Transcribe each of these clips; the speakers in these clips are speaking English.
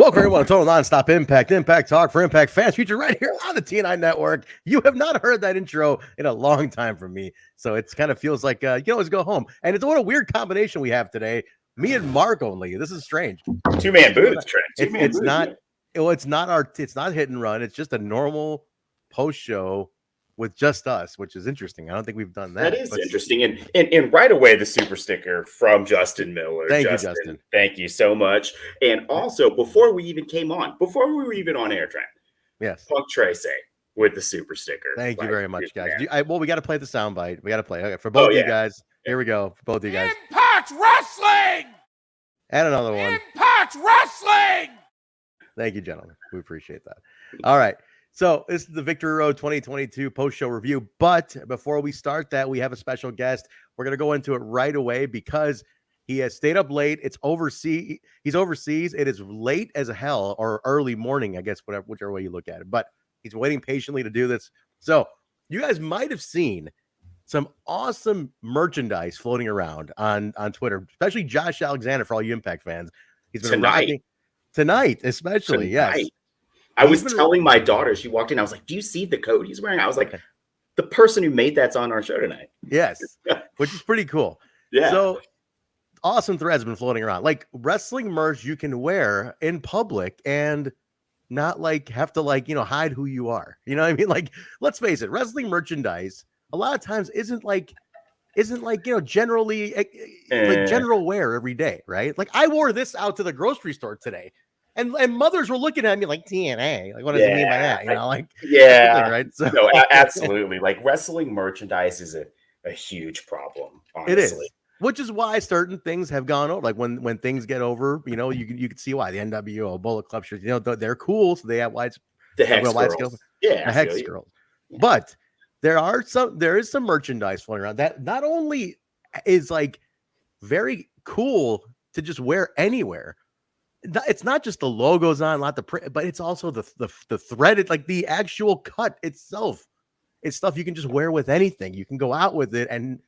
Welcome everyone to Total Nonstop Impact Talk for Impact fans, featured right here on the TNI Network. You have not heard that intro in a long time from me, so it kind of feels like you can always go home. And it's what a weird combination we have today. Me and Mark only. This is strange. Two-man boots, Trey. It's not hit and run. It's just a normal post show with just us, which is interesting. I don't think we've done that. That is interesting. And right away, the super sticker from Justin Miller. Thank you, Justin. Thank you so much. And also, before we even came on, before we were even on air, Trey. Yes. Fuck Trey say with the super sticker. Thank you very much, guys. Well, we got to play the soundbite. We got to play. Okay, for both of you guys. Here we go. For both of you guys. Impact Wrestling! And another one. Impact Wrestling! Thank you, gentlemen. We appreciate that. All right. So this is the Victory Road 2022 post-show review. But before we start that, we have a special guest. We're going to go into it right away because he has stayed up late. It's overseas. He's overseas. It is late as hell, or early morning, I guess, whichever way you look at it. But he's waiting patiently to do this. So you guys might have seen some awesome merchandise floating around on Twitter, especially Josh Alexander for all you Impact fans. He's been rocking tonight, especially. Yes. I was telling my daughter, she walked in, I was like, do you see the coat he's wearing? I was like, the person who made that's on our show tonight. Yes, which is pretty cool. Yeah. So awesome threads have been floating around. Like wrestling merch you can wear in public and not like have to hide who you are. You know what I mean? Like, let's face it, wrestling merchandise a lot of times isn't like generally like general wear every day, right? Like I wore this out to the grocery store today. And mothers were looking at me like TNA. Like, what does it mean by that? You know, like right? So, no, absolutely. Like wrestling merchandise is a huge problem. Honestly. It is, which is why certain things have gone over. Like when things get over, you can see why the NWO Bullet Club shirts. They're cool, so they have the Hex girls. Yeah, the Hex girls. Yeah. But there is some merchandise floating around that not only is like very cool to just wear anywhere. It's not just the logos on, not the print, but it's also the threaded, like the actual cut itself. It's stuff you can just wear with anything. You can go out with it and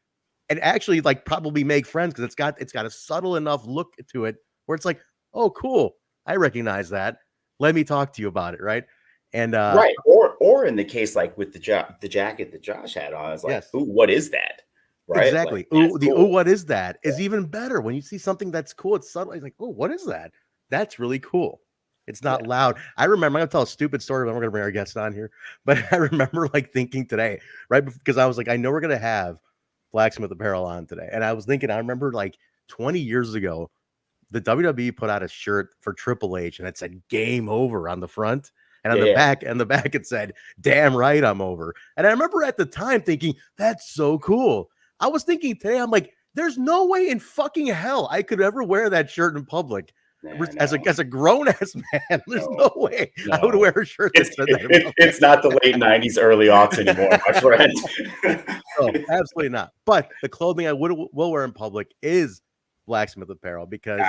actually like probably make friends because it's got a subtle enough look to it where it's like, oh, cool, I recognize that. Let me talk to you about it, right? And right, or in the case like with the jacket that Josh had on, it's like, yes. Ooh, what is that? Right, exactly. Like, cool. What is that? Is even better when you see something that's cool. It's subtle. It's like, oh, what is that? That's really cool. It's not loud. I remember, I'm going to tell a stupid story, but we're going to bring our guests on here. But I remember like thinking today, right? Because I was like, I know we're going to have Blacksmith Apparel on today. And I was thinking, I remember like 20 years ago, the WWE put out a shirt for Triple H and it said game over on the front. And on the back, it said, damn right, I'm over. And I remember at the time thinking, that's so cool. I was thinking today, I'm like, there's no way in fucking hell I could ever wear that shirt in public. As a grown ass man, there's no way I would wear a shirt that said that. It's not the late 90s, early aughts anymore, my friend. No, absolutely not. But the clothing I will wear in public is Blacksmith Apparel because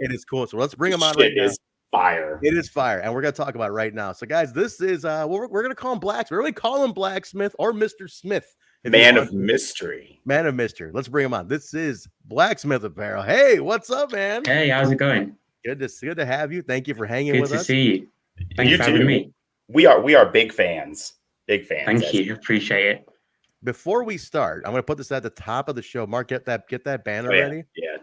it is cool. So let's bring them on right now. Fire. It is fire, and we're gonna talk about it right now. So, guys, this is we're gonna call him Blacksmith. We're really call him Blacksmith or Mr. Smith. Man of mystery. Man of mystery. Let's bring him on. This is Blacksmith Apparel. Hey, what's up, man? Hey, how's it going? Good to have you. Thank you for hanging with us. Good to see you. Thanks for having me. We are big fans. Big fans. Thank you. Appreciate it. Before we start, I'm going to put this at the top of the show. Mark, get that banner ready. Yeah.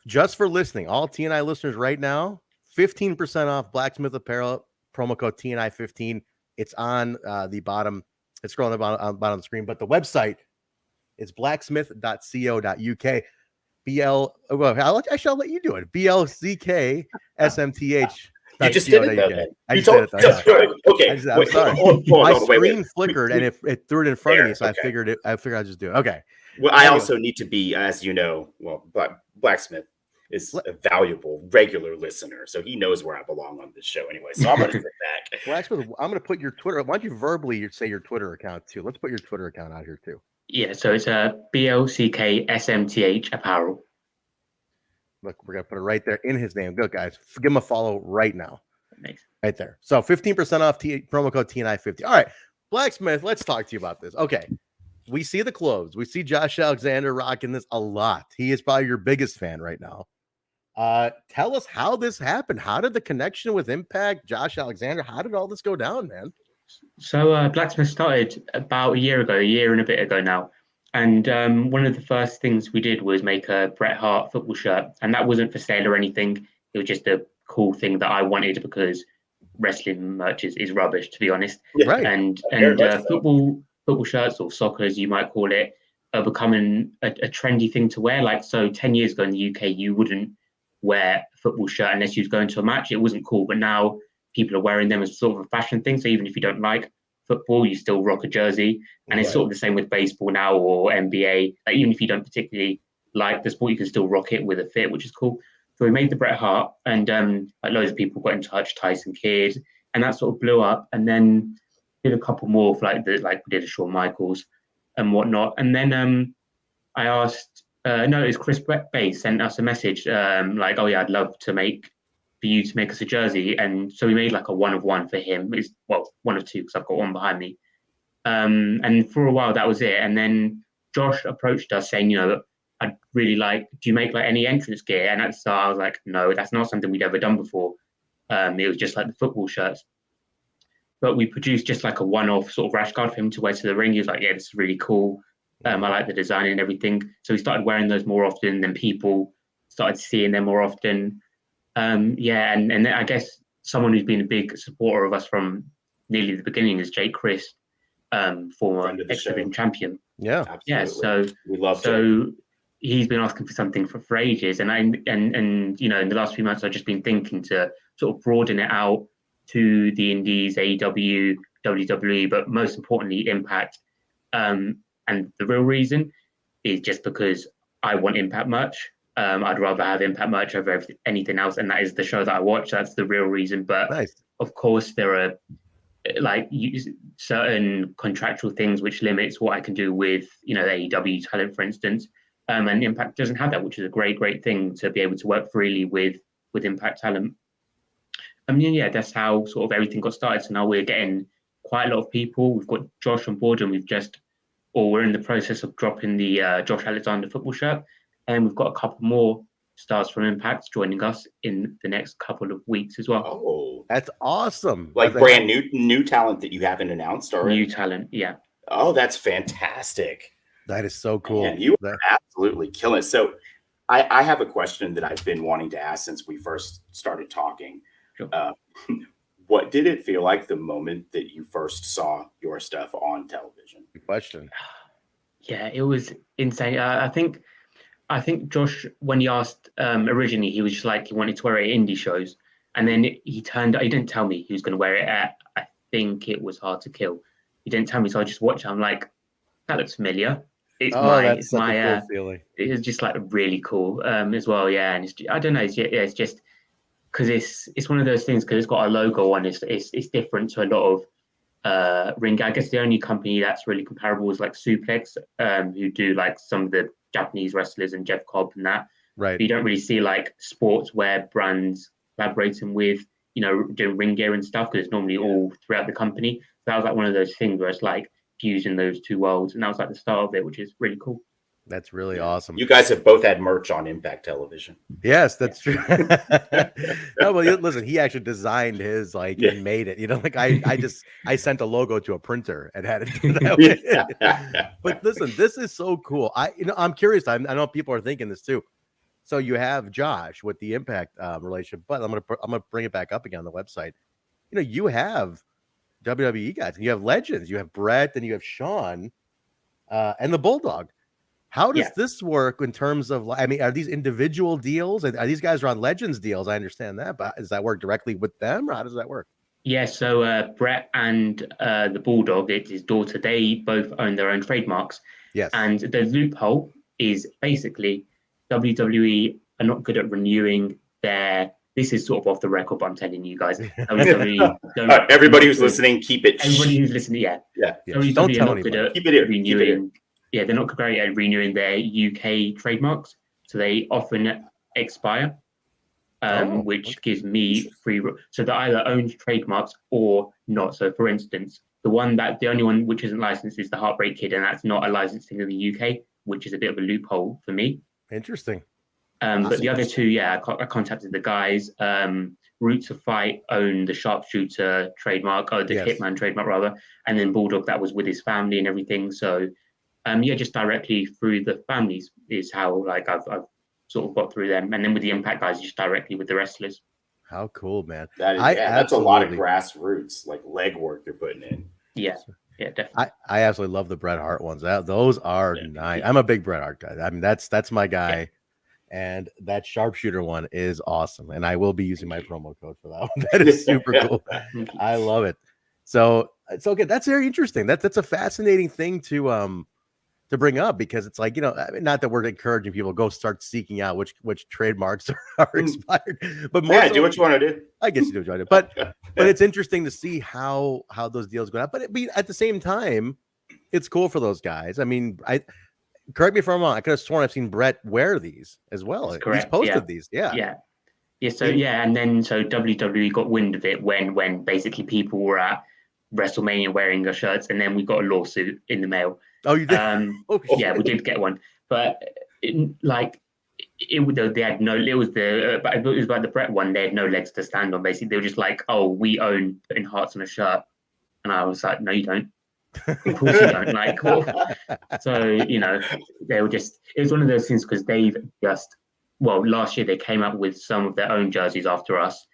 Just for listening, all TNI listeners right now, 15% off Blacksmith Apparel, promo code TNI15. It's on the bottom. It's scrolling on the bottom of the screen, but the website is blacksmith.co.uk. I'll let you do it. BLCKSMTH. You just did it, though. I just did it, though. Okay. I'm sorry. My screen flickered and it threw it in front of me, so okay. I figured I'd just do it. Okay. Well, I also need to be, as you know, Blacksmith is a valuable regular listener, so he knows where I belong on this show anyway. So I'm going to sit back. Blacksmith, I'm going to put your Twitter. Why don't you verbally say your Twitter account too? Let's put your Twitter account out here too. Yeah, so it's a BLCKSMTH Apparel. Look, we're gonna put it right there in his name. Good guys, give him a follow right now. Nice. Right there. So 15% off promo code TNI50. All right, Blacksmith, let's talk to you about this. Okay, we see the clothes. We see Josh Alexander rocking this a lot. He is probably your biggest fan right now. Tell us how this happened. How did the connection with Impact, Josh Alexander, how did all this go down, man? So Blacksmith started about a year and a bit ago now. And one of the first things we did was make a Bret Hart football shirt. And that wasn't for sale or anything. It was just a cool thing that I wanted because wrestling merch is rubbish, to be honest. Yeah. Right. And football shirts, or soccer as you might call it, are becoming a trendy thing to wear. Like, so 10 years ago in the UK, you wouldn't wear a football shirt unless you was going to a match. It wasn't cool. But now people are wearing them as sort of a fashion thing. So even if you don't like football, you still rock a jersey. And it's sort of the same with baseball now, or NBA. Like, even if you don't particularly like the sport, you can still rock it with a fit, which is cool. So we made the Bret Hart, and loads of people got in touch, Tyson Kidd, and that sort of blew up. And then did a couple more of like we did a Shawn Michaels and whatnot. And then I asked, it was Chris Bay sent us a message like, oh yeah, I'd love to for you to make us a jersey. And so we made like a 1 of 1 for him. It's 1 of 2 because I've got one behind me. And for a while that was it. And then Josh approached us saying, I'd really like, do you make like any entrance gear? And at the start I was like, no, that's not something we'd ever done before. It was just like the football shirts. But we produced just like a one-off sort of rash guard for him to wear to the ring. He was like, yeah, this is really cool. I like the design and everything. So we started wearing those more often, then people started seeing them more often. And then I guess someone who's been a big supporter of us from nearly the beginning is Jake Chris, former X-Division champion. Yeah. Absolutely. Yeah, so we love so he's been asking for something for ages. And in the last few months, I've just been thinking to sort of broaden it out to the indies, AEW, WWE, but most importantly, Impact. And the real reason is just because I want Impact merch. I'd rather have Impact merch over anything else, and that is the show that I watch. That's the real reason. But of course, there are certain contractual things which limits what I can do with AEW talent, for instance. And Impact doesn't have that, which is a great thing to be able to work freely with Impact talent. That's how sort of everything got started. So now we're getting quite a lot of people. We've got Josh on board, and we're in the process of dropping the Josh Alexander football shirt. And we've got a couple more stars from Impact joining us in the next couple of weeks as well. Oh, that's awesome. Like brand new talent that you haven't announced already? New talent, yeah. Oh, that's fantastic. That is so cool. Man, you are absolutely killing it. So I have a question that I've been wanting to ask since we first started talking. Sure. What did it feel like the moment that you first saw your stuff on television? Good question. Yeah, it was insane. I think Josh, when he asked originally, he was just like he wanted to wear it at indie shows, and then he didn't tell me he was going to wear it at, I think it was Hard to Kill. He didn't tell me, so I just watched it. I'm like, that looks familiar. That's such a cool feeling. It was just like really cool as well. Yeah, and I don't know. It's just because it's one of those things because it's got a logo on. It's different to a lot of ring. I guess the only company that's really comparable is like Suplex, who do like some of the Japanese wrestlers and Jeff Cobb and that. Right. But you don't really see like sportswear brands collaborating with, doing ring gear and stuff because it's normally all throughout the company. So that was like one of those things where it's like fusing those two worlds, and that was like the start of it, which is really cool. That's really awesome. You guys have both had merch on Impact Television. Yes, that's true. No, well, listen, he actually designed his and made it. I sent a logo to a printer and had it do that way. But listen, this is so cool. I'm curious. I know people are thinking this too. So you have Josh with the Impact relationship, but I'm gonna bring it back up again on the website. You have WWE guys, and you have legends. You have Bret, and you have Shawn, and the Bulldog. How does this work in terms of, are these individual deals? Are these guys on Legends deals? I understand that, but does that work directly with them, or how does that work? Yeah, so Bret and the Bulldog, it's his daughter, they both own their own trademarks. Yes. And the loophole is basically WWE are not good at renewing this is sort of off the record, but I'm telling you guys. Everybody who's listening, keep it. Everybody who's listening, yeah. Don't tell anybody. Keep it renewing. Yeah, they're not great at renewing their UK trademarks, so they often expire, which gives me free. So they either own trademarks or not. So, for instance, the only one which isn't licensed is the Heartbreak Kid, and that's not a licensing in the UK, which is a bit of a loophole for me. Interesting. But the other two, I contacted the guys. Route to Fight owned the sharpshooter trademark, or the Hitman trademark rather, and then Bulldog, that was with his family and everything. So just directly through the families is how like I've sort of got through them, and then with the Impact guys, just directly with the wrestlers. How cool, man! That's a lot of grassroots like legwork they're putting in. Yeah, definitely. I absolutely love the Bret Hart ones. Those are nice. I'm a big Bret Hart guy. I mean, that's my guy. Yeah. And that sharpshooter one is awesome. And I will be using my promo code for that one. That is super cool. I love it. So it's okay. That's very interesting. That's a fascinating thing to bring up, because it's like, not that we're encouraging people to go start seeking out which trademarks are expired, but more do what you want to do. I guess you do what you want to do. But it's interesting to see how those deals go out. But at the same time, it's cool for those guys. I mean, correct me if I'm wrong, I could have sworn I've seen Bret wear these as well. He's posted these. Yeah. So and then WWE got wind of it when basically people were at WrestleMania wearing their shirts, and then we got a lawsuit in the mail. Oh, you did? We did get one, but they had no. It was about the Bret one. They had no legs to stand on. Basically, they were just like, "Oh, we own putting hearts on a shirt," and I was like, "No, you don't. Of course you don't." Like, so they were just. It was one of those things because they've just. Well, last year they came up with some of their own jerseys after us,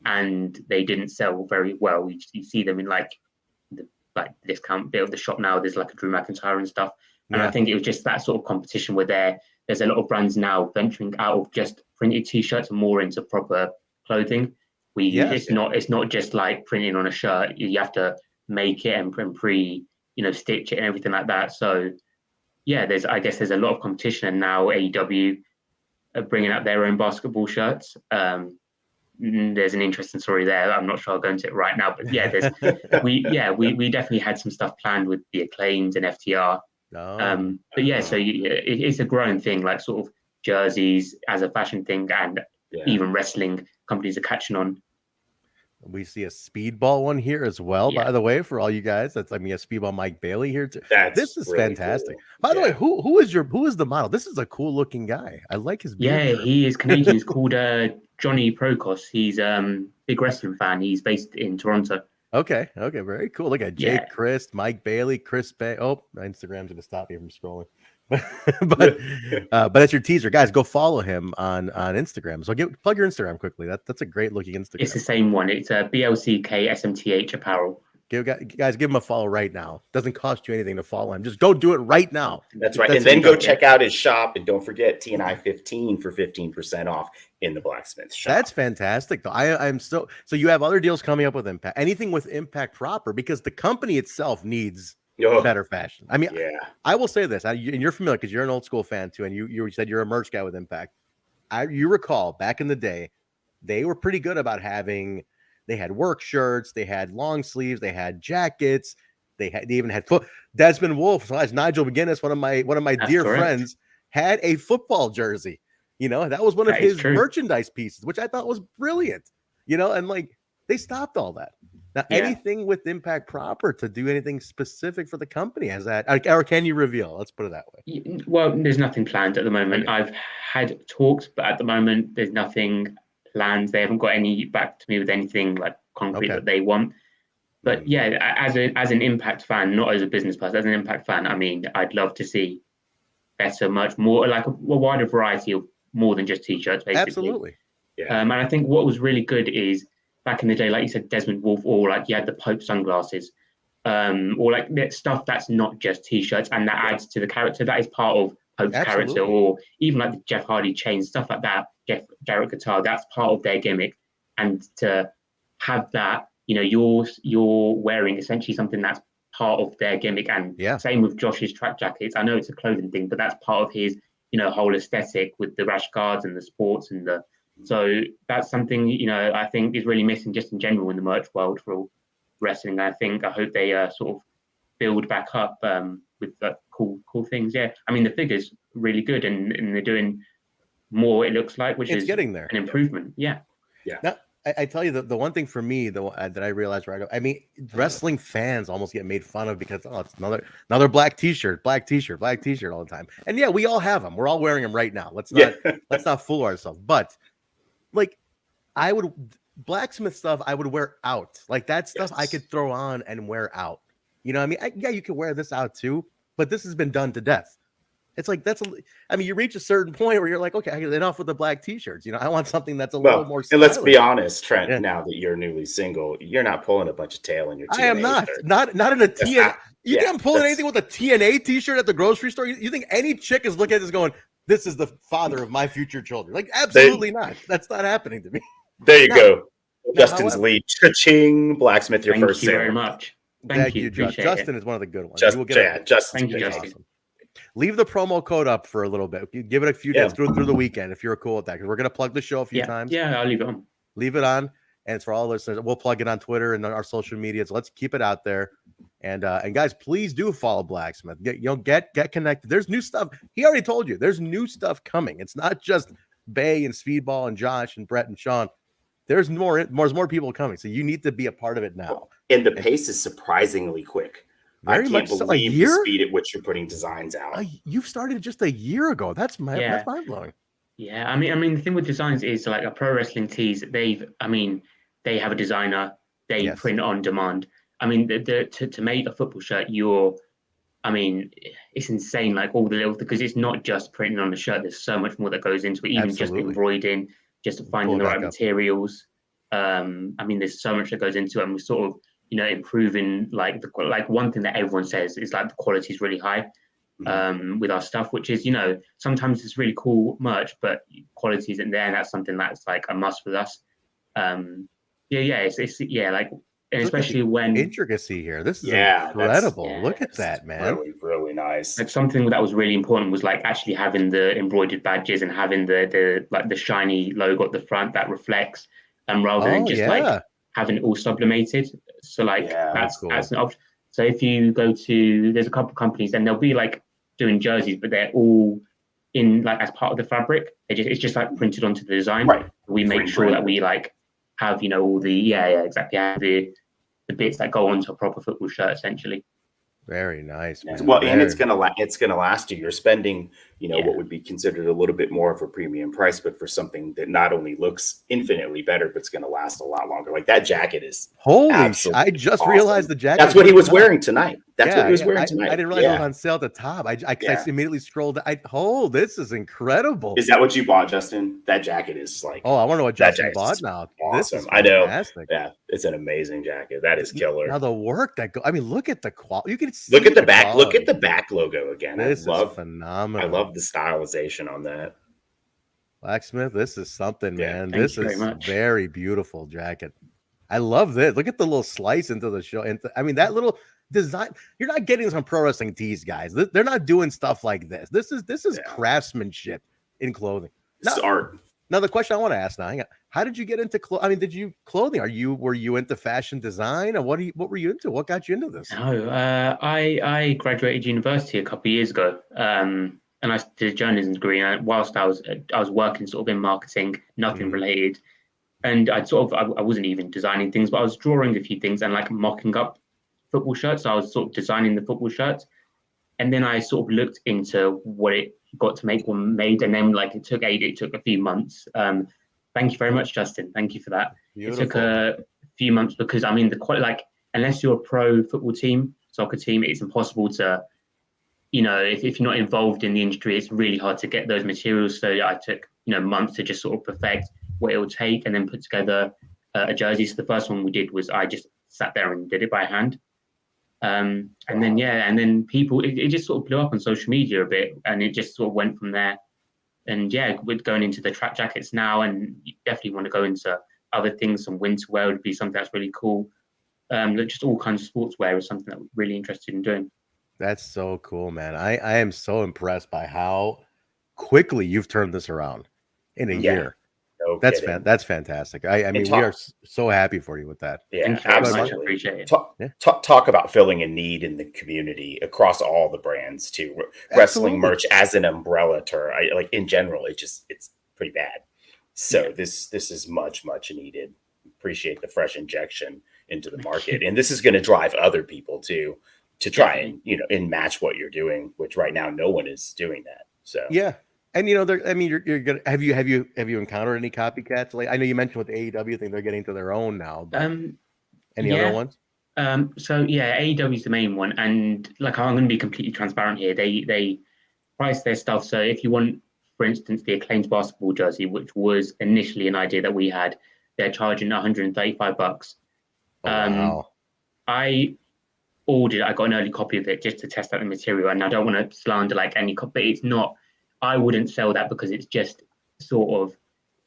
and they didn't sell very well. You see them in like the discount bit of the shop now. There's like a Drew McIntyre and stuff, and I think it was just that sort of competition where there's a lot of brands now venturing out of just printed t-shirts and more into proper clothing. It's not just like printing on a shirt. You have to make it and stitch it and everything like that. So there's a lot of competition, and now AEW are bringing out their own basketball shirts. There's an interesting story there. I'm not sure I'll go into it right now, but we definitely had some stuff planned with the Acclaimed and FTR. It's a growing thing, like sort of jerseys as a fashion thing, and even wrestling companies are catching on. We see a speedball one here as well, by the way, for all you guys. That's a speedball Mike Bailey here too. This is really fantastic. Cool. By the way, who is the model? This is a cool looking guy. I like his beard. Yeah, he is Canadian. He's called Johnny Prokos. He's big wrestling fan. He's based in Toronto. Okay, very cool. Look at Jake Christ, Mike Bailey, Chris Bay. Oh, my Instagram's gonna stop me from scrolling. but that's your teaser, guys. Go follow him on Instagram. So plug your Instagram quickly. That's a great looking Instagram. It's the same one. It's BLCKSMTH Apparel. Guys, give him a follow right now. Doesn't cost you anything to follow him. Just go do it right now. That's right. And then go check out his shop, and don't forget TNI 15 for 15% off in the Blacksmith shop. That's fantastic, though. I'm so you have other deals coming up with Impact. Anything with Impact proper, because the company itself needs better fashion. I mean, I will say this, and you're familiar because you're an old school fan too, and you said you're a merch guy with Impact. You recall back in the day, they were pretty good about having. They had work shirts, they had long sleeves, they had jackets, they even had Desmond Wolfe, Nigel McGuinness, one of my dear friends, had a football jersey. That was one of his merchandise pieces, which I thought was brilliant. And like they stopped all that. Now, anything with Impact proper to do anything specific for the company has that, or can you reveal? Let's put it that way. Well, there's nothing planned at the moment. Okay. I've had talks, but at the moment there's nothing planned. They haven't got any back to me with anything like concrete that they want. But as an Impact fan, not as a business person, as an Impact fan, I mean, I'd love to see better, much more, like a wider variety of more than just t-shirts, basically. Absolutely. Yeah. And I think what was really good is back in the day, like you said, Desmond Wolfe, or like you had the Pope sunglasses, or like that stuff that's not just t-shirts, and that adds to the character. That is part of Pope's character, or even like the Jeff Hardy chain, stuff like that. Jarrett guitar, that's part of their gimmick, and to have that, you're wearing essentially something that's part of their gimmick. And same with Josh's track jackets. I know it's a clothing thing, but that's part of his whole aesthetic with the rash guards and the sports and so that's something I think is really missing just in general in the merch world for wrestling. I hope they sort of build back up with cool things. I mean, the figure's really good, and they're doing more, it looks like, which is getting there. An improvement. Yeah. Now, I tell you the one thing for me that I realized where I go, I mean, wrestling fans almost get made fun of because it's another black t-shirt all the time. And yeah, we all have them. We're all wearing them right now. Let's not fool ourselves. But like, Blacksmith stuff I would wear out. Like that stuff I could throw on and wear out. You know what I mean? You could wear this out too, but this has been done to death. It's like you reach a certain point where you're like, okay, enough with the black t-shirts. You know, I want something that's a little more stylish. And let's be honest, Trent, now that you're newly single, you're not pulling a bunch of tail in your TNA I am not. shirt. Not in a TNA. You think I'm pulling anything with a TNA t-shirt at the grocery store? You think any chick is looking at this going, this is the father of my future children? Like, absolutely not. That's not happening to me. There you go. Justin's lead. Cha-ching. Blacksmith, your first sale. Thank you very much. Thank you. Justin is one of the good ones. Justin. Thank you, Justin. Awesome. Leave the promo code up for a little bit. Give it a few days through the weekend if you're cool with that, because we're going to plug the show a few times. Yeah, I'll leave it on. Leave it on, and it's for all listeners. We'll plug it on Twitter and our social media. So let's keep it out there. And guys, please do follow Blacksmith. Get connected. There's new stuff. He already told you there's new stuff coming. It's not just Bay and Speedball and Josh and Brett and Sean. There's more people coming. So you need to be a part of it now. And the pace is surprisingly quick. I can't believe the speed at which you're putting designs out. You've started just a year ago. That's mind blowing. Yeah, I mean, the thing with designs is like a pro wrestling tees. They have a designer. They print on demand. I mean, to make a football shirt, it's insane. Like all the little, because it's not just printing on the shirt. There's so much more that goes into it. Even just embroidering, just finding the right materials. There's so much that goes into it, and we sort of, improving like one thing that everyone says is like the quality is really high with our stuff, which is, sometimes it's really cool merch, but quality isn't there. And that's something that's like a must with us. And especially when intricacy here, this is incredible. Look at that, man. Really, really nice. Like something that was really important was like actually having the embroidered badges and having the shiny logo at the front that reflects, rather than just like having it all sublimated. So that's an option. So if you go to, there's a couple of companies and they'll be like doing jerseys, but they're all in like as part of the fabric. It's just like printed onto the design. Right. We make sure that we like have all the have the bits that go onto a proper football shirt essentially. Very nice. Man. Well, and it's gonna last you. You're spending, what would be considered a little bit more of a premium price, but for something that not only looks infinitely better, but it's gonna last a lot longer. Like that jacket is I just realized the jacket. That's what he was wearing tonight. That's what he was wearing tonight. I didn't realize it was on sale at the top. I immediately scrolled. This is incredible. Is that what you bought, Justin? That jacket is like. Oh, I want to know what Justin bought now. Awesome. This is fantastic. I know. Yeah, it's an amazing jacket. That is killer. Now the work that look at the quality. You can see look at the back. Look at the back logo again. This is phenomenal. I love the stylization on that. Blacksmith, this is something, man. This is very beautiful jacket. I love this. Look at the little slice into the show. And that little design. You're not getting some pro wrestling tees, guys. They're not doing stuff like this. This is craftsmanship in clothing. It's art. Now the question I want to ask now, how did you get into clothing? Were you into fashion design, or what were you into? What got you into this? No, I graduated university a couple of years ago, and I did a journalism degree. And whilst I was working sort of in marketing, nothing related, and I wasn't even designing things, but I was drawing a few things and like mocking up football shirts. So I was sort of designing the football shirts, and then I sort of looked into what it got to make one made, and then like it took a few months. Thank you very much, Justin. Thank you for that. Beautiful. It took a few months because unless you're a pro football team, soccer team, it's impossible to, if you're not involved in the industry, it's really hard to get those materials. So I took months to just sort of perfect what it would take, and then put together a jersey. So the first one we did was I just sat there and did it by hand. And then people, it just sort of blew up on social media a bit, and it just sort of went from there. And we're going into the track jackets now, and you definitely want to go into other things. Some winter wear would be something that's really cool. Just all kinds of sportswear is something that we're really interested in doing. That's so cool, man. I am so impressed by how quickly you've turned this around in a year. No that's fantastic. I mean, we are so happy for you with that. Yeah, absolutely. I appreciate it. Talk about filling a need in the community across all the brands too. Wrestling merch as an umbrella term, in general, it's pretty bad. So this is much needed. appreciate the fresh injection into the market. And this is going to drive other people to try and, and match what you're doing, which right now no one is doing that. So yeah. And you're gonna have you encountered any copycats? Like I know you mentioned with the AEW thing, they're getting to their own now. But any other ones? So yeah, AEW is the main one, and like I'm going to be completely transparent here. They price their stuff. So if you want, for instance, the Acclaimed basketball jersey, which was initially an idea that we had, they're charging $135. Oh, wow. I got an early copy of it just to test out the material, and I don't want to slander like any copy, but it's not. I wouldn't sell that because it's just sort of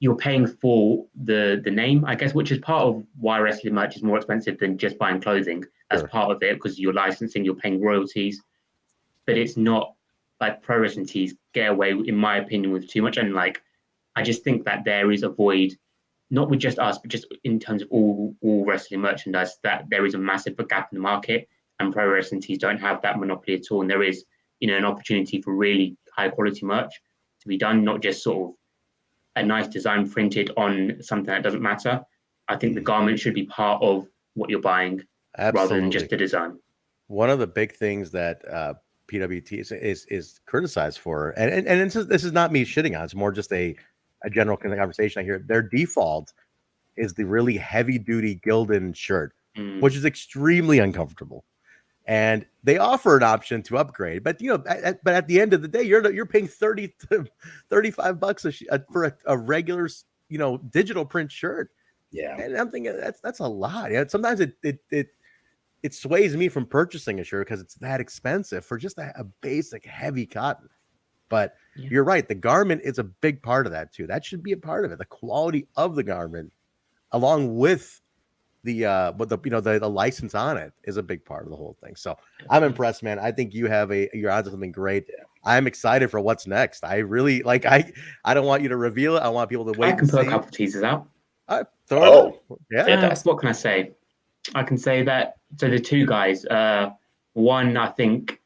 you're paying for the name, I guess, which is part of why wrestling merch is more expensive than just buying clothing as part of it, because you're licensing, you're paying royalties, but it's not like pro wrestling tees get away, in my opinion, with too much. And like, I just think that there is a void, not with just us, but just in terms of all wrestling merchandise, that there is a massive gap in the market, and pro wrestling tees don't have that monopoly at all. And there is, an opportunity for really high quality merch to be done, not just sort of a nice design printed on something that doesn't matter. I think the garment should be part of what you're buying rather than just the design. One of the big things that PWT is criticized for, and this is not me shitting on, it's more just a general kind of conversation I hear. Their default is the really heavy duty Gildan shirt, which is extremely uncomfortable. And they offer an option to upgrade, but but at the end of the day, you're paying $30 to $35 for a regular digital print shirt. Yeah, and I'm thinking that's a lot. Yeah, sometimes it sways me from purchasing a shirt because it's that expensive for just a basic heavy cotton. But you're right, the garment is a big part of that too. That should be a part of it. The quality of the garment, along with the license on it, is a big part of the whole thing. So I'm impressed, man. I think you're onto something great. I'm excited for what's next. I really I don't want you to reveal it. I want people to wait. I can put a couple teasers out. Yeah. What can I say? I can say that. So the two guys, one, I think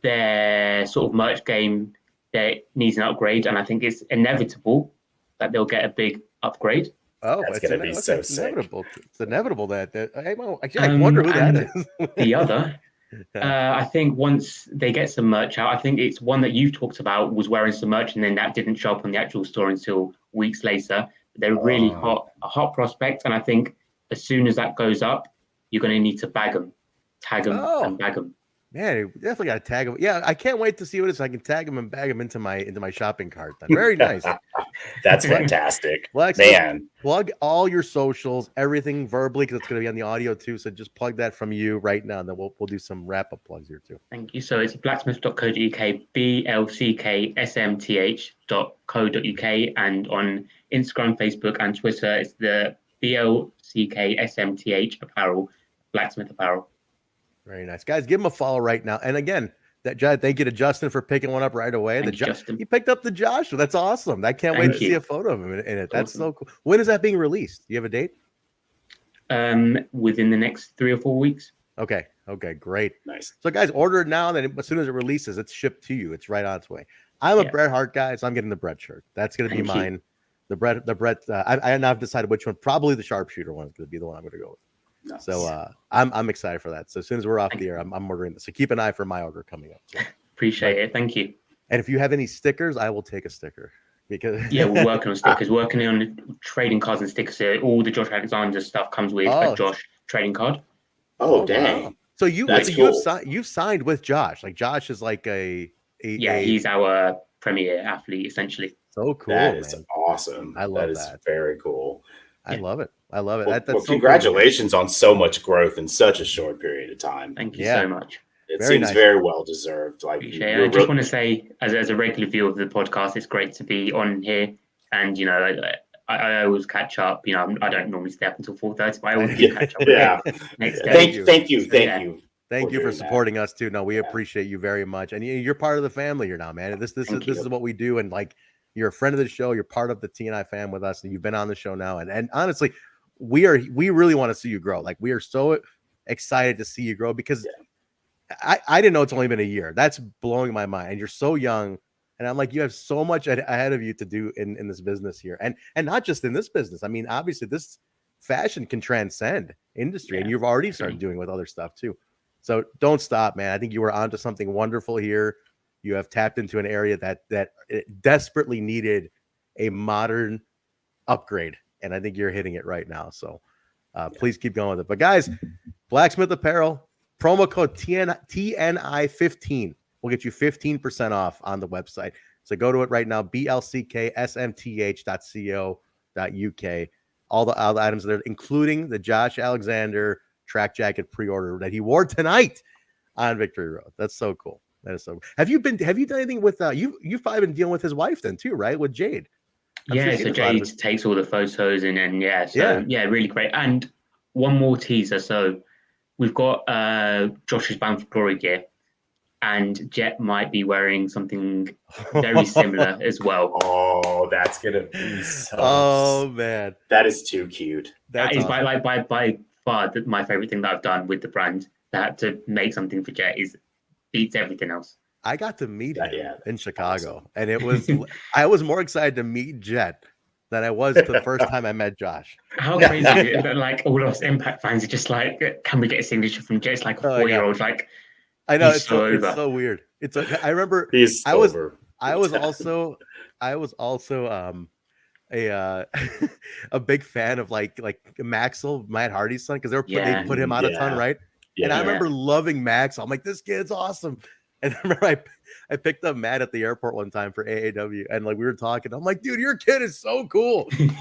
their sort of merch game that needs an upgrade, and I think it's inevitable that they'll get a big upgrade. Oh, that's going to be so inevitable. Sick. It's inevitable that I wonder who that is. The other, I think once they get some merch out, I think it's one that you've talked about was wearing some merch, and then that didn't show up on the actual store until weeks later. They're really a hot prospect, and I think as soon as that goes up, you're going to need to tag them, and bag them. Man, you definitely got to tag them. Yeah, I can't wait to see what it is. So I can tag them and bag them into my shopping cart. Then. Very nice. That's fantastic. Man, plug all your socials, everything verbally, because it's going to be on the audio too. So just plug that from you right now, and then we'll do some wrap up plugs here too. Thank you. So it's blacksmith.co.uk, BLCKSMTH.co.uk, and on Instagram, Facebook, and Twitter, it's the BLCKSMTH Apparel, Blacksmith Apparel. Very nice, guys. Give him a follow right now. And again, thank you to Justin for picking one up right away. He picked up the Joshua. That's awesome. I can't wait to see a photo of him in it. That's awesome. So cool. When is that being released? Do you have a date? Within the next 3 or 4 weeks. Okay, great. Nice. So guys, order it now. Then as soon as it releases, it's shipped to you. It's right on its way. I'm a Bret Hart guy, so I'm getting the Bret shirt. That's going to be mine. The Bret. I now have decided which one. Probably the sharpshooter one is going to be the one I'm going to go with. Nice. So I'm excited for that. So as soon as we're off the air, I'm ordering this. So keep an eye for my order coming up. So. Appreciate it. Thank you. And if you have any stickers, I will take a sticker. Because we're working on stickers. Working on trading cards and stickers. So all the Josh Alexander stuff comes with a Josh trading card. Oh dang! Wow. So you've signed with Josh. Like Josh is like he's our premier athlete essentially. So cool. That is awesome. I love that. Is very cool. I love it. Well, that's so congratulations on so much growth in such a short period of time. Thank you so much. It seems very well deserved. Like I just want to say, as a regular viewer of the podcast, it's great to be on here. And I always catch up. I don't normally stay up until 4:30, but I always catch up. Next day. Thank you. Thank you for supporting us too. No, we appreciate you very much, and you're part of the family here now, man. This is what we do, and like you're a friend of the show. You're part of the TNI fam with us, and you've been on the show now. And honestly, we really want to see you grow. Like we are so excited to see you grow because I didn't know it's only been a year. That's blowing my mind. And you're so young, and I'm like, you have so much ahead of you to do in this business here, and not just in this business. I mean, obviously this fashion can transcend industry, and you've already started doing with other stuff too. So don't stop, man. I think you were onto something wonderful here. You have tapped into an area that it desperately needed a modern upgrade, and I think you're hitting it right now. So please keep going with it. But guys, Blacksmith Apparel, promo code TNI15 will get you 15% off on the website. So go to it right now, BLCKSMTH.co.uk. All the items there, including the Josh Alexander track jacket pre-order that he wore tonight on Victory Road. That's so cool. That is so cool. Have you done anything with you've probably been dealing with his wife then too, right? With Jade. So Jade takes all the photos and really great. And one more teaser. So we've got Josh's Bound for Glory gear, and Jet might be wearing something very similar as well. Oh, that's gonna be so. Oh man, that is too cute. That is awesome. by far my favorite thing that I've done with the brand. That to make something for Jet beats everything else. I got to meet him in Chicago, and it was I was more excited to meet Jet than I was the first time I met Josh. How crazy is it that like all of us Impact fans are just like, can we get a signature from Jet? It's like a 4-year-old. Like, I know it's so weird. I remember I was also a big fan of like Maxwell, Matt Hardy's son, because they put him out a ton, right? And I remember loving Max. I'm like, this kid's awesome. And I remember I picked up Matt at the airport one time for AAW, and like we were talking. I'm like, dude, your kid is so cool. And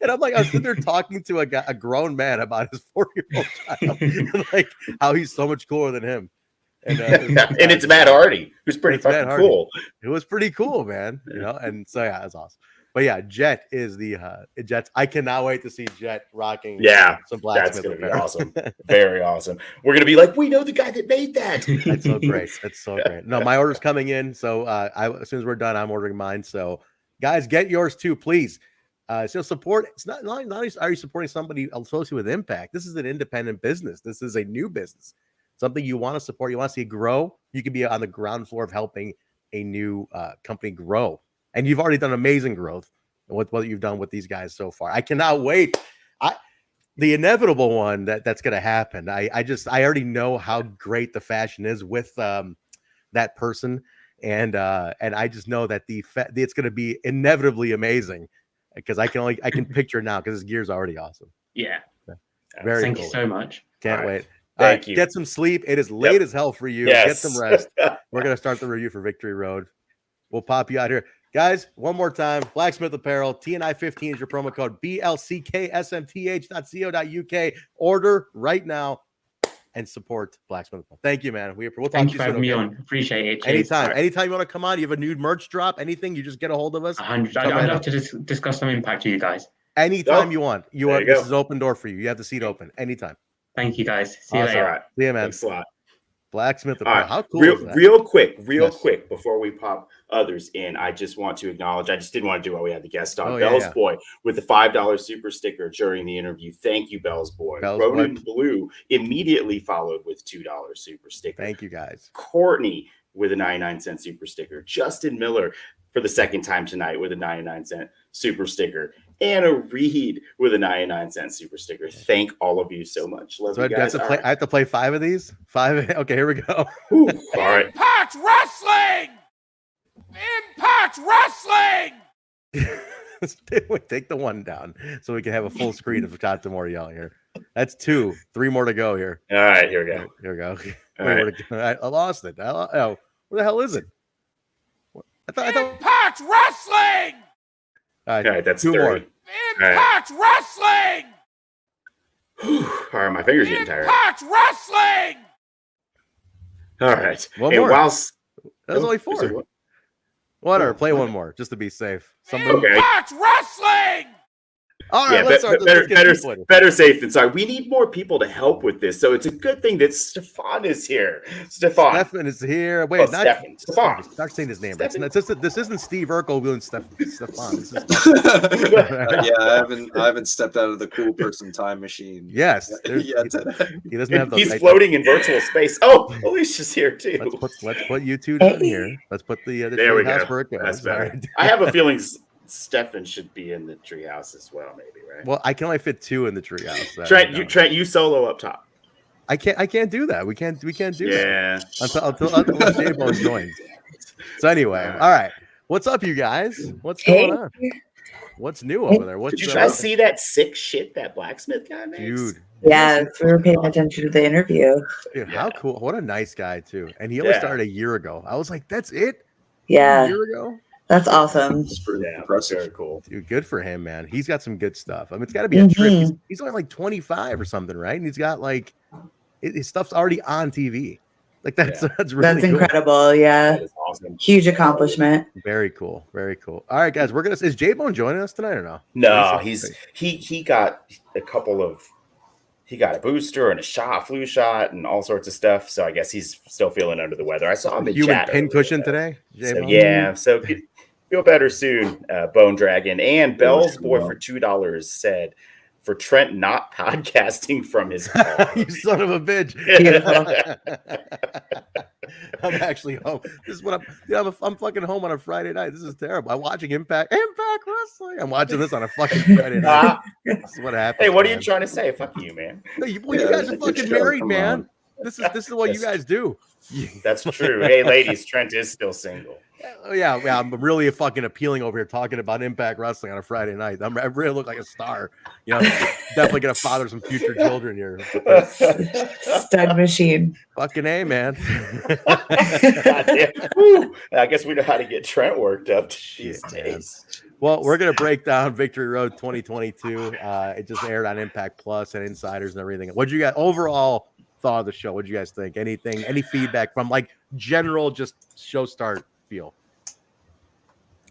I'm like, I was sitting there talking to a grown man about his 4-year-old child, and like how he's so much cooler than him. And, and it's Matt Hardy, who's pretty fucking cool. It was pretty cool, man. You know, and so yeah, it's awesome. But yeah, Jet is the Jets. I cannot wait to see Jet rocking. Some Blacksmith. That's gonna be awesome. Very awesome. We're gonna be like, we know the guy that made that. That's so great. That's so great. No, my order's coming in. So as soon as we're done, I'm ordering mine. So guys, get yours too, please. So support. It's not only are you supporting somebody associated with Impact. This is an independent business. This is a new business. Something you want to support. You want to see grow. You can be on the ground floor of helping a new company grow. And you've already done amazing growth with what you've done with these guys so far. I cannot wait. The inevitable one that's going to happen. I already know how great the fashion is with that person, and I just know that it's going to be inevitably amazing because I can picture now because his gear's already awesome. Yeah. Very Thank cool. you so much. Can't wait. Thank you. Get some sleep. It is late as hell for you. Yes. Get some rest. We're going to start the review for Victory Road. We'll pop you out here. Guys, one more time, Blacksmith Apparel, TNI15 is your promo code, BLCKSMTH.co.uk. Order right now and support Blacksmith Apparel. Thank you, man. We'll talk to you soon. Thank you for having me on. Appreciate it. Anytime. Anytime you want to come on, you have a new merch drop, anything, you just get a hold of us. 100. I'd love to discuss some Impact with you guys. Anytime you want. This is open door for you. You have the seat open. Anytime. Thank you, guys. See you later. All right. See you, man. Thanks a lot. Blacksmith Apparel. How cool is that? Real quick, before we pop others in, I just want to acknowledge, I just didn't want to do while we had the guest on. Bell's Boy with the $5 super sticker during the interview. Thank you, Bell's Boy. Ronan Blue immediately followed with $2 super sticker. Thank you, guys. Courtney with a 99-cent super sticker. Justin Miller for the second time tonight with a 99-cent super sticker. Anna Reed with a 99-cent super sticker. Thank all of you so much. Love you guys. I have to play 5 of these? 5? Okay, here we go. Ooh, all right. Impact Wrestling! Impact Wrestling! Take the one down so we can have a full screen of Todd Morial here. That's 2. 3 more to go here. All right, here we go. Here we go. I lost it. Where the hell is it? Impact Wrestling! All right, that's 2 more. Impact Wrestling! All right, my fingers getting tired. Impact Wrestling! All right. One more. Whilst that was only 4. Whatever, play one more just to be safe. Impact Wrestling! All right, let's start. Better safe than sorry. We need more people to help with this, so it's a good thing that Stefan is here. Stefan is here. Wait, Stefan. Start saying his name. Right. This isn't Steve Urkel doing Stefan. Yeah, I haven't stepped out of the cool person time machine. Yes, he doesn't have those. He's floating in virtual space. Oh, Alicia's here too. Let's put you two down here. Let's put the there we go. That's better. I have a feeling Stefan should be in the treehouse as well, maybe, right? Well, I can only fit 2 in the treehouse. Trent, you solo up top. I can't do that. We can't do that until J-Bone joins. So anyway, all right. What's up, you guys? What's going on? What's new over there? Did you guys see that sick shit that Blacksmith guy makes? Dude. Yeah, we were paying attention to the interview. Dude, how cool. What a nice guy, too. And he only started a year ago. I was like, that's it? Yeah. A year ago? That's awesome. It's pretty impressive. Very cool. Dude, good for him, man. He's got some good stuff. I mean, it's got to be a trip. He's only like 25 or something, right? And he's got like his stuff's already on TV. Like that's really cool. Incredible. Yeah. That is awesome. Huge accomplishment. Very cool. Very cool. All right, guys, is J-Bone joining us tonight or no? No, he got a couple of he got a booster and a flu shot and all sorts of stuff. So I guess he's still feeling under the weather. I saw him in human chat pincushion today. So feel better soon, Bone Dragon. And Bell's boy for $2 said, for Trent not podcasting from his car. You son of a bitch. I'm actually home. This is what I'm fucking home on a Friday night. This is terrible. I'm watching Impact Wrestling. I'm watching this on a fucking Friday night. This is what happens. Hey, what are you trying to say? Fuck you, man. No, you guys are fucking married, man. This is what you guys do. That's true. Hey, ladies, Trent is still single. Yeah, I'm really fucking appealing over here talking about Impact Wrestling on a Friday night. I really look like a star. You know, definitely gonna father some future children here. Stud machine. Fucking A, man. I guess we know how to get Trent worked up these days. Well, we're gonna break down Victory Road 2022. It just aired on Impact Plus and Insiders and everything. What'd you guys overall thought of the show? What'd you guys think? Anything? Any feedback from like general just show start feel?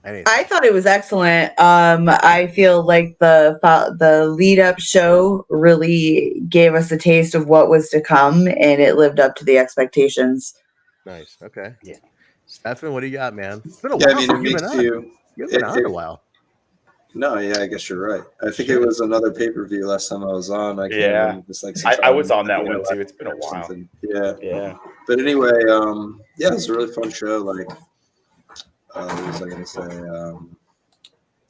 Anything? I thought it was excellent. I feel like the lead up show really gave us a taste of what was to come, and it lived up to the expectations. Nice. Okay. Yeah. Stefan, what do you got, man? It's been a while. You've been on a while. No, yeah, I guess you're right. I think it was another pay-per-view last time I was on. I can't remember. It was like I was on that one too. It's been a while. Something. Yeah. Yeah. But anyway, yeah, it was a really fun show. Like, what was I gonna say?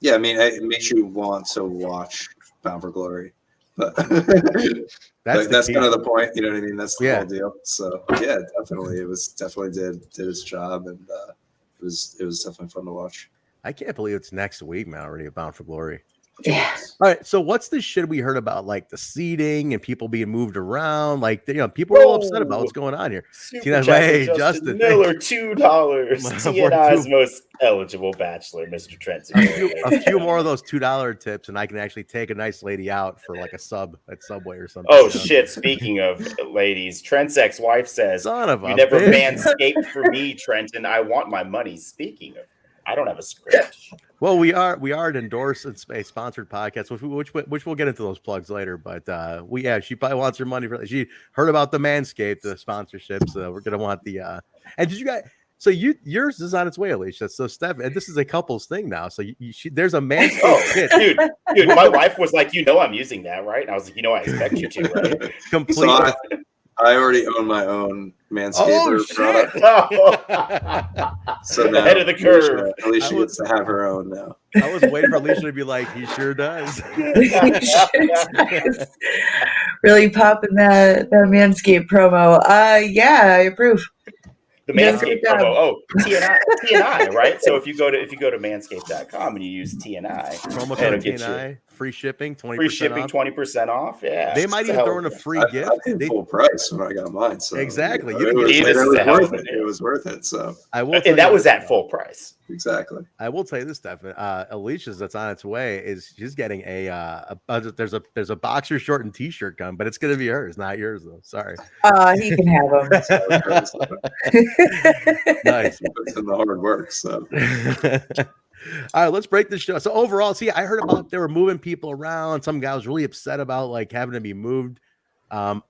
Yeah, I mean, it makes you want to watch Bound for Glory, but that's kind of the point. You know what I mean? That's the whole deal. So yeah, definitely, definitely did its job, and it was definitely fun to watch. I can't believe it's next week, man. Already Bound for Glory. Yeah. All right. So what's the shit we heard about, like the seating and people being moved around? Like, people are all upset about what's going on here. Hey, Justin Miller, $2. TNI's most eligible bachelor, Mr. Trent. A few more of those $2 tips, and I can actually take a nice lady out for like a sub at Subway or something. Oh shit! Speaking of ladies, Trent's ex-wife says, "You never manscaped for me, Trenton. I want my money." Speaking of, I don't have a script. Well, we are an endorsed a sponsored podcast, which we'll get into those plugs later. But she probably wants her money for. She heard about the Manscaped sponsorship, so we're gonna want the. And did you guys? So yours is on its way, Alicia. So Steph, and this is a couple's thing now. So there's a Manscaped kit. Dude, my wife was like, I'm using that, right? And I was like, I expect you to, right? Completely. So I already own my own Manscaper product. So now ahead of the curve. Alicia gets to have her own now. I was waiting for Alicia to be like, he sure does. Really popping that Manscaped promo. Yeah, I approve. The Manscaped promo. Oh, TNI, right? So if you go to manscaped.com and you use TNI, promo code TNI, free shipping, 20% free shipping, 20% off. Yeah, they might even throw in a free gift. I paid full price when I got mine. So exactly, it was worth it. So I will, and that was at full price. Exactly. I will tell you this, Stefan. Alicia's that's on its way she's getting there's a boxer short and t-shirt gun, but it's gonna be hers, not yours though. Sorry. He can have them. Nice. He puts in the hard work. So all right, let's break this show. So overall, I heard about they were moving people around. Some guy was really upset about like having to be moved. I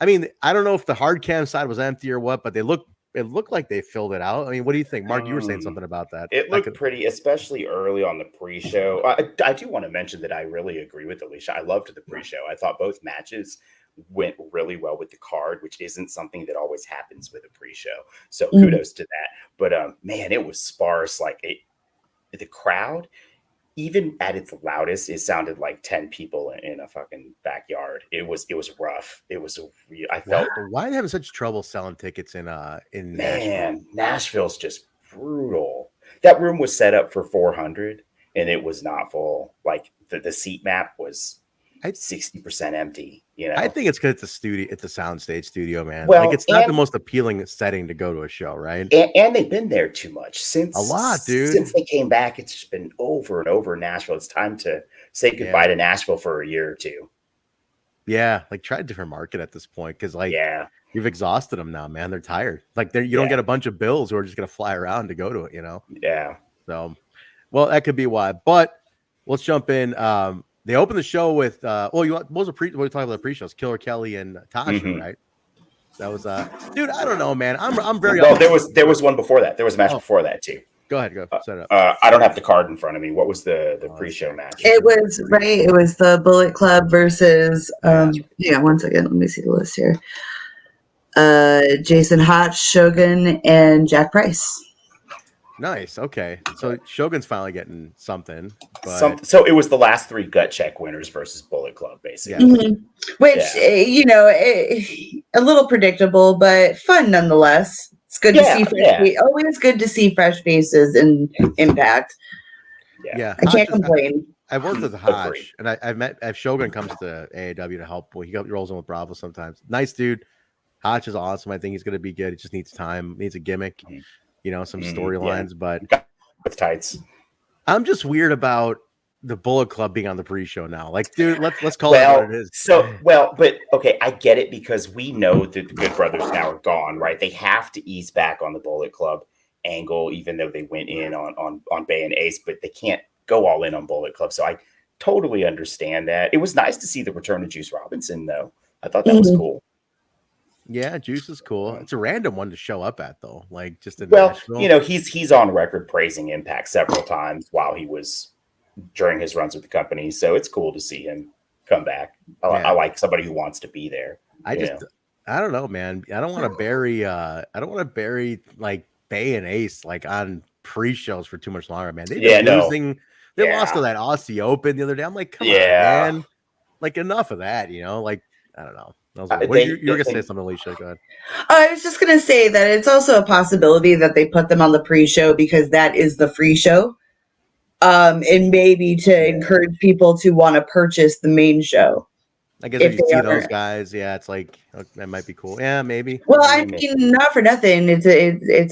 mean, I don't know if the hard cam side was empty or what, but it looked like they filled it out. I mean, what do you think, Mark? You were saying something about that. It looked pretty, especially early on the pre-show. I do want to mention that I really agree with Alicia. I loved the pre-show. I thought both matches went really well with the card, which isn't something that always happens with a pre-show. So kudos to that. But man, it was sparse. Like the crowd even at its loudest, it sounded like 10 people in a fucking backyard. It was rough. It was I felt. Why are they having such trouble selling tickets in Nashville? Nashville's just brutal. That room was set up for 400 and it was not full. Like the seat map was 60% empty. You know, I think it's because it's a studio, it's a soundstage studio, man. Well, like it's not the most appealing setting to go to a show, right? And they've been there too much since a lot, dude. Since they came back, it's just been over and over in Nashville. It's time to say goodbye to Nashville for a year or two. Yeah, like try a different market at this point because, like, you've exhausted them now, man. They're tired. Like, you don't get a bunch of bills who are just gonna fly around to go to it, you know? Yeah. So, well, that could be why. But let's jump in. They opened the show with what was what we talking about the pre-shows? Killer Kelly and Tasha, right? That was dude. I don't know, man. I'm very. Well, there was one before that. There was a match before that too. Go ahead, go set it up. I don't have the card in front of me. What was the pre-show match? It was It was the Bullet Club versus. Yeah, 1 second. Let me see the list here. Jason Hotch, Shogun, and Jack Price. Nice. Okay. So Shogun's finally getting something. But... So it was the last 3 gut check winners versus Bullet Club, basically. Which, you know, a little predictable, but fun nonetheless. It's good to see fresh always good to see fresh faces in Impact. Yeah. I can't complain. I've worked with Hotch, and I've Shogun comes to AAW to help. Well, he rolls in with Bravo sometimes. Nice dude. Hotch is awesome. I think he's going to be good. He just needs time. Needs a gimmick. You know, some storylines, but with tights. I'm just weird about the Bullet Club being on the pre-show now. Like, dude, let's call it what it is. But okay, I get it because we know that the Good Brothers now are gone, right? They have to ease back on the Bullet Club angle, even though they went in on Bay and Ace, but they can't go all in on Bullet Club. So I totally understand that. It was nice to see the return of Juice Robinson, though. I thought that was cool. Yeah, Juice is cool. It's a random one to show up at, though. Like, just in Nashville. You know, he's on record praising Impact several times while he was during his runs with the company. So it's cool to see him come back. I like somebody who wants to be there. I don't know, man. I don't want to bury like Bay and Ace like on pre-shows for too much longer, man. They've been losing. They lost to that Aussie Open the other day. I'm like, come on, man. Like, enough of that, you know? Like, I don't know. You were going to say something, Alicia. Go ahead. I was just going to say that it's also a possibility that they put them on the pre-show because that is the free show. And maybe to encourage people to want to purchase the main show. I guess if you see those guys, it's like, that might be cool. Yeah, maybe. Well, I mean, not for nothing. It's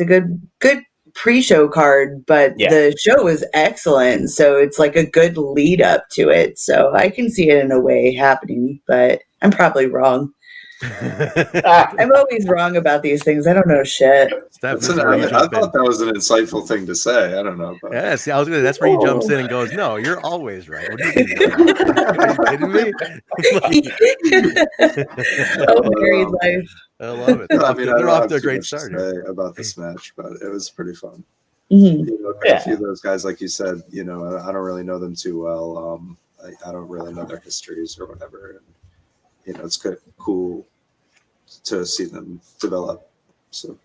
a good pre-show card, but the show is excellent. So it's like a good lead up to it. So I can see it in a way happening, but I'm probably wrong. I'm always wrong about these things. I don't know shit. I thought that was an insightful thing to say. I don't know. But... Yeah, see, that's where he jumps in and goes, "No, you're always right." What do you mean? Are you kidding me? Married life. I love it. I mean, they're off to a great start about this match, but it was pretty fun. Mm-hmm. You know, a few of those guys, like you said, you know, I don't really know them too well. I don't really know their histories or whatever. And, you know, it's cool to see them develop. So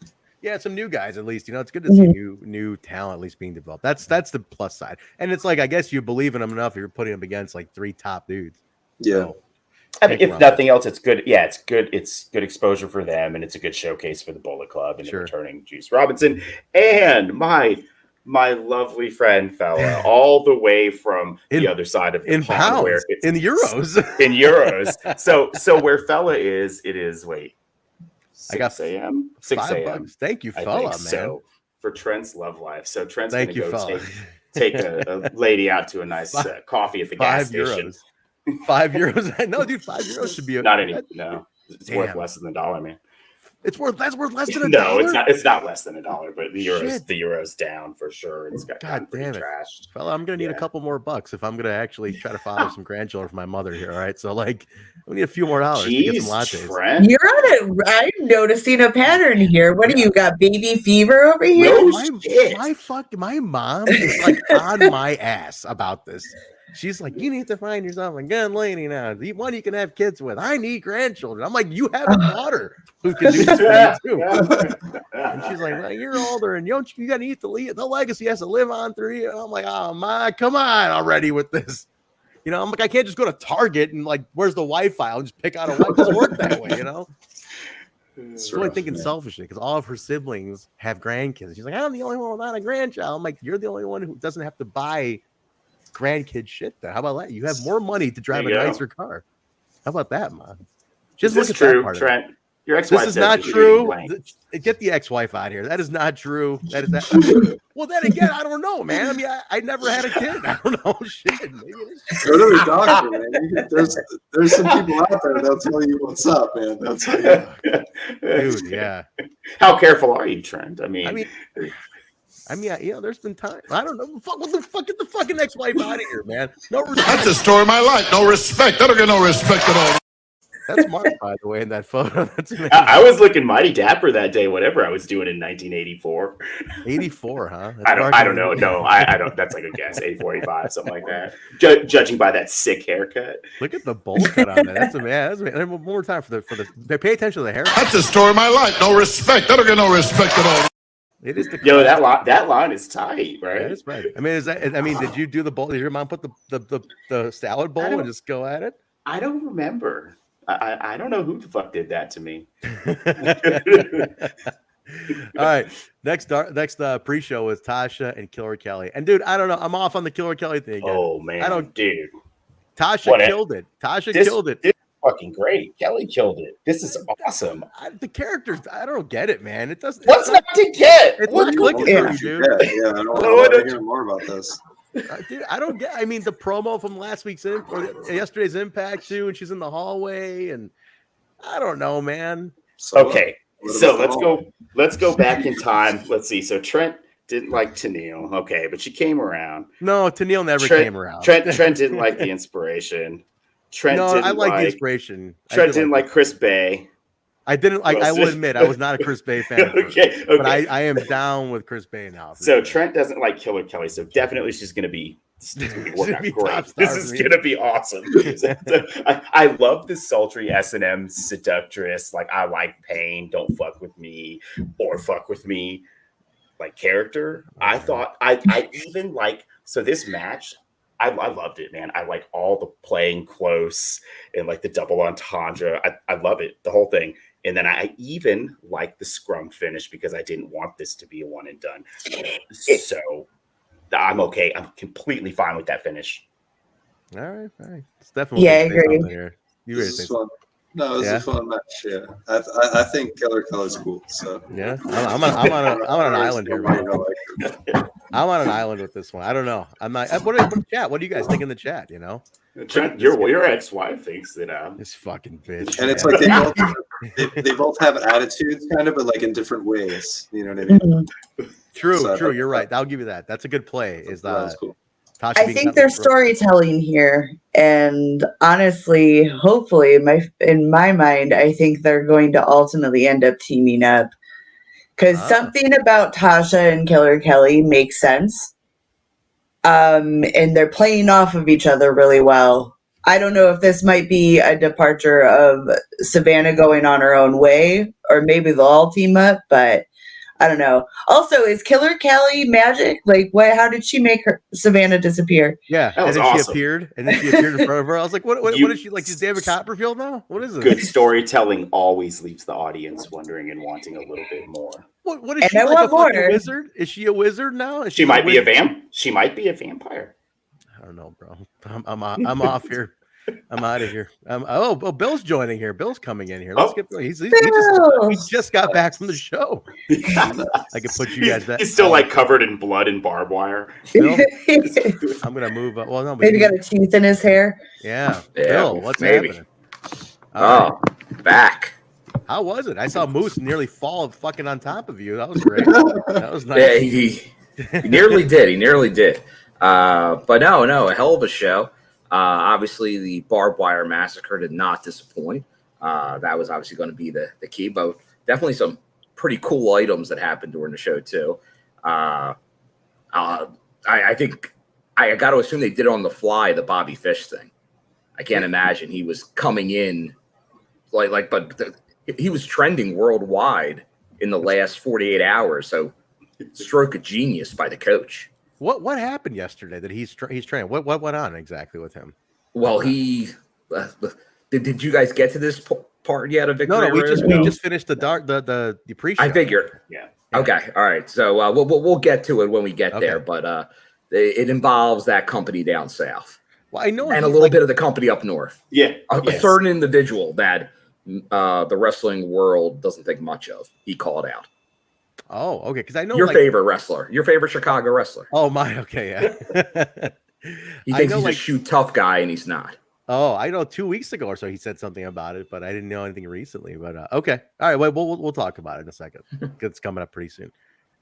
some new guys at least. You know, it's good to see new talent at least being developed. That's the plus side. And it's like, I guess you believe in them enough if you're putting them against like 3 top dudes. Yeah. So, I mean, if nothing else, it's good. Yeah, it's good. It's good exposure for them, and it's a good showcase for the Bullet Club and returning Juice Robinson and my lovely friend fella, all the way from the other side of the pond, where it's in euros. In euros. So where fella is, it is 6 a.m. 6 a.m. Thank you, fella, man. So for Trent's love life. So Trent's going to go take a lady out to a nice coffee at the gas station. €5. No, dude, €5 should be not any. No, it's worth less than $1, man. It's worth less than $1. No, it's not less than $1, but the euro's down for sure. It's got God damn it, trashed. Fella, I'm gonna need a couple more bucks if I'm gonna actually try to father some grandchildren for my mother here. All right, so like, we need a few more dollars to get some lattes. Trent. I'm noticing a pattern here. What do you got, baby fever over here? My mom is like on my ass about this. She's like, you need to find yourself a good lady now. One you can have kids with. I need grandchildren. I'm like, you have a daughter who can do this for you too. And she's like, well, you're older and you got to eat the legacy has to live on through you. And I'm like, oh my, come on already with this. You know, I'm like, I can't just go to Target and like, where's the Wi-Fi? I'll just pick out a Wi-Fi. It doesn't work that way, you know? She's only thinking selfishly because all of her siblings have grandkids. She's like, I'm the only one without a grandchild. I'm like, you're the only one who doesn't have to buy grandkid shit. Then how about that? You have more money to drive a nicer car. How about that, man? Just look at true, that part Trent. Your ex-wife. This is not true. Get the ex-wife out here. That is not true. That is that. I mean, well, then again, I don't know, man. I mean, I never had a kid. I don't know. Shit. Maybe go to the doctor, man. There's some people out there that'll tell you what's up, man. They'll tell you. Dude, yeah. How careful are you, Trent? I mean, you know, there's been time. I don't know. What the fuck? Get the fucking ex-wife out of here, man. No respect. That's the story of my life. No respect. I don't get no respect at all. That's Mark, by the way, in that photo. That's amazing. I was looking mighty dapper that day, whatever I was doing in 1984. 84, huh? I don't know. No, I don't. That's like a guess. 84, 85, something like that. Judging by that sick haircut. Look at the bowl cut on that. That's amazing. One more time for the. They pay attention to the hair. That's the story of my life. No respect. I don't get no respect at all. It is the that line is tight, right? That is right. I mean, did you do the bowl? Did your mom put the salad bowl and just go at it? I don't remember. I don't know who the fuck did that to me. All right, next pre-show is Tasha and Killer Kelly. And dude, I don't know. I'm off on the Killer Kelly thing again. Oh man, dude. Tasha killed it. Tasha killed it. This is fucking great. Kelly killed it. This is awesome. The characters, I don't get it, man. It doesn't. What's not to get? It's not clicking for me, dude. Yeah, I want to hear more about this. Dude, I don't get. I mean, the promo from last week's yesterday's Impact too, and she's in the hallway, and I don't know, man. Okay, so let's go back in time. Let's see. So Trent didn't like Tenille, okay, but she came around. No, Tenille never came around. Trent didn't like the inspiration. I like the inspiration. Trent didn't like Chris Bay. I didn't like. I will admit, I was not a Chris Bay fan. okay, but I am down with Chris Bay now. So sure. Trent doesn't like Killer Kelly, so definitely she's going to be. Great. This is going to be awesome. I love this sultry S&M seductress. Like, I like pain. Don't fuck with me or fuck with me. Like character. I thought I even like. So this match. I loved it, man. I like all the playing close and like the double entendre. I love it, the whole thing. And then I even like the scrum finish because I didn't want this to be a one and done. So I'm okay. I'm completely fine with that finish. All right. It's definitely I agree. Here. This is fun. No, it's a fun match. Yeah, I think Killer Kelly's cool. So yeah, I'm on an island here, man. I'm on an island with this one. I don't know. I'm not. What do you guys think in the chat? You know, Trent, your ex-wife thinks that this fucking bitch. And it's like they both have attitudes, kind of, but like in different ways. You know what I mean? Mm-hmm. True. You're right. I'll give you that. That's a good play. That's cool. Tasha I think there's storytelling here, and honestly, hopefully, in my mind, I think they're going to ultimately end up teaming up because something about Tasha and Killer Kelly makes sense, and they're playing off of each other really well. I don't know if this might be a departure of Savannah going on her own way, or maybe they'll all team up, but I don't know. Also, is Killer Kelly magic? Like, what? How did she make her Savannah disappear? Yeah, and then awesome. She appeared in front of her. I was like, what is she like? She's David Copperfield now? What is this? Good storytelling always leaves the audience wondering and wanting a little bit more. What is she, like a fucking wizard? Is she a wizard now? She might be a vamp. She might be a vampire. I don't know, bro. I'm off here. I'm out of here. Bill's joining here. Bill's coming in here. Let's get. He just got back from the show. I can put you guys back. He's still like covered in blood and barbed wire. Bill, I'm gonna move. Well, no, maybe got a teeth in his hair. Yeah. Bill, what's happening? Back. How was it? I saw Moose nearly fall fucking on top of you. That was great. That was nice. Yeah, he nearly did. He nearly did. But no, a hell of a show. Obviously, the barbed wire massacre did not disappoint. That was obviously going to be the key, but definitely some pretty cool items that happened during the show too. I think I got to assume they did it on the fly, the Bobby Fish thing. I can't imagine he was coming in he was trending worldwide in the last 48 hours. So stroke of genius by the coach. What happened yesterday that he's training? What went on exactly with him? Well, he did you guys get to this part yet of Victory? No, we just finished the pre-show. I figured. Yeah. Okay. All right. So we'll get to it when we get there, but it involves that company down south. Well, I know, and a little bit of the company up north. Yeah, a certain individual that the wrestling world doesn't think much of. He called out. Oh, okay. Because I know your favorite wrestler, your favorite Chicago wrestler. Oh my, okay, yeah. He thinks he's a shoot tough guy, and he's not. Oh, I know 2 weeks ago or so he said something about it, but I didn't know anything recently. But okay, all right. Well, we'll talk about it in a second. It's coming up pretty soon.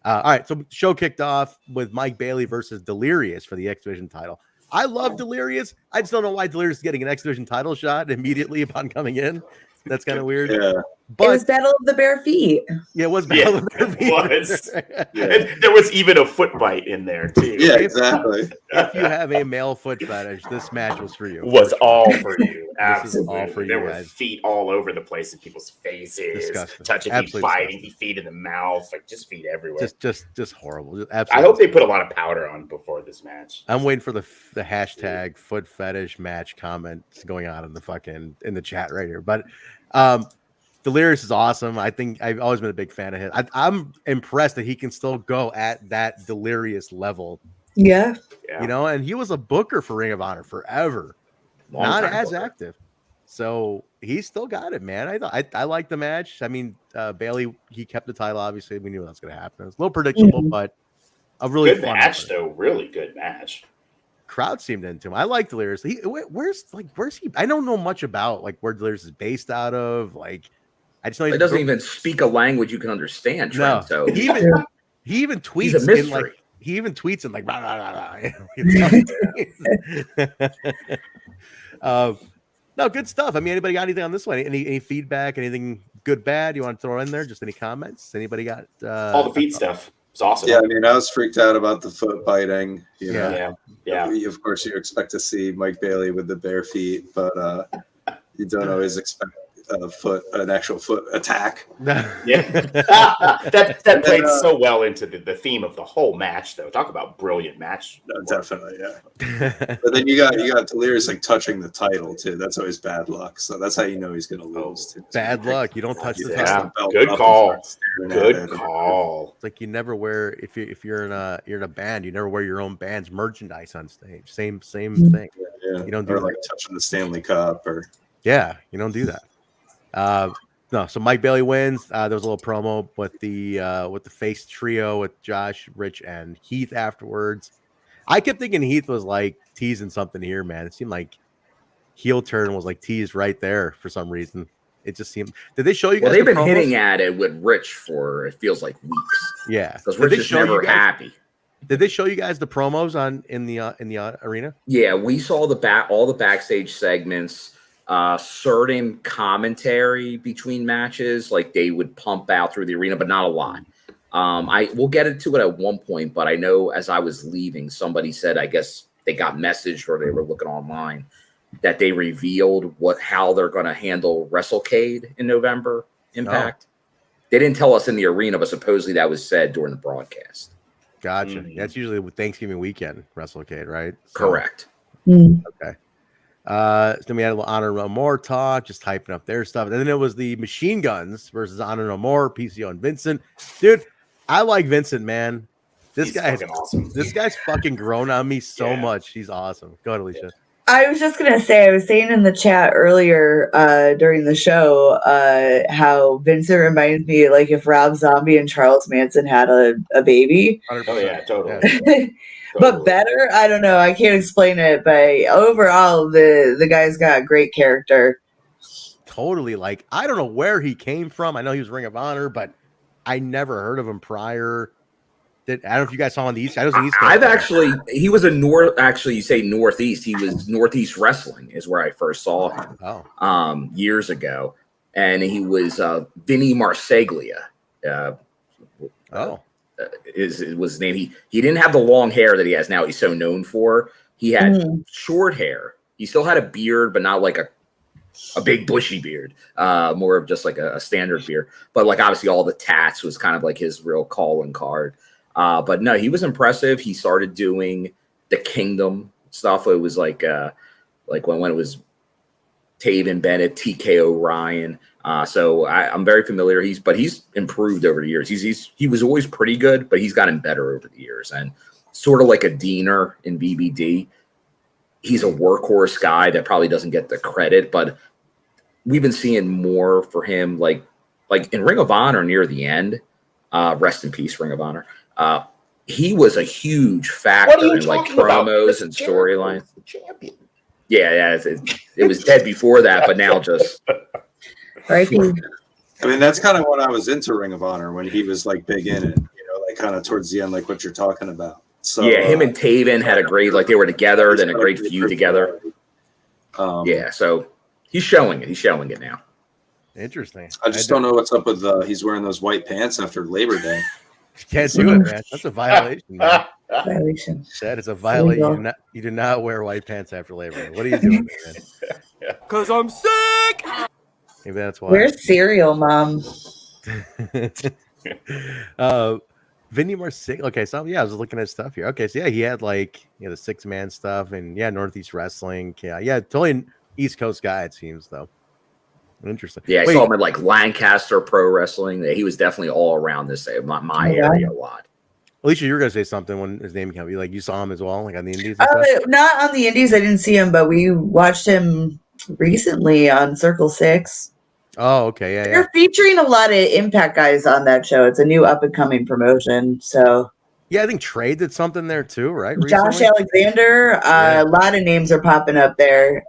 All right, so show kicked off with Mike Bailey versus Delirious for the X Division title. I love Delirious. I just don't know why Delirious is getting an X Division title shot immediately upon coming in. That's kind of weird. Yeah. But it was Battle of the Bare Feet. Yeah, it was Battle of the Bare Feet. It was. And there was even a foot bite in there, too. Yeah, exactly. If you have a male foot fetish, this match was for you. Was all for you. Absolutely. All for you there were guys. Feet all over the place in people's faces. Disgusting. Touching feet, biting feet in the mouth. Like, just feet everywhere. Just horrible. Just absolutely. I hope they put a lot of powder on before this match. I'm waiting for the hashtag foot fetish match comments going on in the chat right here. But Delirious is awesome. I think I've always been a big fan of him. I'm impressed that he can still go at that Delirious level. Yeah. You know, and he was a booker for Ring of Honor forever. Not as active. So he's still got it, man. I like the match. I mean, Bailey, he kept the title, obviously. We knew that was going to happen. It was a little predictable, but a really good fun match, though. Really good match. Crowd seemed into him. I like Delirious. Where's he? I don't know much about where Delirious is based out of. I just know he doesn't even speak a language you can understand. Trent, no, so he even tweets. He's a mystery. He even tweets in blah, blah, blah. No, good stuff. I mean, anybody got anything on this one? Any feedback? Anything good, bad? You want to throw in there? Just any comments? Anybody got all the feet stuff? It's awesome. Yeah, I mean, I was freaked out about the foot biting. You know? Yeah. Of course, you expect to see Mike Bailey with the bare feet, but you don't always expect an actual foot attack. Yeah, that played so well into the theme of the whole match, though. Talk about brilliant match. No, definitely, yeah. But then you got Delirious touching the title too. That's always bad luck. So that's how you know he's going to lose too. Bad luck. You don't touch the title. belt. Good call. Good call. It's like you never wear if you're in a band, you never wear your own band's merchandise on stage. Same thing. Yeah. You don't do touching the Stanley Cup or. Yeah, you don't do that. No, so Mike Bailey wins. There was a little promo with the face trio with Josh, Rich, and Heath afterwards. I kept thinking Heath was teasing something here, man. It seemed like heel turn was teased right there for some reason. It just seemed. Did they show you guys? Well, they've been hitting at it with Rich for it feels like weeks. Yeah, because Rich is never happy. Did they show you guys the promos in the arena? Yeah, we saw all the backstage segments. Certain commentary between matches, they would pump out through the arena, but not a lot. We'll get into it at one point, but I know as I was leaving, somebody said, I guess they got messaged or they were looking online that they revealed how they're going to handle WrestleCade in November Impact. They didn't tell us in the arena, but supposedly that was said during the broadcast. Gotcha. That's usually with Thanksgiving weekend WrestleCade, right? Correct. Okay. So then we had a little Honor No More talk, just hyping up their stuff. And then it was the Machine Guns versus Honor No More, PCO and Vincent. Dude, I like Vincent, man. He's guy's awesome. This guy's fucking grown on me so much. He's awesome. Go ahead, Alicia. I was just gonna say, I was saying in the chat earlier during the show how Vincent reminds me if Rob Zombie and Charles Manson had a baby. 100%. Oh yeah, totally. Yeah. But better, I don't know. I can't explain it, but overall, the guy's got great character. Totally. I don't know where he came from. I know he was Ring of Honor, but I never heard of him prior. I don't know if you guys saw him on the East. I was East Coast. He was you say Northeast. He was Northeast Wrestling is where I first saw him years ago. And he was Vinny Marseglia. was his name. He didn't have the long hair that he has now. He's so known for. He had short hair. He still had a beard, but not like a big bushy beard. More of just like a standard beard. But like obviously all the tats was kind of like his real calling card. But no, he was impressive. He started doing the Kingdom stuff. It was like when it was Taven Bennett, TK O'Ryan. So I'm very familiar. He's improved over the years. He was always pretty good, but he's gotten better over the years. And sort of like a Diener in BBD, he's a workhorse guy that probably doesn't get the credit, but we've been seeing more for him, like in Ring of Honor near the end. Rest in peace, Ring of Honor. He was a huge factor in like promos and storylines. Yeah, it was dead before that, but now just. Right. I mean, that's kind of what I was into Ring of Honor when he was like big in it, like kind of towards the end, like what you're talking about. So yeah, him and Taven had a great, like they were together, then a great feud together. Yeah, so he's showing it. He's showing it now. Interesting. I just don't know what's up with he's wearing those white pants after Labor Day. You can't do it, man. That's a violation, man. Violation. That is a violation. You do not wear white pants after Labor Day. What are you doing, man? Because I'm sick. Maybe that's why. Where's cereal, Mom? Vinny Marcinko. Okay, so yeah, I was looking at stuff here. Okay, so yeah, he had like the 6-man stuff and Northeast Wrestling. Yeah, totally East Coast guy, it seems though. Interesting. Yeah, I saw him at like Lancaster Pro Wrestling. He was definitely all around this my area a lot. Alicia, you were gonna say something when his name came. Like you saw him as well, like on the Indies. Not on the Indies. I didn't see him, but we watched him recently on Circle 6. Oh, okay, yeah. They're featuring a lot of Impact guys on that show. It's a new up and coming promotion. So yeah, I think Trey did something there too, right? Recently? Josh Alexander. A lot of names are popping up there.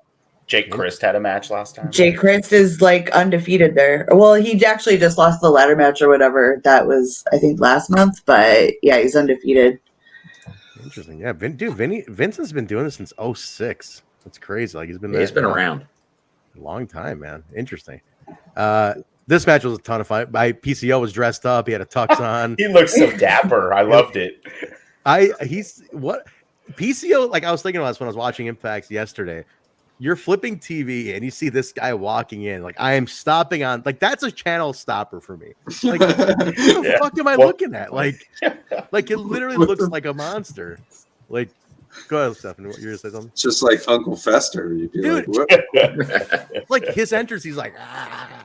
Jake Christ had a match last time. Jake Christ is like undefeated there. Well, he actually just lost the ladder match or whatever. That was, I think, last month. But yeah, he's undefeated. Interesting. Yeah, Vincent's been doing this since 2006. That's crazy. Like he's been around a long time, man. Interesting. This match was a ton of fun. My PCO was dressed up. He had a tux on. He looked so dapper. I loved it. PCO, like I was thinking about this when I was watching Impact yesterday. You're flipping TV and you see this guy walking in. Like I am stopping on. Like that's a channel stopper for me. Like what the fuck am I looking at? Like it literally looks like a monster. Like go ahead, Stephanie. What you're gonna say something? It's just like Uncle Fester. You'd be dude, like, like his entrance, he's like,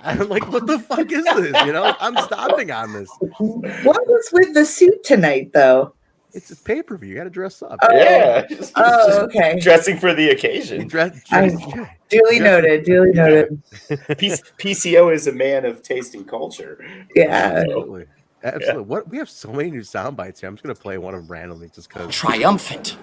I'm like, what the fuck is this? I'm stopping on this. What was with the suit tonight, though? It's a pay-per-view. You got to dress up. Oh, yeah. Okay. Dressing for the occasion. Duly noted. Duly noted. PCO is a man of taste and culture. Yeah. Absolutely. Absolutely. Yeah. What we have so many new sound bites here. I'm just gonna play one of them randomly just because. Triumphant.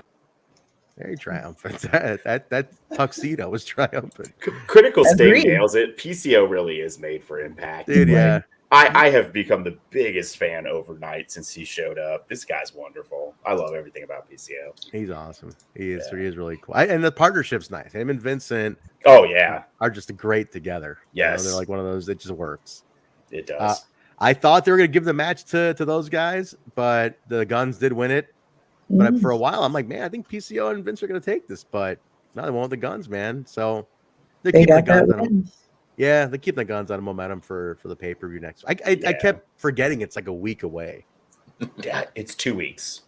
Very triumphant. That tuxedo was triumphant. Critical State nails it. PCO really is made for Impact. Dude, yeah. I have become the biggest fan overnight since he showed up. This guy's wonderful. I love everything about PCO. He's awesome. He is really cool. And the partnership's nice. Him and Vincent. Oh yeah, are just great together. Yes, they're like one of those that just works. It does. I thought they were gonna give the match to those guys, but the Guns did win it. But for a while, I'm like, man, I think PCO and Vince are gonna take this, but no, they won't the Guns, man. So they're keeping the Guns on them. Yeah, they keep the Guns on momentum for the pay-per-view next. I kept forgetting it's like a week away. Yeah, it's 2 weeks,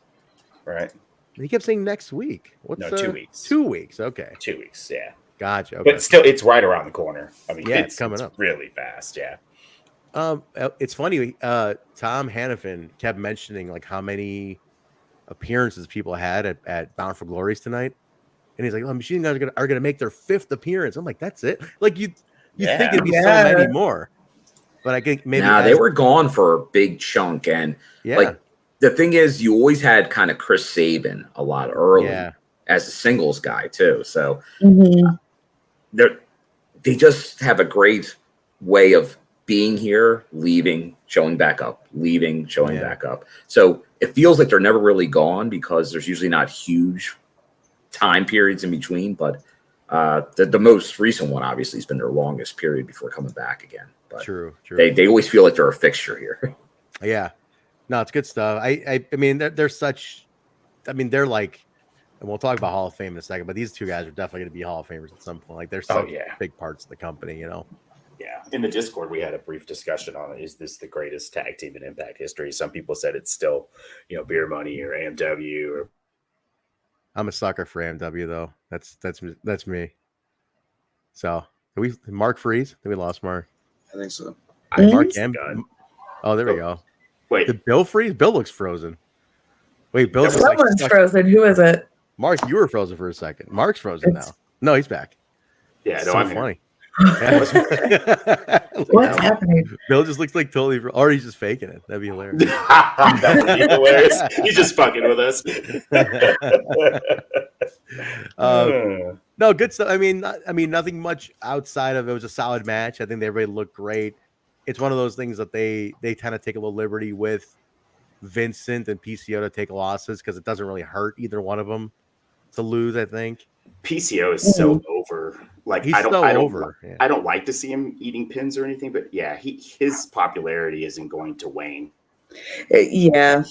right? He kept saying next week. What's 2 weeks? 2 weeks. Okay. 2 weeks. Yeah. Gotcha. Okay. But still, it's right around the corner. I mean, it's coming up really fast. Yeah. It's funny. Tom Hannafin kept mentioning like how many appearances people had at Bound for Glories tonight, and he's like, "Oh, Machine Guns are gonna make their 5th appearance." I'm like, "That's it?" Like you think it'd be so many more, but I think maybe they were gone for a big chunk, and like the thing is, you always had kind of Chris Sabin a lot early as a singles guy too. So they just have a great way of being here, leaving, showing back up, leaving, showing back up. So it feels like they're never really gone because there's usually not huge time periods in between, but. The most recent one obviously has been their longest period before coming back again. But true. They always feel like they're a fixture here. Yeah. No, it's good stuff. I mean, they're such. I mean, they're like, and we'll talk about Hall of Fame in a second. But these two guys are definitely going to be Hall of Famers at some point. Like they're such big parts of the company, you know. Yeah, in the Discord, we had a brief discussion on it. Is this the greatest tag team in Impact history? Some people said it's still, Beer Money or AMW. Or I'm a sucker for AMW though. That's me. So, did we Mark freeze? Did we lost Mark? I think so. Mark M. Oh, there we go. Wait, did Bill freeze? Bill looks frozen. Wait, Bill's someone's frozen. Who is it? Mark, you were frozen for a second. Mark's frozen now. No, he's back. Yeah, no, I'm funny. What's happening? Bill just looks like totally, or he's just faking it. That'd be hilarious. That would be hilarious. He's just fucking with us. No, good stuff. I mean, nothing much outside of it was a solid match. I think everybody looked great. It's one of those things that they kind of take a little liberty with Vincent and PCO to take losses because it doesn't really hurt either one of them to lose. I think PCO is so over. Like he's I don't over. Yeah. I don't like to see him eating pins or anything, but yeah, his popularity isn't going to wane. Yeah.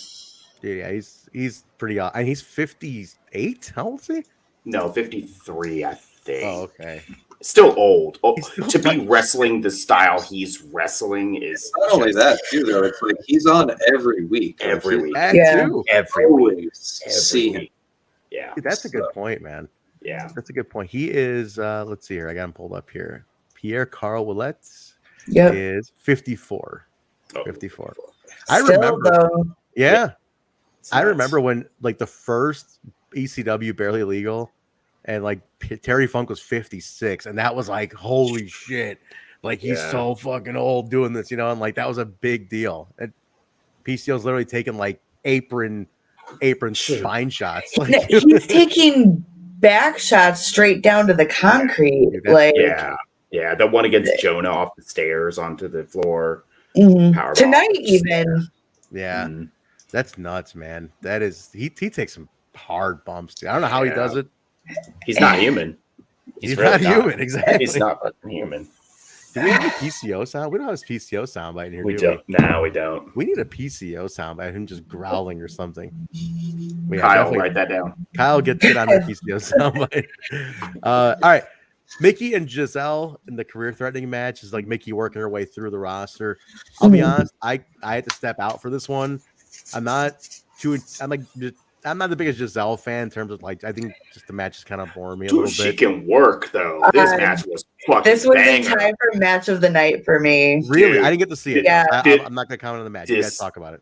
Yeah, he's pretty and he's 58. How old is he? No, 53, I think. Oh, okay. Still old. To be wrestling the style he's wrestling is not only that too, though. It's like he's on every week. Every week. Yeah. Every week. See him. Yeah. Dude, that's a good point, man. Yeah. That's a good point. He is let's see here. I got him pulled up here. Pierre Carl Willets is 54. 54. I remember though. Yeah. I remember when like the first ECW Barely Legal and like Terry Funk was 56 and that was like holy shit. Like he's so fucking old doing this, and like that was a big deal. And PCO's literally taking like apron spine shots. Like, he's taking back shots straight down to the concrete. Dude, like yeah, the one against Jonah off the stairs onto the floor. Mm-hmm. Tonight even. Yeah. That's nuts, man. That is he takes some hard bumps, dude. I don't know how he does it. He's not human. He's really not human, exactly. He's not fucking human. Do we have a PCO sound? We don't have a PCO soundbite in here. We don't. No, we don't. We need a PCO soundbite. Him just growling or something. Kyle, write that down. Kyle, get on the PCO soundbite. All right. Mickey and Gisele in the career-threatening match is like Mickey working her way through the roster. I'll be honest. I had to step out for this one. I'm not the biggest Gisele fan in terms of like I think just the match is kind of boring me a little bit. She can work though. This match was fucking. This was banger. the time for match of the night for me. Really, dude, I didn't get to see it. Yeah, I'm not gonna comment on the match. You guys talk about it.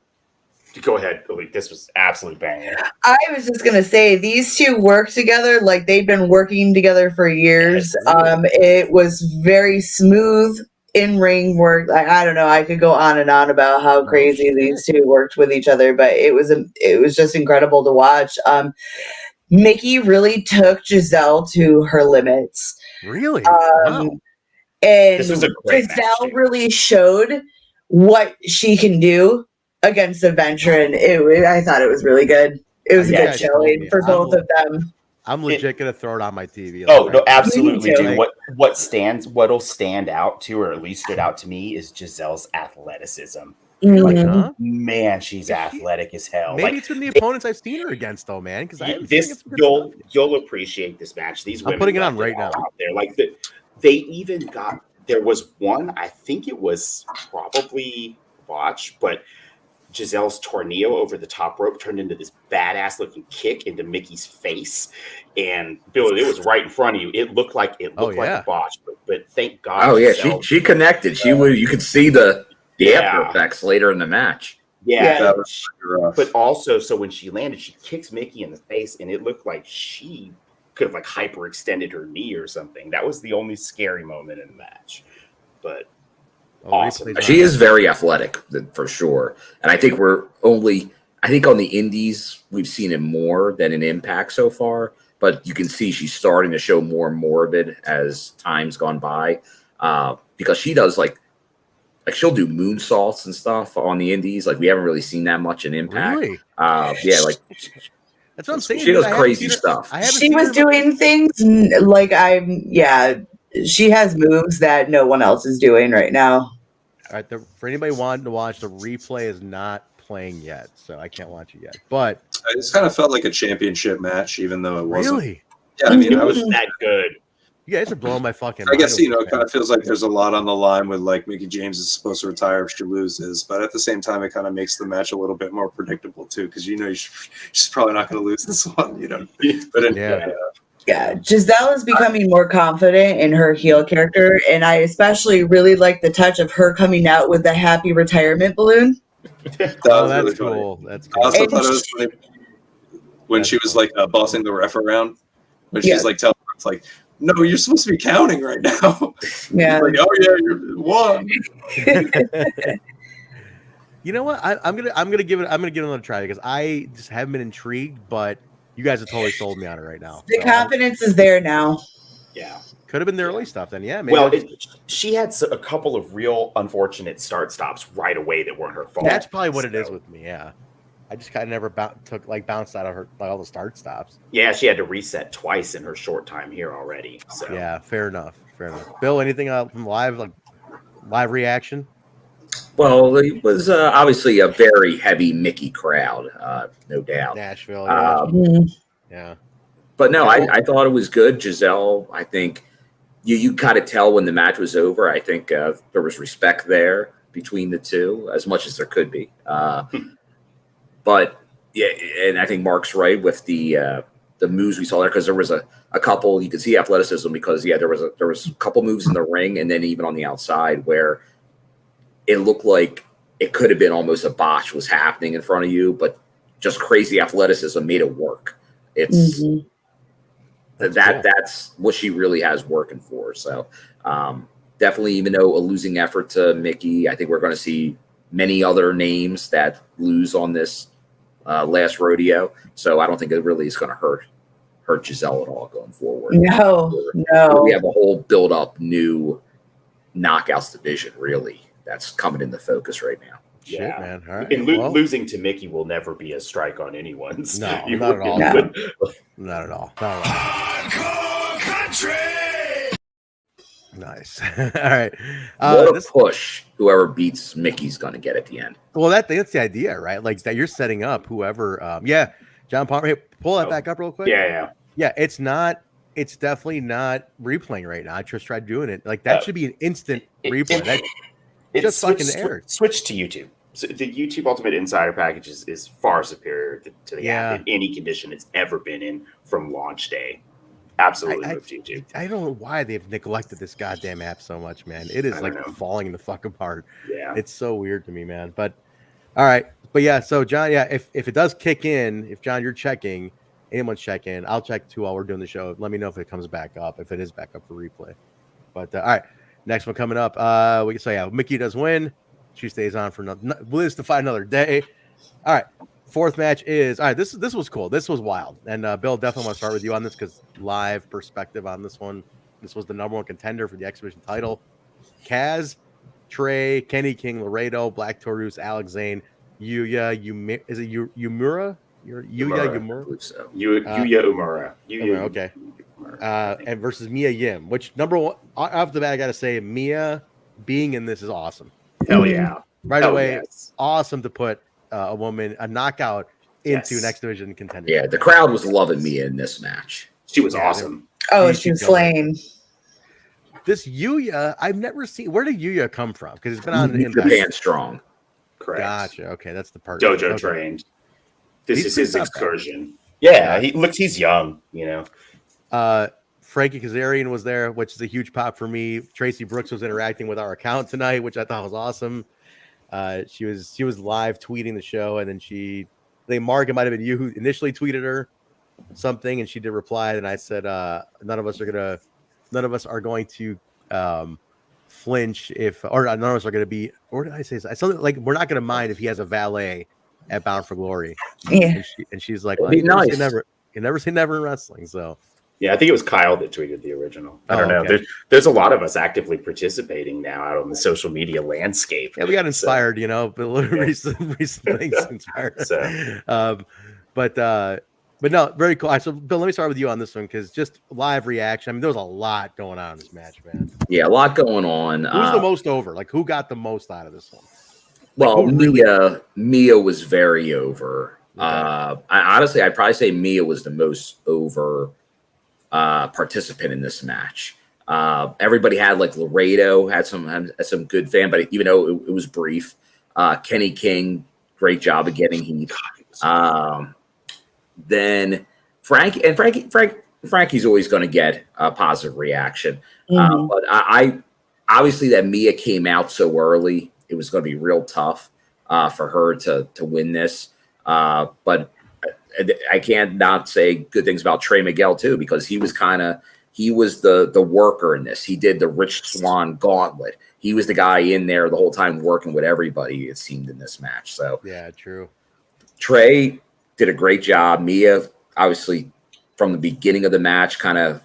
Go ahead, Billy. This was absolute banger. I was just gonna say these two work together like they've been working together for years. It was very smooth in-ring work. Like, I don't know. I could go on and on about how crazy these two worked with each other, but it was just incredible to watch. Mickie really took Gisele to her limits. Really? Wow. And this was a great Gisele match, really showed what she can do against a veteran. I thought it was really good. It was a good showing for both of them. I'm legit gonna throw it on my TV. Oh no, absolutely, dude. What'll stand out to, or at least stood out to me, is Gisele's athleticism. Like, huh? Man, she's athletic as hell. Maybe it's been the opponents I've seen her against, though, man. Because you'll appreciate this match. These women, I'm putting it on right now. Out there, like they even got. There was one. I think it was probably watch, but Gisele's tornado over the top rope turned into this badass looking kick into Mickey's face, and Billy, it was right in front of you. It looked like like a botch, but thank God. Oh yeah, she connected. You could see the after effects later in the match. Yeah. That was but also, so when she landed, she kicks Mickie in the face, and it looked like she could have like hyperextended her knee or something. That was the only scary moment in the match, but. Awesome. She is very athletic for sure, and I think on the indies we've seen it more than in Impact so far. But you can see she's starting to show more and more of it as time's gone by, because she does like she'll do moonsaults and stuff on the indies. Like we haven't really seen that much in Impact. Really? Yeah, like that's what I'm saying. She does crazy stuff. She was doing things like she has moves that no one else is doing right now. All right, for anybody wanting to watch, the replay is not playing yet, so I can't watch it yet. But I just kind of felt like a championship match, even though it wasn't. really, Yeah, I mean, It was that good. you guys are blowing my fucking. I guess mind it kind of feels like there's a lot on the line with like Mickie James is supposed to retire if she loses, but at the same time, it kind of makes the match a little bit more predictable too, because she's probably not going to lose this one, But Yeah, Gisele is becoming more confident in her heel character, and I especially really like the touch of her coming out with the happy retirement balloon. that's really cool. Funny. That's I cool. also thought it was funny when she was like bossing the ref around, when she's like telling her, it's like, no, you're supposed to be counting right now. Yeah. Like, oh yeah, you're one. You know what? I'm gonna give it another try because I just haven't been intrigued, but you guys have totally sold me on it right now. The confidence is there now. Yeah. Could have been the early stuff then. Yeah, maybe. Well, she had a couple of real unfortunate start stops right away that weren't her fault. That's probably what it is with me. Yeah, I just kind of never bounced out of her all the start stops. Yeah, she had to reset twice in her short time here already. So yeah, fair enough. Bill, anything from live reaction? Well, it was obviously a very heavy Mickie crowd, no doubt. Nashville. Yeah. But no, I thought it was good. Gisele, I think you kind of tell when the match was over. I think there was respect there between the two, as much as there could be. But yeah, and I think Mark's right with the moves we saw there, because there was a couple. You could see athleticism because there was a couple moves in the ring, and then even on the outside where it looked like it could have been almost a botch was happening in front of you, but just crazy athleticism made it work. It's that's what she really has working for her. So definitely, even though a losing effort to Mickie, I think we're going to see many other names that lose on this last rodeo. So I don't think it really is going to hurt Gisele at all going forward. No. We have a whole build up new knockouts division really that's coming into focus right now. Shit, man. All right. And losing to Mickie will never be a strike on anyone's. No, not at all. No. Not at all. Nice. All right. What a push whoever beats Mickey's going to get at the end. Well, that's the idea, right? Like that you're setting up whoever. John Palmer. Hey, pull that back up real quick. Yeah. It's not. It's definitely not replaying right now. I just tried doing it. Like that should be an instant replay. It just fucking aired. Switch to YouTube. So the YouTube Ultimate Insider package is far superior to the app in any condition it's ever been in from launch day. Absolutely move to YouTube. I don't know why they've neglected this goddamn app so much, man. It is like falling the fucking apart. Yeah. It's so weird to me, man. But all right. But yeah, so John, if it does kick in, if John, you're checking, anyone's checking, I'll check too while we're doing the show. Let me know if it comes back up, if it is back up for replay. But all right. Next one coming up. We can say Mickie does win. She stays on for lives to fight another day. All right. Fourth match is this was cool. This was wild. And Bill, definitely want to start with you on this because live perspective on this one. This was the number one contender for the X Division title. Kaz, Trey, Kenny King, Laredo, Black Taurus, Alex Zane, Yuya, is it Uemura? Yuya Uemura? So. Yuya Uemura. Okay. And versus Mia Yim, which number one off the bat, I gotta say, Mia being in this is awesome. Hell yeah! Right away, awesome to put a knockout into an X Division contender. Yeah, the crowd was loving Mia in this match. She was awesome. Oh, she was slain. This Yuya, I've never seen. Where did Yuya come from? Because it's been on Japan Strong. Correct. Gotcha. Okay, that's the part. Dojo trained. This is his excursion. Yeah, he's young. Frankie Kazarian was there, which is a huge pop for me. Tracy Brooks was interacting with our account tonight, which I thought was awesome. She was live tweeting the show, and then I think Mark, it might have been you who initially tweeted her something, and she did reply. And I said, none of us are going to flinch or none of us are going to be. Or did I say something like we're not going to mind if he has a valet at Bound for Glory? Yeah, and she's like, be nice. You never say never in wrestling, so. Yeah, I think it was Kyle that tweeted the original. I don't know. Okay. There's a lot of us actively participating now out on the social media landscape. Yeah, we got inspired, recent things inspired. So. But no, very cool. So, Bill, let me start with you on this one because just live reaction. I mean, there was a lot going on in this match, man. Yeah, a lot going on. Who's the most over? Like, who got the most out of this one? Well, Mia was very over. Okay. I'd probably say Mia was the most over participant in this match. Everybody had like Laredo had some good fan, but even though it was brief, Kenny King, great job of getting Heath. Then Frankie's always going to get a positive reaction. But I obviously that Mia came out so early, it was going to be real tough for her to win this. But I can't not say good things about Trey Miguel too, because he was the worker in this. He did the Rich Swann gauntlet. He was the guy in there the whole time working with everybody, it seemed, in this match. So yeah, true. Trey did a great job. Mia, obviously, from the beginning of the match,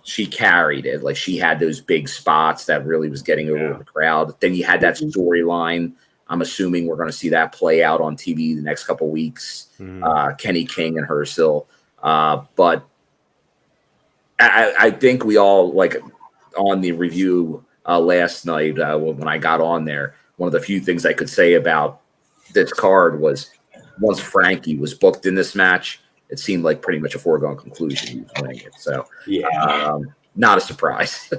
she carried it. Like, she had those big spots that really was getting over the crowd. Then you had that storyline. I'm assuming we're going to see that play out on TV the next couple of weeks. Kenny King and her still. But I think we all, like, on the review last night when I got on there, one of the few things I could say about this card was once Frankie was booked in this match, it seemed like pretty much a foregone conclusion he was winning it. So, not a surprise.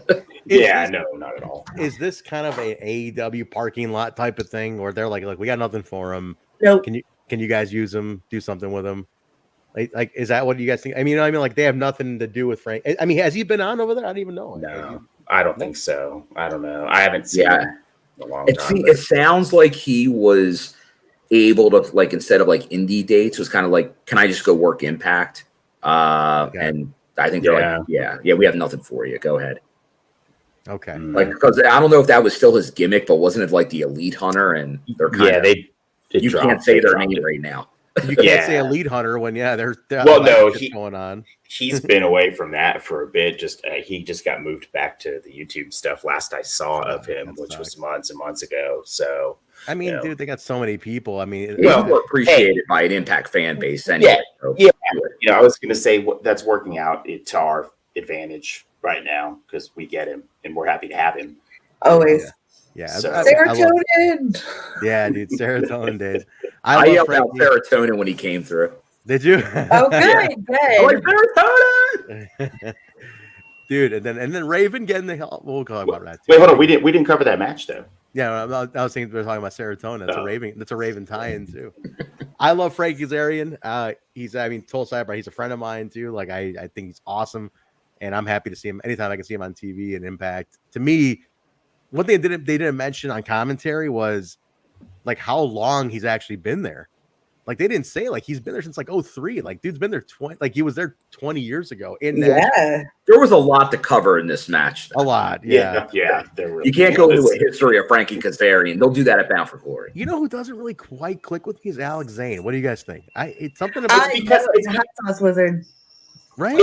No, not at all. Is this kind of a AEW parking lot type of thing, or they're like we got nothing for him? Nope. Can you guys use him? Do something with him? Like, is that what you guys think? I mean, like they have nothing to do with Frank. I mean, has he been on over there? I don't even know. No, I don't think so. I don't know. I haven't seen him in a long time. It sounds like he was able to, like, instead of like indie dates, was kind of like, can I just go work Impact? And I think they're like, we have nothing for you. Go ahead. Okay. Like, because I don't know if that was still his gimmick, but wasn't it like the Elite Hunter? And they're you can't say their name right now. You can't say Elite Hunter when they're going on. He's been away from that for a bit. He just got moved back to the YouTube stuff. Last I saw of him, which was months and months ago. So I mean, dude, they got so many people. I mean, more appreciated by an Impact fan base anyway. I was going to say that's working out to our advantage right now because we get him and we're happy to have him. Always. Yeah. Serotonin. Yeah, dude, serotonin days. I yelled out serotonin when he came through. Did you? Oh, good, good. Serotonin. Dude, and then Raven getting the hell. We'll talk about that. Wait, hold on. We didn't cover that match though. Yeah, I was thinking we were talking about serotonin. That's a Raven tie-in too. I love Frank Kazarian. He's total sidebar. He's a friend of mine too. Like I think he's awesome, and I'm happy to see him anytime I can see him on TV and Impact. To me, one thing they didn't mention on commentary was like how long he's actually been there. Like they didn't say like he's been there since like 2003. Like dude's been there 20. Like he was there 20 years ago. There was a lot to cover in this match. A lot, yeah. You can't go into a history of Frankie Kazarian. They'll do that at Bound for Glory. You know who doesn't really quite click with me is Alex Zane. What do you guys think? It's something about because it's Hot Sauce Wizard. Right?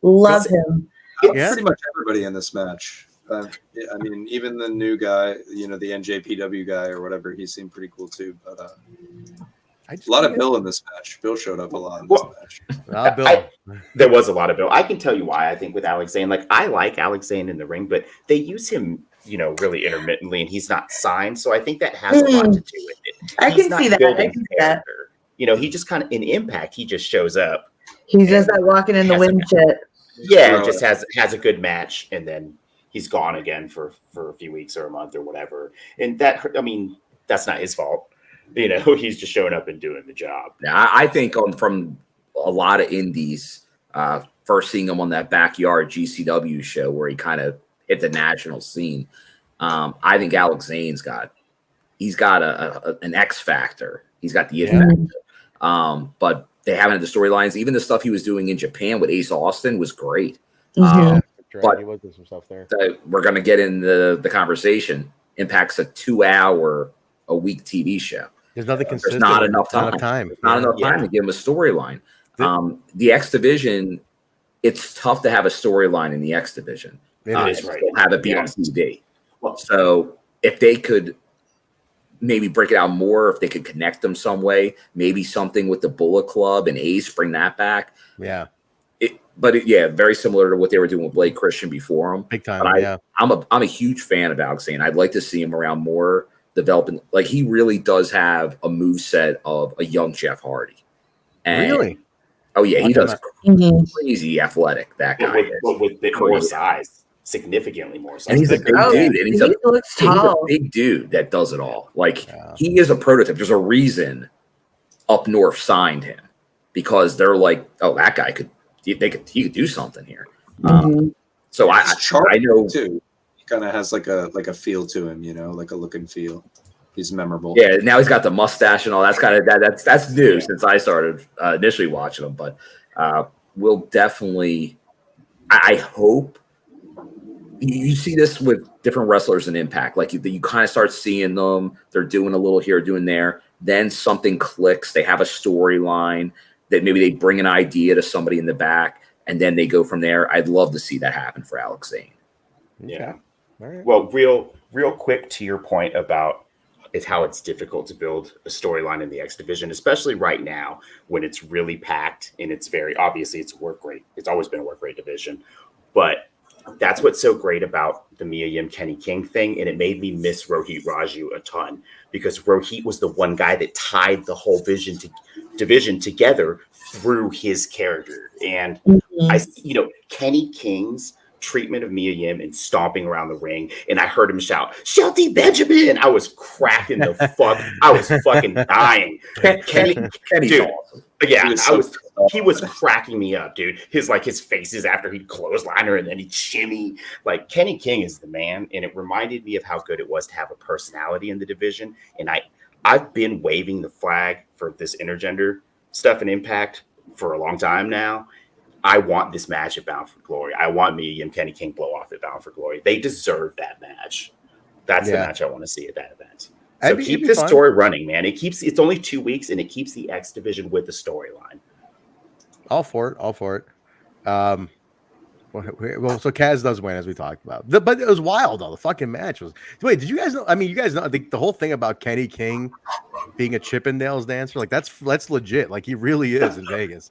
Love him. Pretty much everybody in this match. I mean, even the new guy, the NJPW guy or whatever, he seemed pretty cool too. But a lot of Bill in this match. Bill showed up a lot in this match. There was a lot of Bill. I can tell you why. I think with Alex Zane, like I like Alex Zane in the ring, but they use him, really intermittently, and he's not signed. So I think that has a lot to do with it. I can see that. He just kind of in Impact, he just shows up. He's just like walking in the wind shit. Yeah, just has a good match, and then he's gone again for a few weeks or a month or whatever. And that's not his fault. He's just showing up and doing the job. Now, I think from a lot of indies, first seeing him on that backyard GCW show where he kind of hit the national scene, I think Alex Zane's got an X factor. He's got the it factor. But they haven't had the storylines. Even the stuff he was doing in Japan with Ace Austin was great. But he was doing some stuff there. We're going to get in the conversation. Impact's a 2-hour-a-week TV show. There's nothing consistent. There's not enough time. There's not enough time to give him a storyline. The X Division, it's tough to have a storyline in the X Division. It is right. Have it be on TV. So if they could maybe break it out more, if they could connect them some way, maybe something with the Bullet Club and Ace, bring that back. Yeah. Very similar to what they were doing with Blake Christian before him. Big time. But I'm a huge fan of Alex Zane. I'd like to see him around more developing. Like, he really does have a moveset of a young Jeff Hardy. And, really? Oh yeah, he does crazy athletic. That guy with more size, significantly more size. And he's a big dude. And he's a big dude that does it all. Like, he is a prototype. There's a reason up north signed him, because they're like, oh, that guy he could do something here. So I know too. He kind of has like a feel to him, you know, like a look and feel. He's memorable. Yeah, now he's got the mustache and all. That's kind of that's new since I started initially watching him. But we'll definitely. I hope you see this with different wrestlers in Impact. Like, you kind of start seeing them. They're doing a little here, doing there. Then something clicks. They have a storyline that maybe they bring an idea to somebody in the back, and then they go from there. I'd love to see that happen for Alex Zane. Yeah. All right. Well, real quick to your point about how it's difficult to build a storyline in the X division, especially right now when it's really packed and it's very obviously it's a work rate. It's always been a work rate division, but that's what's so great about the Mia Yim Kenny King thing. And it made me miss Rohit Raju a ton, because Rohit was the one guy that tied the whole division together through his character. And Kenny King's treatment of Mia Yim and stomping around the ring, and I heard him shout, "Shelty Benjamin!" I was cracking the fuck. I was fucking dying. Kenny's dude, awesome. Yeah, he was cracking me up, dude. His faces after he'd clothesline her and then he'd shimmy. Like, Kenny King is the man, and it reminded me of how good it was to have a personality in the division. And I've been waving the flag for this intergender stuff in Impact for a long time now. I want this match at Bound for Glory. I want me and Kenny King blow off at Bound for Glory. They deserve that match. That's the match I want to see at that event. So keep this story running, man. It's only 2 weeks, and it keeps the X division with the storyline. All for it. Well, so Kaz does win, as we talked about. But it was wild, though. The fucking match was. Wait, did you guys know? I mean, you guys know the whole thing about Kenny King being a Chippendales dancer. Like, that's legit. Like, he really is in Vegas.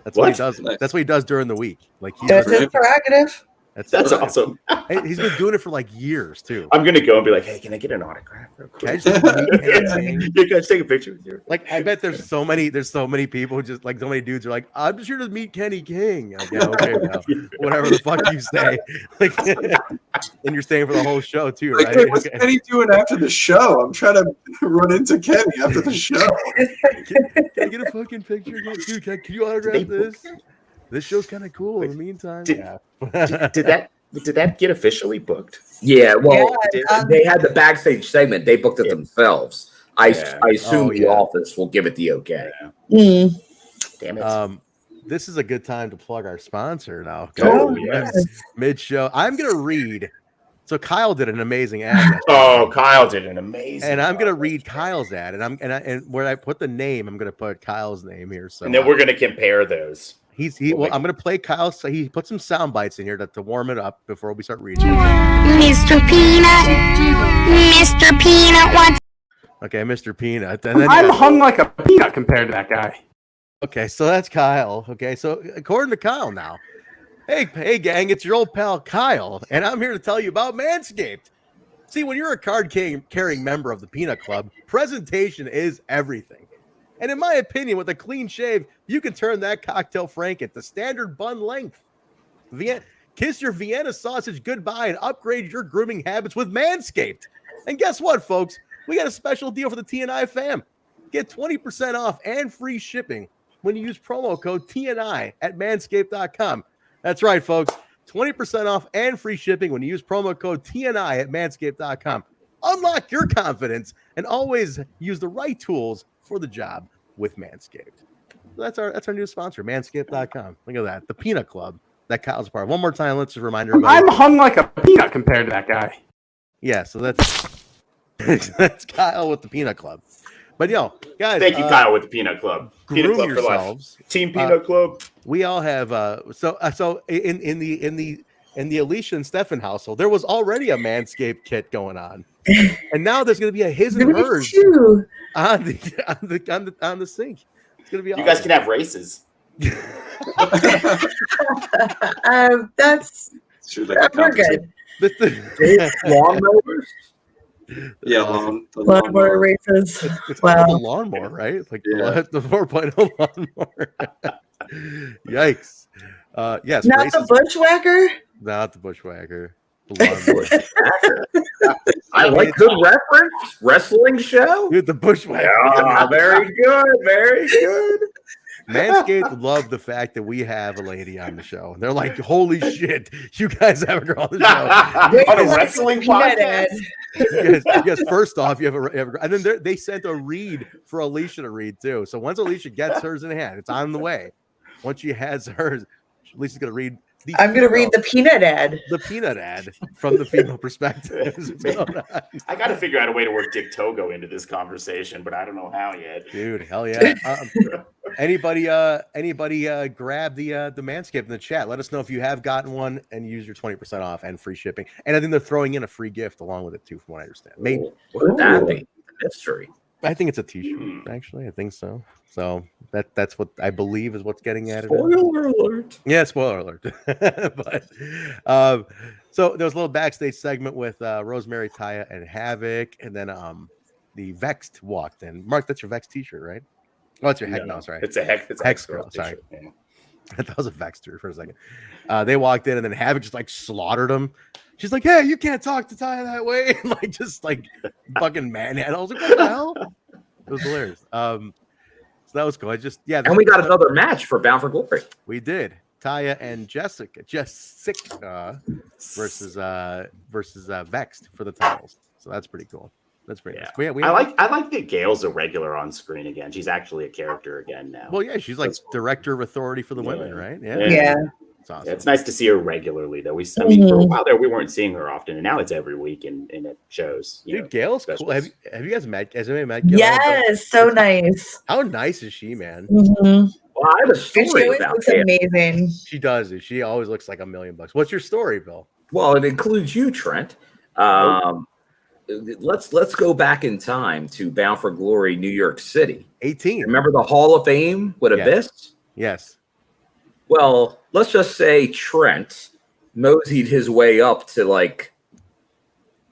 That's what he does. Nice. That's what he does during the week. Like, that's his prerogative. That's awesome. He's been doing it for like years too. I'm gonna go and be like, "Hey, can I get an autograph real quick? Can I just take a picture with you?" Like, I bet there's so many people who just like so many dudes are like, "I'm just here to meet Kenny King." Like, yeah, okay, well, whatever the fuck you say. Like, and you're staying for the whole show too, right? Like, what's Kenny doing after the show? I'm trying to run into Kenny after the show. Can I get a fucking picture, dude? Can you autograph this? This show's kind of cool. In the meantime, did that get officially booked? Yeah, well, they had the backstage segment. They booked it themselves. I assume the office will give it the okay. Yeah. Damn it. This is a good time to plug our sponsor now. Oh, yes. Mid-show. I'm going to read. So Kyle did an amazing ad. Kyle did an amazing. And I'm going to read Kyle's ad, and where I put the name, I'm going to put Kyle's name here. So, and then we're going to compare those. Well, I'm going to play Kyle. So he put some sound bites in here to warm it up before we start reading. Mr. Peanut wants. Okay, Mr. Peanut. And then, I'm hung like a peanut compared to that guy. Okay, so that's Kyle. Okay, so according to Kyle now, hey, gang, it's your old pal Kyle, and I'm here to tell you about Manscaped. See, when you're a card-carrying member of the Peanut Club, presentation is everything. And in my opinion, with a clean shave, you can turn that cocktail Franken to standard bun length. Kiss your Vienna sausage goodbye and upgrade your grooming habits with Manscaped. And guess what, folks? We got a special deal for the TNI fam. Get 20% off and free shipping when you use promo code TNI at manscaped.com. That's right, folks. 20% off and free shipping when you use promo code TNI at manscaped.com. Unlock your confidence and always use the right tools for the job with Manscaped. That's our new sponsor, manscaped.com. Look at that. The Peanut Club that Kyle's a part of. One more time, let's just remind everybody. I'm hung like a peanut compared to that guy. Yeah, so that's Kyle with the Peanut Club. But guys, thank you, Kyle, with the Peanut Club. Peanut Club yourselves. For life. Team Peanut Club. We all have so in the Alicia and Stefan household, there was already a Manscaped kit going on, and now there's going to be a his and hers on the sink. It's going to be. You guys can have races. That's we're good. Lawnmowers. Yeah, awesome. Lawnmower races. It's Wow. called the lawnmower, right? Like the 4.0 lawnmower. Yikes. Yes. Not races, the bushwhacker? Not the bushwhacker. The lawnmower. I like good reference. Wrestling show? Dude, the bushwhacker. Yeah, very good. Very good. Manscaped love the fact that we have a lady on the show. They're like, holy shit, you guys have a girl on the show. On a wrestling podcast? You guys, first off, you have a and then they sent a read for Alicia to read too. So once Alicia gets hers in hand, it's on the way. Once she has hers, Alicia's going to read. I'm going to read the peanut ad. The peanut ad from the female perspective. I got to figure out a way to work Dick Togo into this conversation, but I don't know how yet. Dude, hell yeah. Anybody grab the Manscaped in the chat. Let us know if you have gotten one and use your 20% off and free shipping. And I think they're throwing in a free gift along with it too, from what I understand. Maybe. What would that be? Mystery. I think it's a t-shirt, actually. I think so. So that's what I believe is what's getting added. Spoiler alert. Yeah, spoiler alert. But so there was a little backstage segment with Rosemary, Taya, and Havoc, and then the Vexed walked in. Mark, that's your Vexed t-shirt, right? Oh, it's your Heck Mouse, right? It's a Hex girl. Sorry. Yeah. I thought it was a Vexter for a second. They walked in, and then Havoc just like slaughtered him. She's like, "Hey, you can't talk to Taya that way," and like just like fucking manhandle. I was like, "What the hell?" It was hilarious. So that was cool. And we got another match for Bound for Glory. We did. Taya and Jessica versus Vexed for the titles. So that's pretty cool. That's pretty nice. I like that Gail's a regular on screen again. She's actually a character again now. Well, yeah, she's like director of authority for the women, right? Yeah. It's awesome. Yeah, it's nice to see her regularly, though. For a while there, we weren't seeing her often, and now it's every week in it shows. Dude, Gail's cool. Have you guys met? Has anybody met Gail? Yes, so nice. How nice is she, man? Mm-hmm. Well, I have a story about looks amazing. She does. She always looks like $1 million. What's your story, Bill? Well, it includes you, Trent. Let's go back in time to Bound for Glory, New York City. 18. Remember the Hall of Fame with Abyss? Yes. Well, let's just say Trent moseyed his way up to like,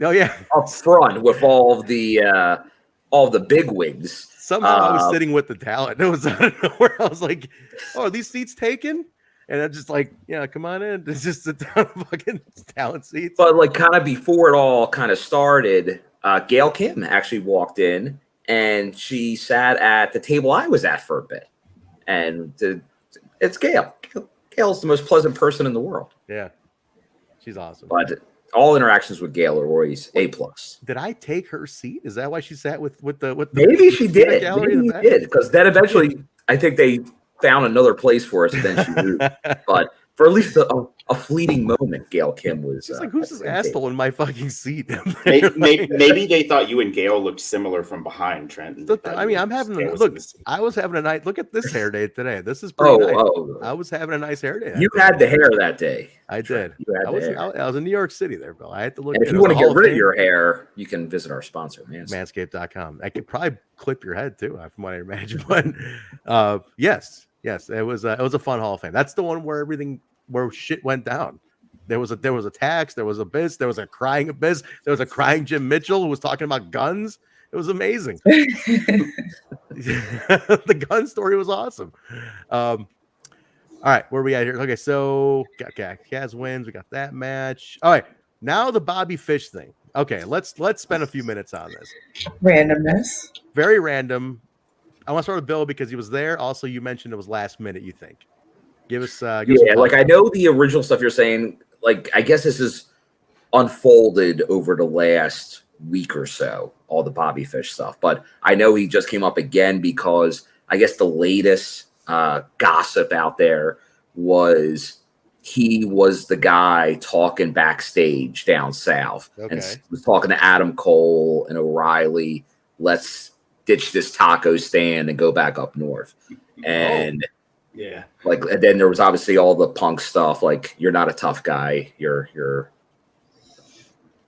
up front with all the bigwigs. Somehow I was sitting with the talent. It was out of nowhere. I was like, "Oh, are these seats taken?" And I'm just like, "Yeah, come on in." It's just a ton of fucking talent seats. But like, kind of before it all kind of started, Gail Kim actually walked in and she sat at the table I was at for a bit, and it's Gail. Gail's the most pleasant person in the world. Yeah, she's awesome. But all interactions with Gail are always A+. Did I take her seat? Is that why she sat with the Maybe she did. Maybe she did, because then eventually I think they found another place for us, and then she moved. But for at least a fleeting moment, Gail Kim was. She's like, "Who's this asshole in my fucking seat?" maybe they thought you and Gail looked similar from behind, Trent. I mean, I'm having I was having a night. Look at this hair day today. This is pretty nice. I was having a nice hair day. You had the hair that day. I did. I was in New York City there, Bill. I had to look. And if you want to get rid of your hair, you can visit our sponsor, Manscaped.com. I could probably clip your head too, from what I imagine. But yes, it was a fun Hall of Fame. That's the one where shit went down. There was a tax, there was Abyss, there was a crying Abyss, there was a crying Jim Mitchell who was talking about guns. It was amazing. The gun story was awesome. All right, where are we at here? Okay, so Kaz wins. We got that match. All right, now the Bobby Fish thing. Okay, let's spend a few minutes on this. Randomness. Very random. I want to start with Bill because he was there. Also, you mentioned it was last minute. You think? Give us. Like I know the original stuff you're saying. Like I guess this is unfolded over the last week or so, all the Bobby Fish stuff. But I know he just came up again because I guess the latest gossip out there was he was the guy talking backstage down south and was talking to Adam Cole and O'Reilly. Let's ditch this taco stand and go back up north. And and then there was obviously all the Punk stuff. Like, you're not a tough guy. You're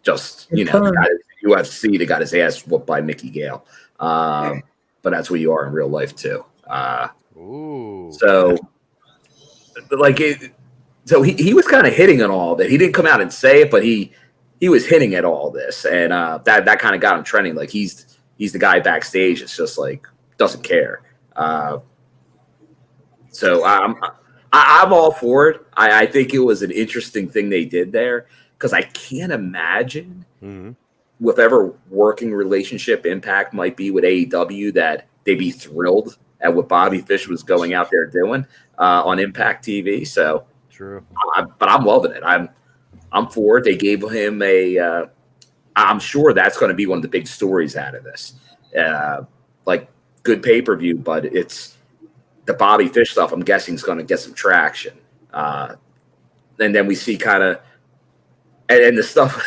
just, UFC that got his ass whooped by Mickey Gale. But that's what you are in real life too. So like so he was kind of hitting on all that. He didn't come out and say it, but he he was hinting at all this, and that kind of got him trending. Like he's the guy backstage. It's just like doesn't care. So I'm all for it. I think it was an interesting thing they did there because I can't imagine whatever working relationship Impact might be with AEW that they'd be thrilled at what Bobby Fish was going out there doing on Impact TV. So true, but I'm loving it. I'm for it. They gave him a. I'm sure that's going to be one of the big stories out of this. Like good pay-per-view, but it's the Bobby Fish stuff. I'm guessing is going to get some traction. And then we see kind of, and the stuff.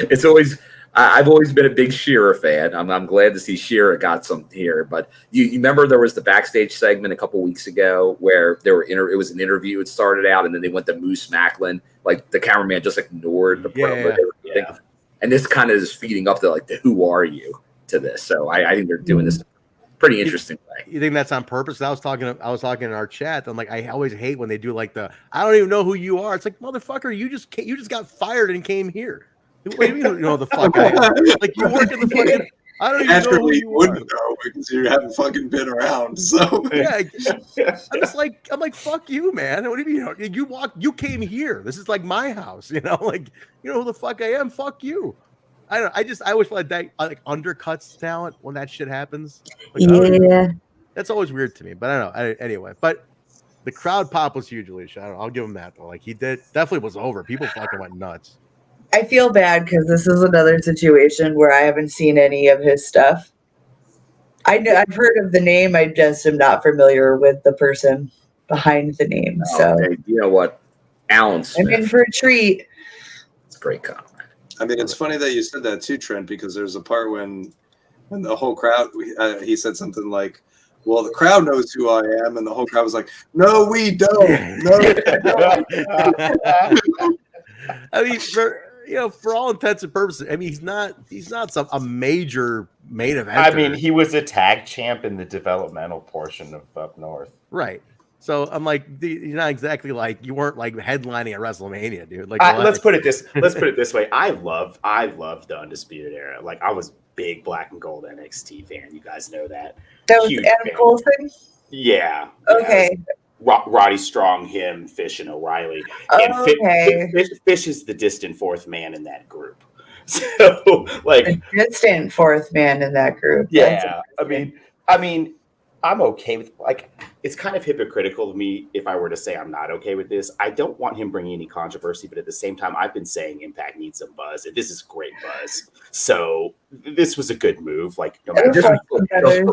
It's always. I've always been a big Shearer fan. I'm glad to see Shearer got some here. But you remember there was the backstage segment a couple weeks ago where it was an interview. It started out, and then they went to Moose Maclin. Like the cameraman just ignored the promo. Yeah. And this kind of is feeding up to like the "Who are you?" to this. So I think they're doing this pretty interesting way. You think that's on purpose? I was talking in our chat. I'm like, I always hate when they do like I don't even know who you are. It's like, motherfucker, you just got fired and came here. What do you mean you know the fuck I am? Like you work in the fucking. I don't even know who you wouldn't know because you haven't fucking been around. So yeah, I'm like, fuck you, man. What do you mean? You came here. This is like my house. Like you know who the fuck I am. Fuck you. I always feel like that like undercuts talent when that shit happens. Like, yeah, that's always weird to me. But I don't know. Anyway, but the crowd pop was huge, Alicia. I'll give him that though. Like he definitely was over. People fucking went nuts. I feel bad because this is another situation where I haven't seen any of his stuff. I've heard of the name. I just am not familiar with the person behind the name. So okay. You know what, Alan Smith. I'm in for a treat. It's a great comment. I mean, it's funny that you said that too, Trent, because there's a part when the whole crowd, he said something like, well, the crowd knows who I am. And the whole crowd was like, no, we don't. No. I mean, for all intents and purposes, I mean, he's not a major main event. I mean, he was a tag champ in the developmental portion of Up North. Right. So I'm like, you're not exactly like, you weren't like headlining at WrestleMania, dude. Like, let's put it this way. I loved the Undisputed Era. Like, I was a big Black and Gold NXT fan. You guys know that. That was Adam Coulson? Yeah. Okay. Roddy Strong, him, Fish, and O'Reilly. And Fish is the distant fourth man in that group. So, like, the distant fourth man in that group. Yeah. I mean, I'm okay with, like, it's kind of hypocritical of me if I were to say I'm not okay with this. I don't want him bringing any controversy, but at the same time, I've been saying Impact needs some buzz. This is great buzz. So this was a good move. Like, no matter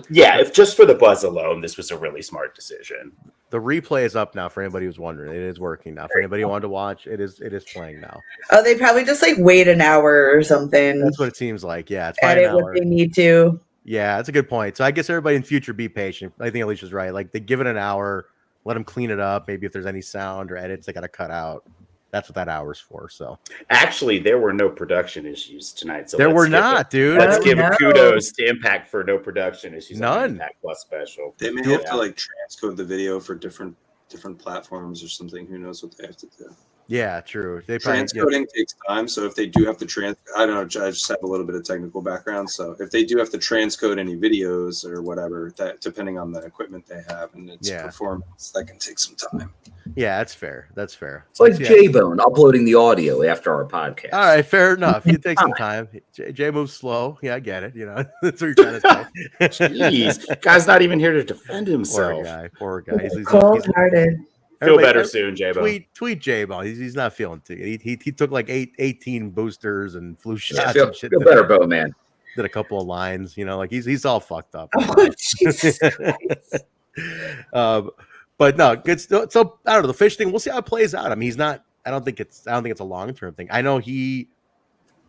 yeah, if just for the buzz alone, this was a really smart decision. The replay is up now for anybody who's wondering. It is working now. For anybody who wanted to watch, it is playing now. Oh, they probably just like wait an hour or something. That's what it seems like. Yeah, it's edit what they need to. Yeah, that's a good point. So I guess everybody in future be patient. I think Alicia's right. Like they give it an hour, let them clean it up. Maybe if there's any sound or edits they got to cut out. That's what that hour's for. So actually, there were no production issues tonight. So there were not, dude. Let's give kudos to Impact for no production issues. None. Impact Plus special. They may have to like transcode the video for different platforms or something. Who knows what they have to do? Yeah, true. Transcoding takes time, so if they do have to I don't know. I just have a little bit of technical background, so if they do have to transcode any videos or whatever, that depending on the equipment they have and its performance, that can take some time. Yeah, that's fair. That's fair. It's like J-Bone uploading the audio after our podcast. All right, fair enough. You take some time. Jay moves slow. Yeah, I get it. That's what you're trying to say. Jeez, guy's not even here to defend himself. Poor guy. He's cold-hearted. Feel better soon, J-Bone. Tweet J-Bone. He's not feeling too good. He took like 18 boosters and flu shots. Yeah, feel better, Bo, man. Did a couple of lines, like he's all fucked up. Oh, Jesus Christ. But no, good. So I don't know the Fish thing. We'll see how it plays out. I mean, he's not. I don't think it's a long term thing. I know he's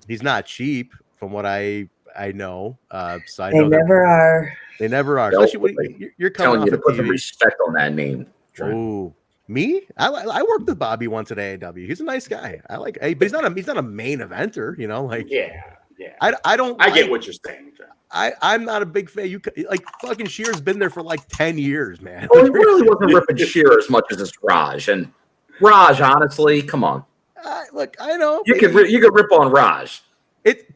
not cheap from what I know. So I know they never are. They never are. Especially when you're coming off you to put TV. some respect on that name. Oh. Me? I worked with Bobby once at AEW. He's a nice guy. I like, but he's not a main eventer. Like I don't. I get what you're saying, John. I'm not a big fan. You like fucking Shearer's been there for like 10 years, man. Oh, he really wasn't ripping Shearer as much as it's Raj. And Raj, honestly, come on. Look, I know you can rip on Raj.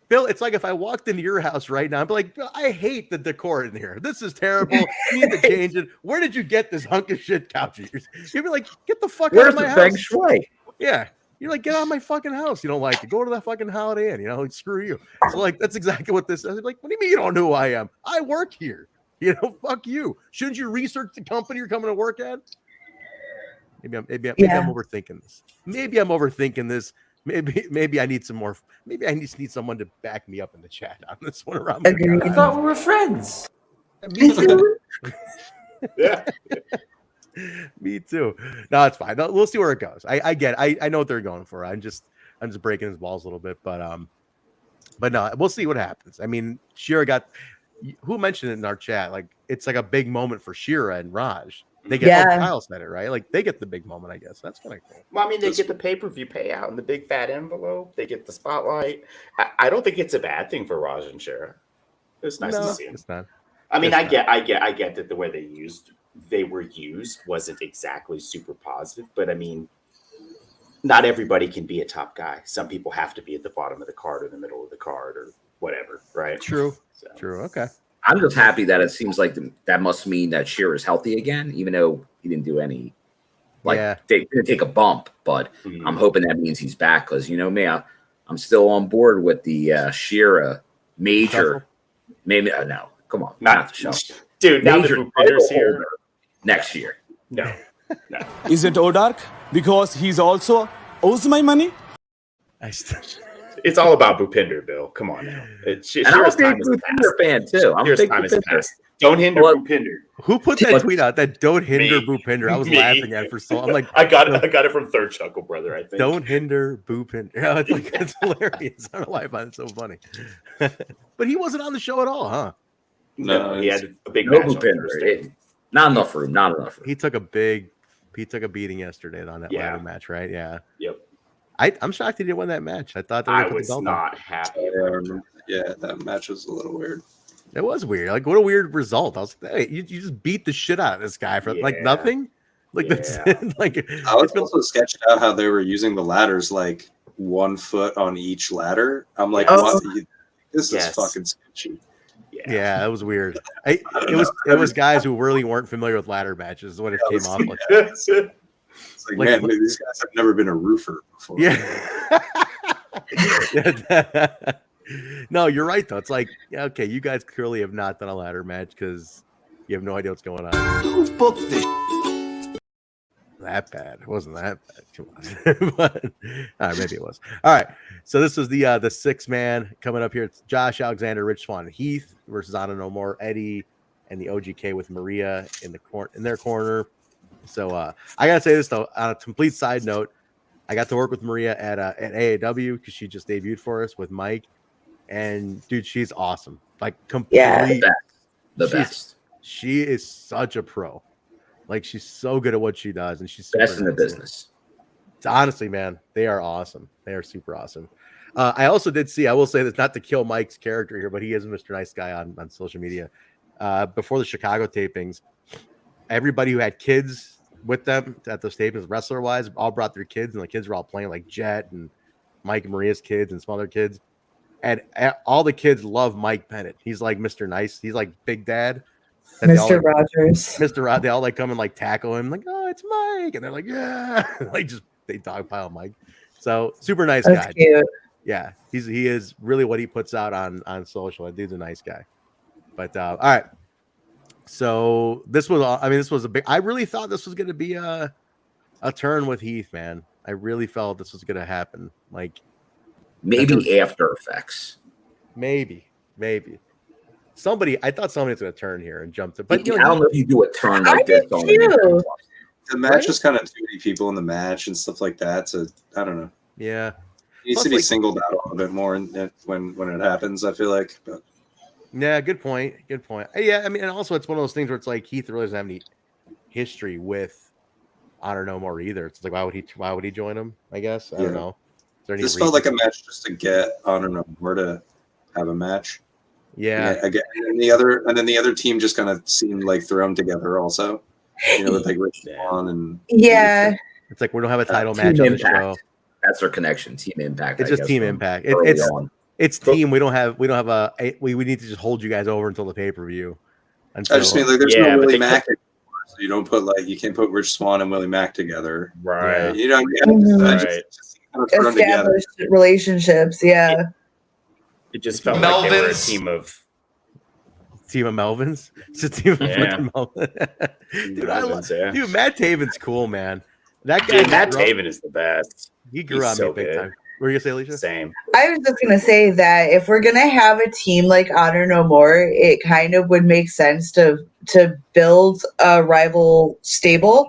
Bill, it's like if I walked into your house right now, I'd be like, Bill, I hate the decor in here. This is terrible. You need to change it. Where did you get this hunk of shit couch of yours? You'd be like, get the fuck out of my house. Where's the feng shui? Yeah. You're like, get out of my fucking house. You don't like it. Go to that fucking Holiday Inn. You know, like, screw you. So, like, that's exactly what this is. Like, what do you mean you don't know who I am? I work here. You know, fuck you. Shouldn't you research the company you're coming to work at? Maybe I'm overthinking this. Maybe I'm overthinking this. Maybe I need some more. Maybe I just need someone to back me up in the chat on this one. Around I thought we were friends. Me too. Yeah. Me too. No, it's fine. We'll see where it goes. I get it. I know what they're going for. I'm just breaking his balls a little bit, but no, we'll see what happens. I mean, Shira got. Who mentioned it in our chat? Like, it's like a big moment for Shira and Raj. They get Kyle said it, right? Like, they get the big moment, I guess. That's kind of cool. Well, I mean, they get the pay-per-view payout in the big fat envelope. They get the spotlight. I don't think it's a bad thing for Raj and Shira. It's nice to see him. It's not. I mean, I get that the way they were used wasn't exactly super positive, but I mean, not everybody can be a top guy. Some people have to be at the bottom of the card or the middle of the card or whatever, right? True. True. Okay. I'm just happy that it seems like that must mean that Shearer is healthy again, even though he didn't do any, they didn't take a bump. But I'm hoping that means he's back because, you know me, I'm still on board with the Shearer major. Maybe no, come on, not the show, dude. Now the Bupinder's here next year. No. Is it Odark because he's also owes my money? It's all about Bupinder, Bill. Come on now. And I'm a big Bupinder fan too. I'm a big Bupinder. Don't hinder Bupinder. Who put that tweet out? That don't hinder Bupinder. I was laughing at it for so. I'm like, I got it from Third Chuckle Brother. I think. Don't hinder Bupinder. It's hilarious. I don't know why I find it so funny. But he wasn't on the show at all, huh? No, he had a big match. Not enough room. He took a beating yesterday on that ladder match, right? Yeah. Yep. I'm shocked he didn't win that match. I was not happy. Yeah, that match was a little weird. It was weird. Like, what a weird result. I was like, hey, you just beat the shit out of this guy for like nothing. Like that's like. I was also sketched out how they were using the ladders like 1 foot on each ladder. I'm like, this is fucking sketchy. Yeah, that was weird. It was guys who really weren't familiar with ladder matches. Is what it came off like. It's like, man, these guys have never been a roofer before. Yeah. No, you're right though. It's like, okay, you guys clearly have not done a ladder match because you have no idea what's going on. Who booked this? That bad. It wasn't that bad. Come on. But, all right, maybe it was. All right. So this was the 6-man coming up here. It's Josh, Alexander, Rich Swann, and Heath versus Honor No More, Eddie, and the OGK with Maria in their corner. So I gotta say this though, on a complete side note, I got to work with Maria at AAW because she just debuted for us with Mike, and dude, she's awesome. Like completely the best. She is such a pro. Like she's so good at what she does, and she's best in the business. Honestly, man, they are awesome. They are super awesome. I also did see. I will say this, not to kill Mike's character here, but he is a Mr. Nice Guy on social media. Before the Chicago tapings, everybody who had kids with them at those tapings, wrestler wise, all brought their kids, and the kids were all playing like Jet and Mike and Maria's kids and some other kids. And all the kids love Mike Bennett. He's like Mr. Nice. He's like Big Dad. Mr. Rogers. Mr. Rod. They all like come and like tackle him, like, oh, it's Mike. And they're like, yeah. Like just they dogpile Mike. So super nice guy. Cute. Yeah. He is really what he puts out on social. That dude's a nice guy. But all right. So this was a big. I really thought this was going to be a turn with Heath, man. I really felt this was going to happen. Like maybe After Effects. Maybe. I thought somebody was going to turn here and jump to. But I don't know if you do a turn like this. The match was kind of too many people in the match and stuff like that. So I don't know. Yeah, it needs to be singled out a little bit more when it happens. I feel like. But. Yeah, good point. Yeah, I mean, and also it's one of those things where it's like Heath really doesn't have any history with Honor No More either. It's like why would he join him? I guess I don't know. This felt like a match just to get Honor No More to have a match. Yeah. Again, and the other team just kind of seemed like thrown together also. You know, with like Rich Swann and yeah. It's like we don't have a title match on the show. That's their connection. Team Impact. It's I just guess, Team from Impact. early on. It's team. We don't have we need to just hold you guys over until the pay-per-view. I just mean like there's no Willie Mack anymore, so you don't put you can't put Rich Swann and Willie Mack together. Right. You know, just established relationships. Yeah. It just felt like they were a team of Melvins. It's a team of Melvins. Dude, Matt Taven's cool, man. That guy, Matt Taven is the best. He grew on me big time. What were you gonna say, Alicia? Same. I was just gonna say that if we're gonna have a team like Honor No More, it kind of would make sense to build a rival stable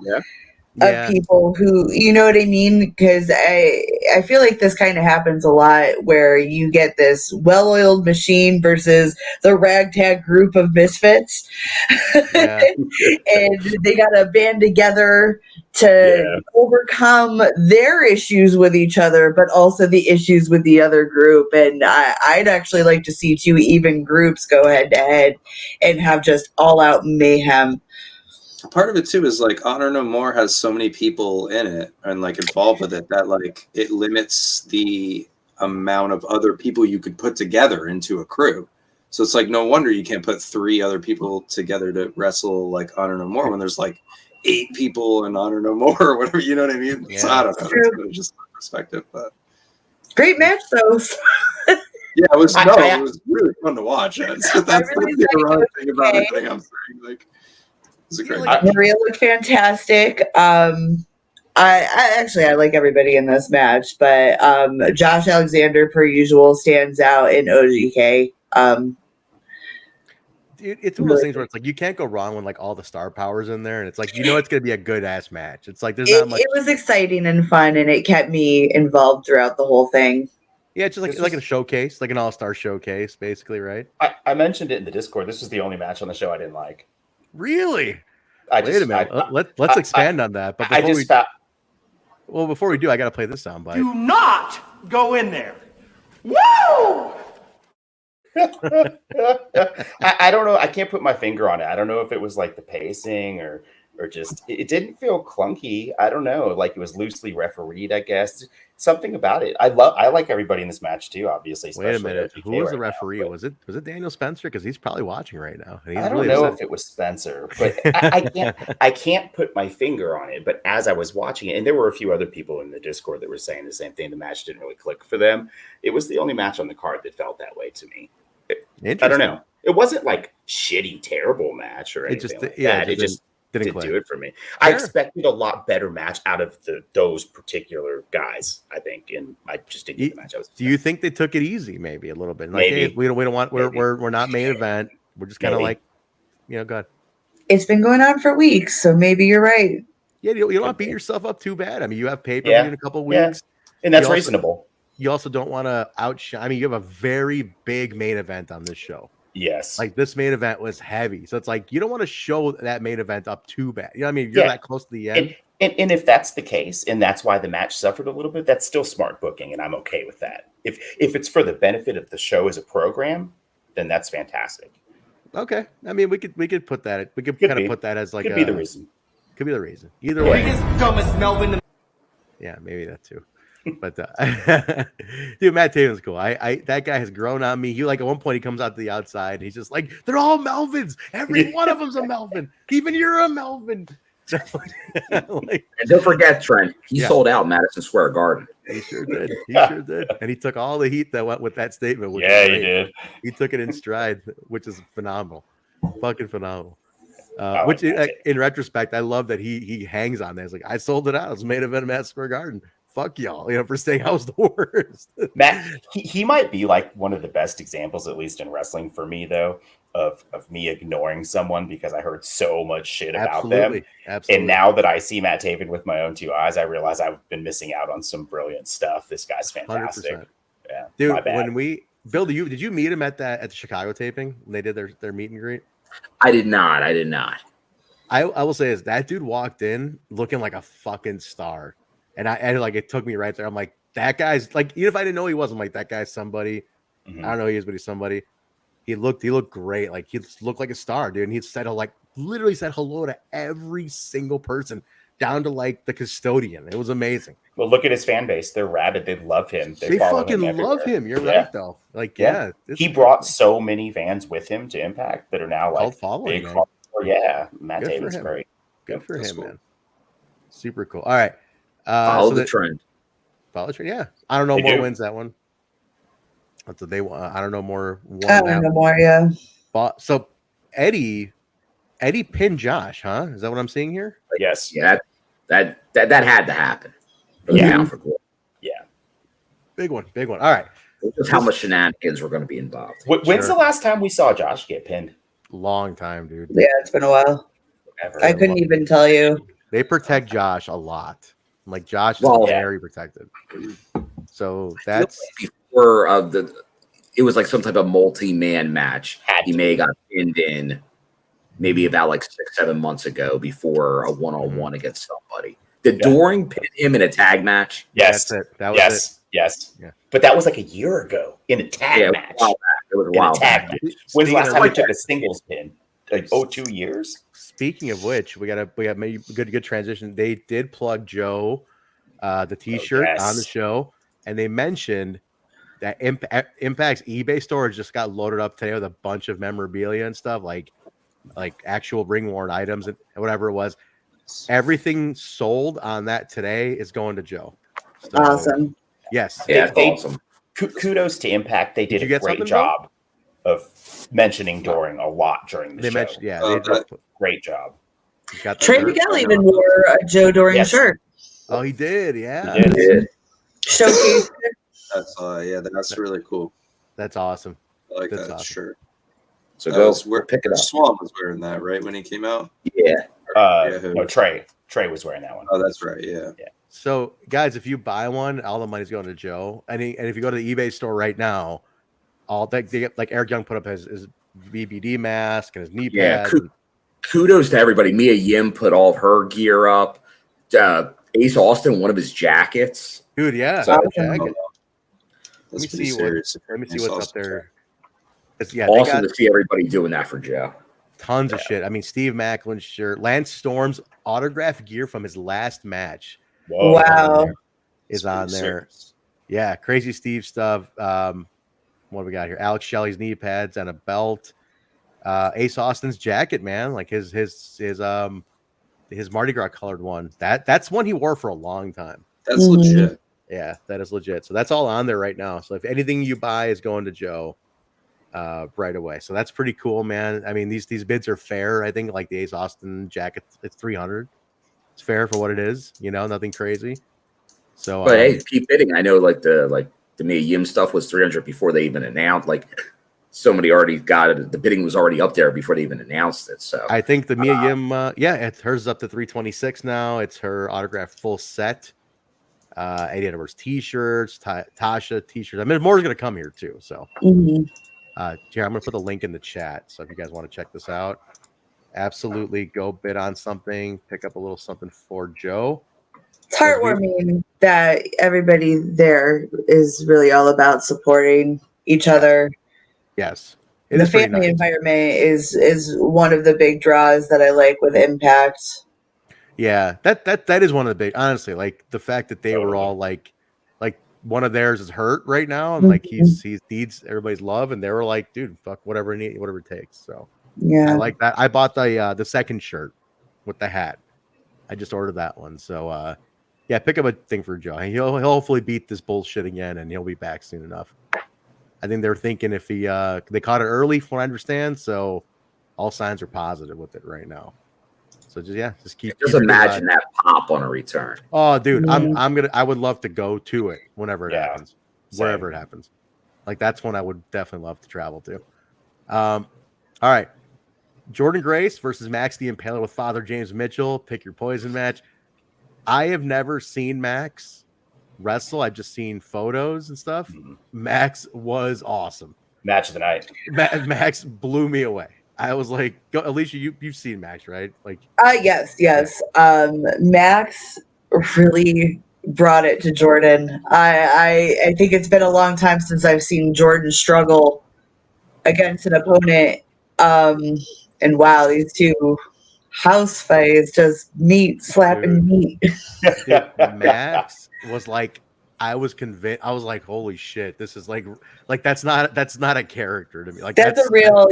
of people who, you know what I mean? Because I feel like this kind of happens a lot where you get this well-oiled machine versus the ragtag group of misfits, and they gotta band together to overcome their issues with each other, but also the issues with the other group. And I'd actually like to see two even groups go head to head and have just all-out mayhem. Part of it too is like Honor No More has so many people in it and like involved with it that like it limits the amount of other people you could put together into a crew. So it's like no wonder you can't put 3 other people together to wrestle like Honor No More when there's like 8 people in Honor No More or whatever, you know what I mean? Yeah, so I don't know. It's kind of just my perspective, but great match though. Yeah, it was really fun to watch. That's the ironic thing about everything I'm saying. Like, it's a great match. Maria looked fantastic. I like everybody in this match, but Josh Alexander, per usual, stands out in OGK. Dude, it's one of those things where it's like you can't go wrong when like all the star powers in there, and it's like it's gonna be a good ass match. It's like there's not much. It was exciting and fun, and it kept me involved throughout the whole thing. Yeah, it's just like a showcase, like an all-star showcase, basically, right? I mentioned it in the Discord. This was the only match on the show I didn't like. Really? Wait a minute. Let's expand on that. But before we do, I got to play this soundbite. Do not go in there. Woo! I don't know. I can't put my finger on it. I don't know if it was like the pacing or just it didn't feel clunky. I don't know. Like it was loosely refereed, I guess. Something about it. I like everybody in this match too, obviously. Wait a minute. Who was the referee? Was it Daniel Spencer? Because he's probably watching right now. I don't know if it was Spencer, but I can't put my finger on it. But as I was watching it, and there were a few other people in the Discord that were saying the same thing, the match didn't really click for them. It was the only match on the card that felt that way to me. I don't know. It wasn't like shitty, terrible match or anything like that. It just didn't do it for me. Sure. I expected a lot better match out of those particular guys, I think, and I just didn't get the match. Do you think they took it easy, maybe a little bit? Like, maybe. Hey, we don't want. We're not main event. We're just kind of like, go ahead. It's been going on for weeks, so maybe you're right. Yeah, you don't want to beat yourself up too bad. I mean, you have pay-per-view in a couple of weeks, and that's reasonable. You also don't want to outshine. I mean, you have a very big main event on this show. Yes. Like this main event was heavy. So it's like you don't want to show that main event up too bad. You know what I mean? You're that close to the end. And if that's the case, and that's why the match suffered a little bit, that's still smart booking, and I'm okay with that. If it's for the benefit of the show as a program, then that's fantastic. Okay. I mean, we could put that. We could kind of put that as like could be the reason. Could be the reason. Either way. Biggest, dumbest Melvin. Yeah, maybe that too. But dude, Matt Taven's cool. That guy has grown on me. He like at one point he comes out to the outside and he's just like, they're all Melvins. Every one of them's a Melvin. Even you're a Melvin. And don't forget, Trent, he sold out Madison Square Garden. He sure did. And he took all the heat that went with that statement. He did. He took it in stride, which is phenomenal. Fucking phenomenal. Which in retrospect, I love that he hangs on that. It's like, I sold it out. It was main event at Madison Square Garden. Fuck y'all, for saying I was the worst. Matt, he might be like one of the best examples, at least in wrestling for me, though, of me ignoring someone because I heard so much shit about them. Absolutely. And now that I see Matt Taven with my own 2 eyes, I realize I've been missing out on some brilliant stuff. This guy's fantastic. 100%. Yeah, dude. Bill, did you meet him at the Chicago taping when they did their meet and greet? I did not. I will say is that dude walked in looking like a fucking star. And it took me right there. I'm like, that guy's like, even if I didn't know he was, I'm like, that guy's somebody. I don't know who he is, but he's somebody. He looked great. Like he looked like a star, dude. And he literally said hello to every single person, down to like the custodian. It was amazing. Well, look at his fan base. They're rabid. They love him. They follow fucking him love him. You're right, though. Like, he brought so many fans with him to Impact that are now like following. big. Matt Taven's great. Good for him, man. Super cool. All right, follow the trend. Follow the trend. Yeah, I don't know They more do. wins that one. That's what they want. I don't know more. I don't know more. Yeah. So Eddie pinned Josh, huh? Is that what I'm seeing here? Yes. Yeah, that had to happen. Yeah. Big one. All right. Just how much shenanigans were going to be involved. When's the last time we saw Josh get pinned? Long time, dude. Yeah, it's been a while. I couldn't even tell you. They protect Josh a lot. Like Josh is very protected. So that's before it was like some type of multi-man match. He may have got pinned in maybe about like 6-7 months ago before a one-on-one against somebody. Did Doring pin him in a tag match? Yes. That's it. That was it. Yes. Yeah. But that was like a year ago in a tag match. It was a while back. When's the last time we took a singles pin? Like 2 years? Speaking of which, we got maybe good transition. They did plug Joe, the T-shirt on the show, and they mentioned that Impact's eBay store just got loaded up today with a bunch of memorabilia and stuff, like actual ring worn items and whatever it was. Everything sold on that today is going to Joe. So, awesome. Yes. Yeah, awesome. Kudos to Impact. They did a great something, job of mentioning Doring a lot during the show. Mentioned, they did great job. Trey Miguel even wore a Joe Doring shirt. Oh, he did. Yeah. He did. Showcase. That's really cool. That's awesome. I like That's that awesome. shirt. So pick it up. Swann was wearing that, right, when he came out? Yeah. No, Trey was wearing that one. Oh, that's right. Yeah. So, guys, if you buy one, all the money's going to Joe. And if you go to the eBay store right now, all that they get, like Eric Young put up his VBD mask and his knee pads. Kudos to everybody. Mia Yim put all of her gear up. Ace Austin, one of his jackets. Dude, yeah. So, jacket. Let me see what's up there. Awesome to see everybody doing that for Joe. Tons of shit. I mean, Steve Maclin's shirt, Lance Storm's autographed gear from his last match. Whoa. Wow. Is on there. Yeah, Crazy Steve stuff. What do we got here? Alex Shelley's knee pads and a belt. Ace Austin's jacket, man, like his Mardi Gras colored one. That's one he wore for a long time. That's legit. Yeah, that is legit. So that's all on there right now. So if anything you buy is going to Joe right away. So that's pretty cool, man. I mean, these bids are fair. I think like the Ace Austin jacket, it's $300. It's fair for what it is, nothing crazy. So but hey, keep bidding. I know like the Mia Yim stuff was $300 before they even announced. Like somebody already got it. The bidding was already up there before they even announced it. So I think the Mia Yim, hers is up to $326 now. It's her autographed full set. 80 Edwards t-shirts, Tasha t-shirts. I mean, more's gonna come here too. So here, I'm gonna put the link in the chat. So if you guys want to check this out, absolutely go bid on something, pick up a little something for Joe. It's heartwarming that everybody there is really all about supporting each other. Yes. The family environment is one of the big draws that I like with Impact. Yeah, that is one of the big, honestly, like the fact that they were all like one of theirs is hurt right now, and like he needs everybody's love, and they were like, dude, fuck whatever it takes. So yeah, I like that. I bought the second shirt with the hat. I just ordered that one. So yeah, pick up a thing for Joe. He'll hopefully beat this bullshit again, and he'll be back soon enough. I think they're thinking if they caught it early, from what I understand, so all signs are positive with it right now. So just keep imagine that pop on a return. Oh, dude, I would love to go to it whenever it happens, wherever it happens. Like that's one I would definitely love to travel to. All right, Jordynne Grace versus Max the Impaler with Father James Mitchell. Pick your poison match. I have never seen Max wrestle. I've just seen photos and stuff. Max was awesome. Match of the night. Max blew me away. I was like, Alicia, you've seen Max, right? Like, yes. Max really brought it to Jordynne. I think it's been a long time since I've seen Jordynne struggle against an opponent. And wow, these two house fights, just meat slapping meat. Dude, Max was like, I was convinced. I was like, holy shit, this is like that's not a character to me. Like that's a real,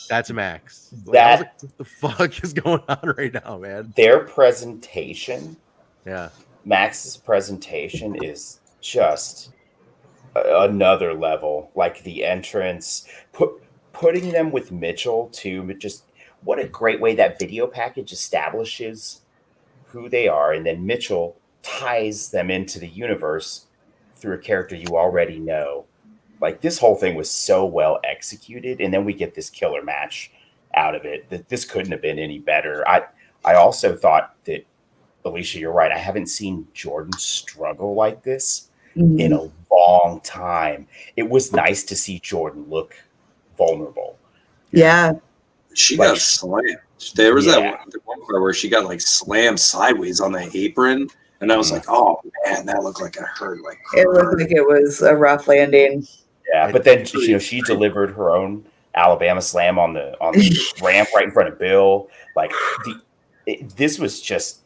that's Max. Like, That I was like, what the fuck is going on right now, man? Their presentation, yeah, Max's presentation is just another level. Like the entrance, putting them with Mitchell too. But just what a great way that video package establishes who they are, and then Mitchell ties them into the universe through a character you already know. Like this whole thing was so well executed, and then we get this killer match out of it. That this couldn't have been any better. I also thought that, Alicia, you're right. I haven't seen Jordynne struggle like this in a long time. It was nice to see Jordynne look vulnerable. Yeah. She got slammed. There was that one part where she got like slammed sideways on the apron. And I was like, oh, man, that looked like it hurt. Like it looked like it was a rough landing. Yeah, but then she delivered her own Alabama slam on the ramp right in front of Bill. Like this was just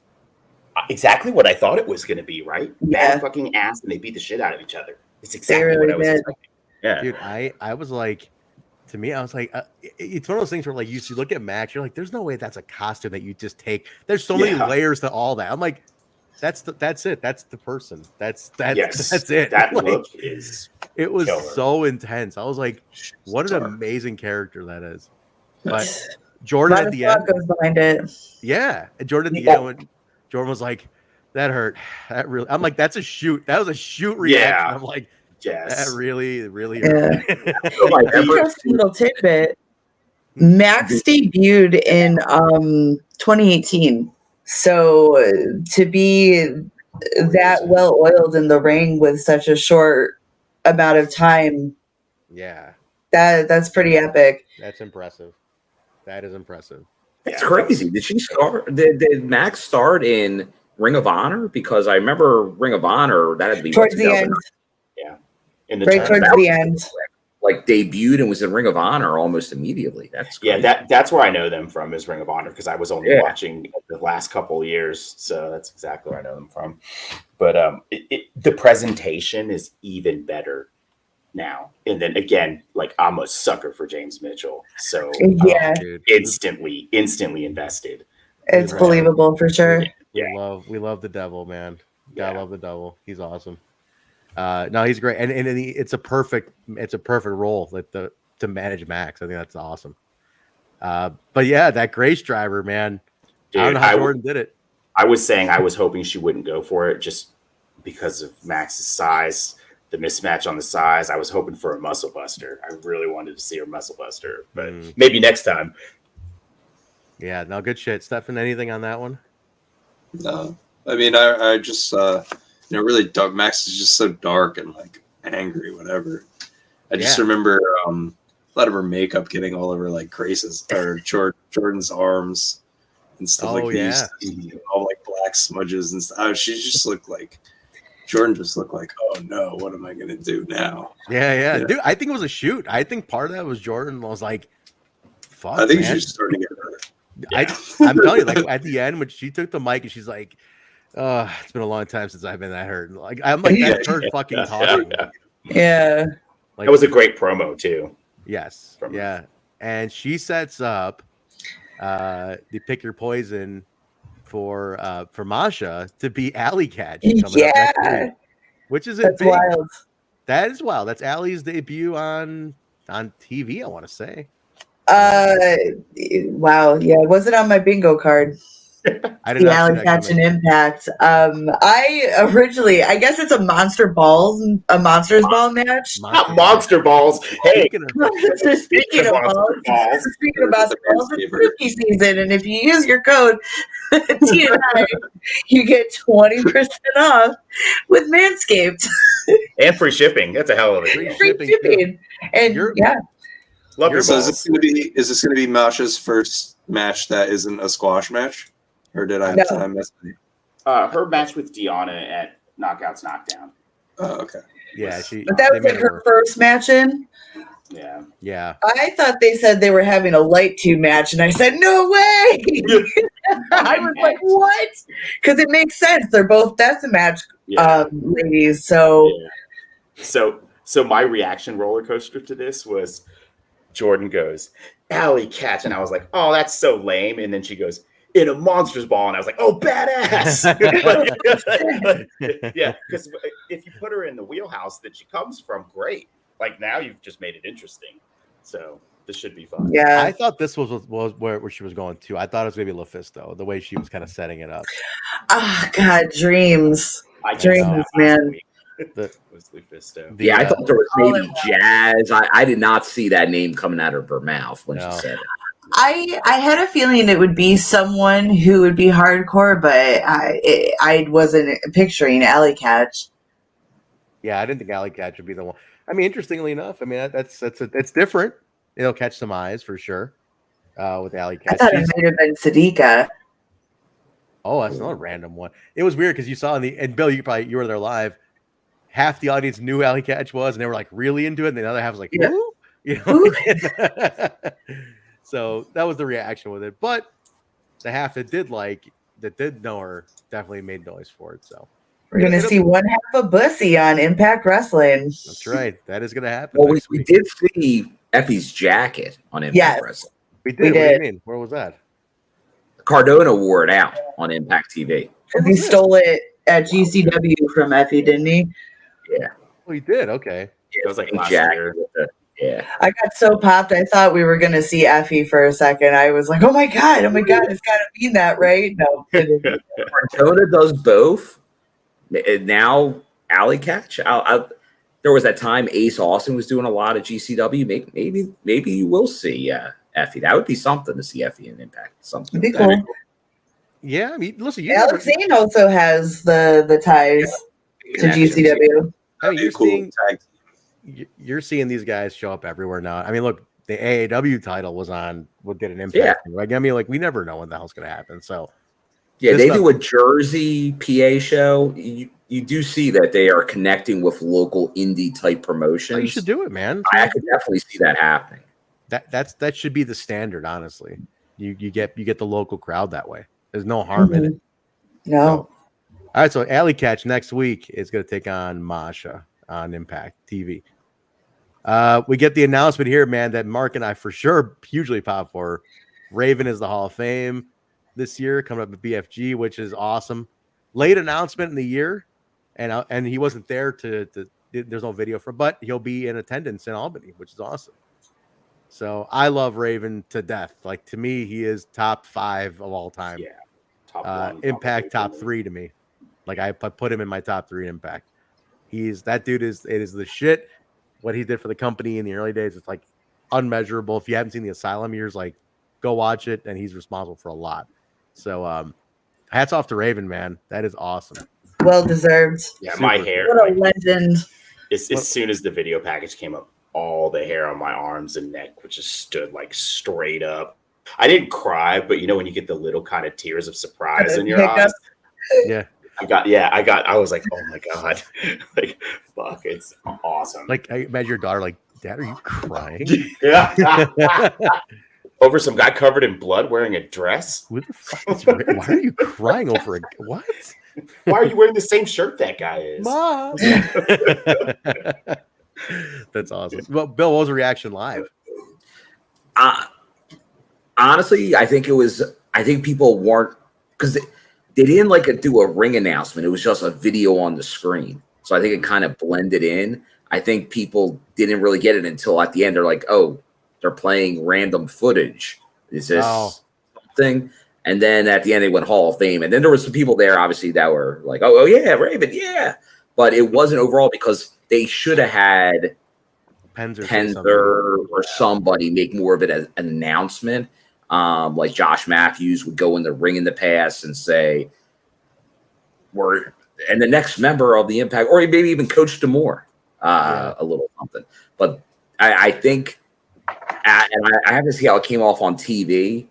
exactly what I thought it was going to be, right? Bad fucking ass, and they beat the shit out of each other. It's exactly what I was expecting. Yeah, dude, I was like, to me, I was like, it's one of those things where like you look at Max, you're like, there's no way that's a costume that you just take. There's so many layers to all that. I'm like, that's it. That's the person. That's it. That like, look is. It was killer. So intense. I was like, what an amazing character that is. But Jordynne at the end goes behind it. Yeah, and Jordynne at the end when Jordynne was like, that hurt. That really. I'm like, that's a shoot. That was a shoot reaction. Yeah. I'm like, yes, that really hurt. Interesting little tidbit. Max debuted in 2018. So to be that well oiled in the ring with such a short amount of time, that's pretty epic. That's impressive. That is impressive. It's crazy. Did she start? Did Max start in Ring of Honor? Because I remember Ring of Honor that had to be towards the end. Yeah, in the right towards the end. Like debuted and was in Ring of Honor almost immediately. That's crazy. that's where I know them from is Ring of Honor because I was only watching the last couple of years, so that's exactly where I know them from. But the presentation is even better now, and then again, like I'm a sucker for James Mitchell, so instantly invested. It's believable for sure. Yeah, we love the devil, man. Gotta love the devil. He's awesome. No, he's great, and it's a perfect role to manage Max. I think that's awesome. But yeah, that Grace driver, man. Dude, I don't know how Jordynne did it. I was saying I was hoping she wouldn't go for it just because of Max's size, the mismatch on the size. I was hoping for a muscle buster. I really wanted to see her muscle buster, but maybe next time. Yeah, no, good shit. Stefan, anything on that one? No, I mean, I just. Really dark. Max is just so dark and like angry, whatever. I just remember a lot of her makeup getting all over like Grace's or Jordynne's arms and stuff like these, all like black smudges and stuff. She just looked like Jordynne just looked like, oh no, what am I gonna do now? Yeah. Dude, I think it was a shoot. I think part of that was Jordynne was like, fuck. I think man. she's starting to get hurt. Yeah. I'm telling you, like at the end when she took the mic and she's like, it's been a long time since I've been that hurt. Like I'm like that's her fucking talking. Yeah. Like, that was a great promo too. Yes. And she sets up the pick your poison for Masha to be Alley Catch. Which is that's wild. That is wild. That's Allie's debut on TV, I want to say. Wow. Yeah, it wasn't on my bingo card. I did not Alley Catch and Impact. I guess it's a Monsters Ball match. Not Monster Balls. Hey, speaking of balls, it's spooky season, and if you use your code TNI, you get 20% off with Manscaped and free shipping. That's a hell of a free shipping. And love your so balls. Is this gonna be Masha's first match that isn't a squash match? Or did I miss it? Her match with Deanna at Knockouts Knockdown. Oh, okay. Yeah, but that was like her first match in. Yeah. I thought they said they were having a light tube match, and I said, no way. I was like, what? Because it makes sense. They're both deathmatch ladies. So, so my reaction roller coaster to this was Jordynne goes, alley catch. And I was like, oh, that's so lame. And then she goes, in a monster's ball. And I was like, oh, badass. Yeah, because if you put her in the wheelhouse that she comes from, great. Like now you've just made it interesting. So this should be fun. Yeah. I thought this was where she was going to. I thought it was going to be Lufisto, the way she was kind of setting it up. Oh, God, dreams. Dreams, man. Was Lufisto. I thought there was maybe Jazz. I did not see that name coming out of her mouth when she said it. I had a feeling it would be someone who would be hardcore, but I wasn't picturing Alley Catch. Yeah, I didn't think Alley Catch would be the one. I mean, interestingly enough, I mean that's different. It'll catch some eyes for sure. With Alley Catch, I thought it might have been Sadiqa. Oh, that's another random one. It was weird because you saw and Bill, you were there live. Half the audience knew Alley Catch was, and they were like really into it, and the other half was like, who? You know? So that was the reaction with it. But the half that did know her definitely made noise for it. So we're gonna see one half of Bussy on Impact Wrestling. That's right. That is gonna happen. Well, we did see Effie's jacket on Impact Wrestling. We did. What do you mean? Where was that? Cardona wore it out on Impact TV. He stole it at GCW from Effie, didn't he? Yeah. Oh, he did. Okay. Yeah, it was like last year. Yeah. I got so popped. I thought we were gonna see Effie for a second. I was like, "Oh my god! It's gotta mean that, right?" No. Cardona does both. Now Alley Catch. There was that time Ace Austin was doing a lot of GCW. Maybe you will see Effie. That would be something to see Effie in Impact. Something. It'd be cool. Yeah, I mean, listen. Alex Zane also has the ties to GCW. I mean, you're seeing these guys show up everywhere now. I mean, look, the AAW title did an Impact. Like, I mean, like we never know when the hell's going to happen. So, they do a Jersey PA show. You do see that they are connecting with local indie type promotions. Oh, you should do it, man. I could definitely see that happening. That should be the standard, honestly. You get the local crowd that way. There's no harm in it. No. So, all right, so Alley Catch next week is going to take on Masha on Impact TV. We get the announcement here, man, that Mark and I for sure hugely pop for. Raven is the Hall of Fame this year, coming up at BFG, which is awesome. Late announcement in the year, and he wasn't there there's no video but he'll be in attendance in Albany, which is awesome. So I love Raven to death. Like, to me, he is top 5 of all time. Yeah. Top 1, Impact top 3 to me. Like, I put him in my top 3 Impact. That dude is the shit. What he did for the company in the early days, it's like unmeasurable. If you haven't seen the Asylum years, like, go watch it, and he's responsible for a lot. So hats off to Raven, man. That is awesome. Well deserved. Yeah, my hair. What a legend. As soon as the video package came up, all the hair on my arms and neck which just stood like straight up. I didn't cry, but you know when you get the little kind of tears of surprise in your eyes. Yeah. I was like, oh my god. Like, fuck, it's awesome. Like, I imagine your daughter like, Dad, are you crying? Yeah. Over some guy covered in blood wearing a dress? Who the fuck why are you crying over what? Why are you wearing the same shirt that guy is? Mom. That's awesome. Well, Bill, what was the reaction live? Honestly, I think people weren't, because they didn't do a ring announcement. It was just a video on the screen. So I think it kind of blended in. I think people didn't really get it until at the end. They're like, oh, they're playing random footage. Is this something? And then at the end, they went Hall of Fame. And then there were some people there, obviously, that were like, oh yeah, Raven, yeah. But it wasn't overall, because they should have had Penzer or somebody make more of it as an announcement. Like Josh Matthews would go in the ring in the past and say, and the next member of the Impact, or maybe even Coach D'Amore, a little something. But I think, and I have to see how it came off on TV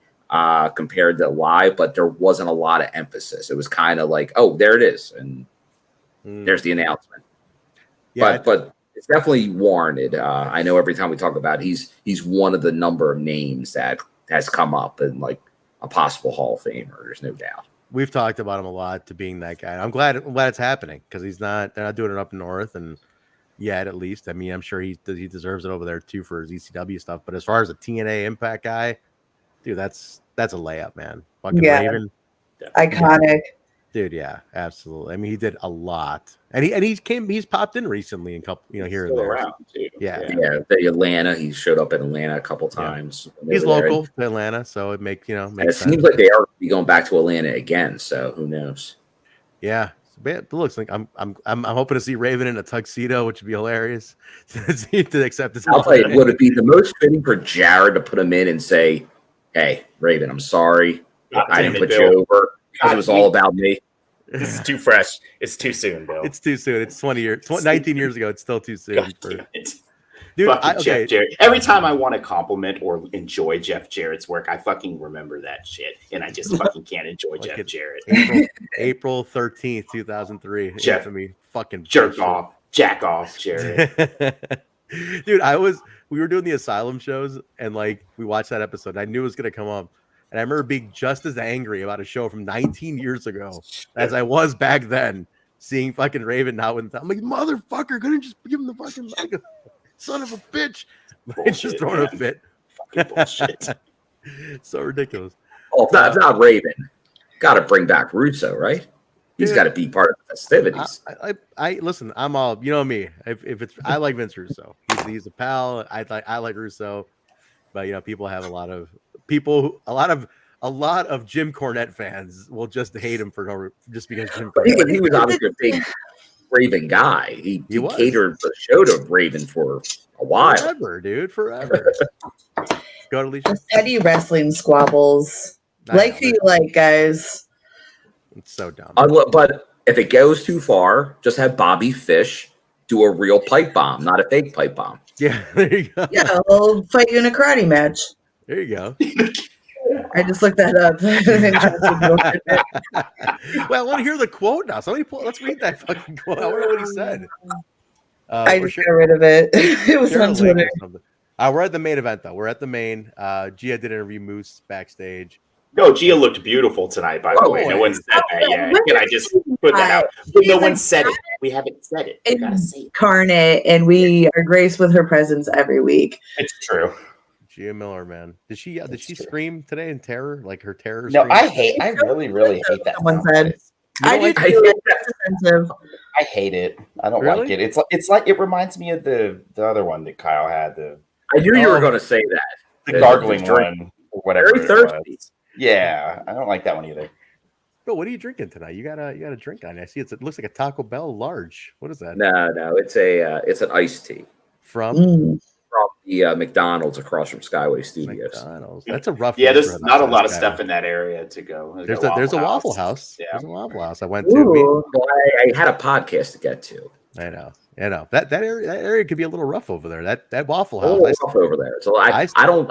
compared to live, but there wasn't a lot of emphasis. It was kind of like, oh, there it is, and there's the announcement. Yeah, but it's definitely warranted. I know every time we talk about it, he's one of the number of names that has come up in like a possible Hall of Famer. There's no doubt. We've talked about him a lot to being that guy. I'm glad it's happening because they're not doing it up north and yet at least. I mean, I'm sure he deserves it over there too for his ECW stuff. But as far as a TNA Impact guy, dude, that's a layup, man. Fucking Raven, iconic. Dude, yeah, absolutely. I mean, he did a lot, and he's popped in recently in couple, here and there. Around too. Yeah. The Atlanta. He showed up in Atlanta a couple times. He's local to Atlanta, so it makes it seems like they are going back to Atlanta again. So who knows? Yeah, it looks like I'm hoping to see Raven in a tuxedo, which would be hilarious to accept this. I'll tell you, would it be the most fitting for Jared to put him in and say, "Hey, Raven, I'm sorry, I didn't put you over because it was all about me." This is too fresh. It's too soon, Bill. It's too soon. It's 19 years ago. It's still too soon. Dude, Jeff Jarrett. Every time I want to compliment or enjoy Jeff Jarrett's work, I fucking remember that shit, and I just fucking can't enjoy Jeff Jarrett. April 13th, 2003. Jeff, fucking jerk off, jack off, Jarrett. Dude, we were doing the Asylum shows, and like we watched that episode. And I knew it was gonna come up. And I remember being just as angry about a show from 19 years ago as I was back then, seeing fucking Raven now. I'm like, motherfucker, couldn't just give him the fucking son of a bitch. It's just throwing a fit. Bullshit. So ridiculous. Oh, if not Raven, got to bring back Russo, right? He's got to be part of the festivities. I listen. I'm all me. If it's I like Vince Russo. He's a pal. I like Russo, but people have a lot of Jim Cornette fans will just hate him for just because Jim Cornette. He was obviously a big Raven guy. He catered the show to Raven for a while. Forever. Go to Alicia. Petty wrestling squabbles. Who you like, guys. It's so dumb. But if it goes too far, just have Bobby Fish do a real pipe bomb, not a fake pipe bomb. Yeah, there you go. Yeah, I'll fight you in a karate match. There you go. I just looked that up. Well, I want to hear the quote now. Let's read that fucking quote. I wonder what he said. I just got rid of it. It was on Twitter. We're at the main event, though. We're at the main. Gia did interview Moose backstage. No, Gia looked beautiful tonight, by the way. No one said that yet. Can I just put that out? But no one said it. We haven't said it. We gotta say it. Incarnate, and we are graced with her presence every week. It's true. Gia Miller, man. Did she scream today in terror? Like her terror? No, I really hate that. Someone said. I hate it. I don't like it. It's like it reminds me of the other one that Kyle had. I knew you were going to say that. The gargling one or whatever. Very thirsty. Yeah, I don't like that one either. Bro, what are you drinking tonight? You got a drink on. I see it looks like a Taco Bell large. What is that? No, it's an iced tea from the McDonald's across from Skyway Studios. McDonald's. That's a rough. Yeah, there's not a lot of stuff in that area to go. There's a Waffle House. Yeah. There's a Waffle House I went to. I had a podcast to get to. I know. That area could be a little rough over there. That Waffle House. A little rough over there. So I don't.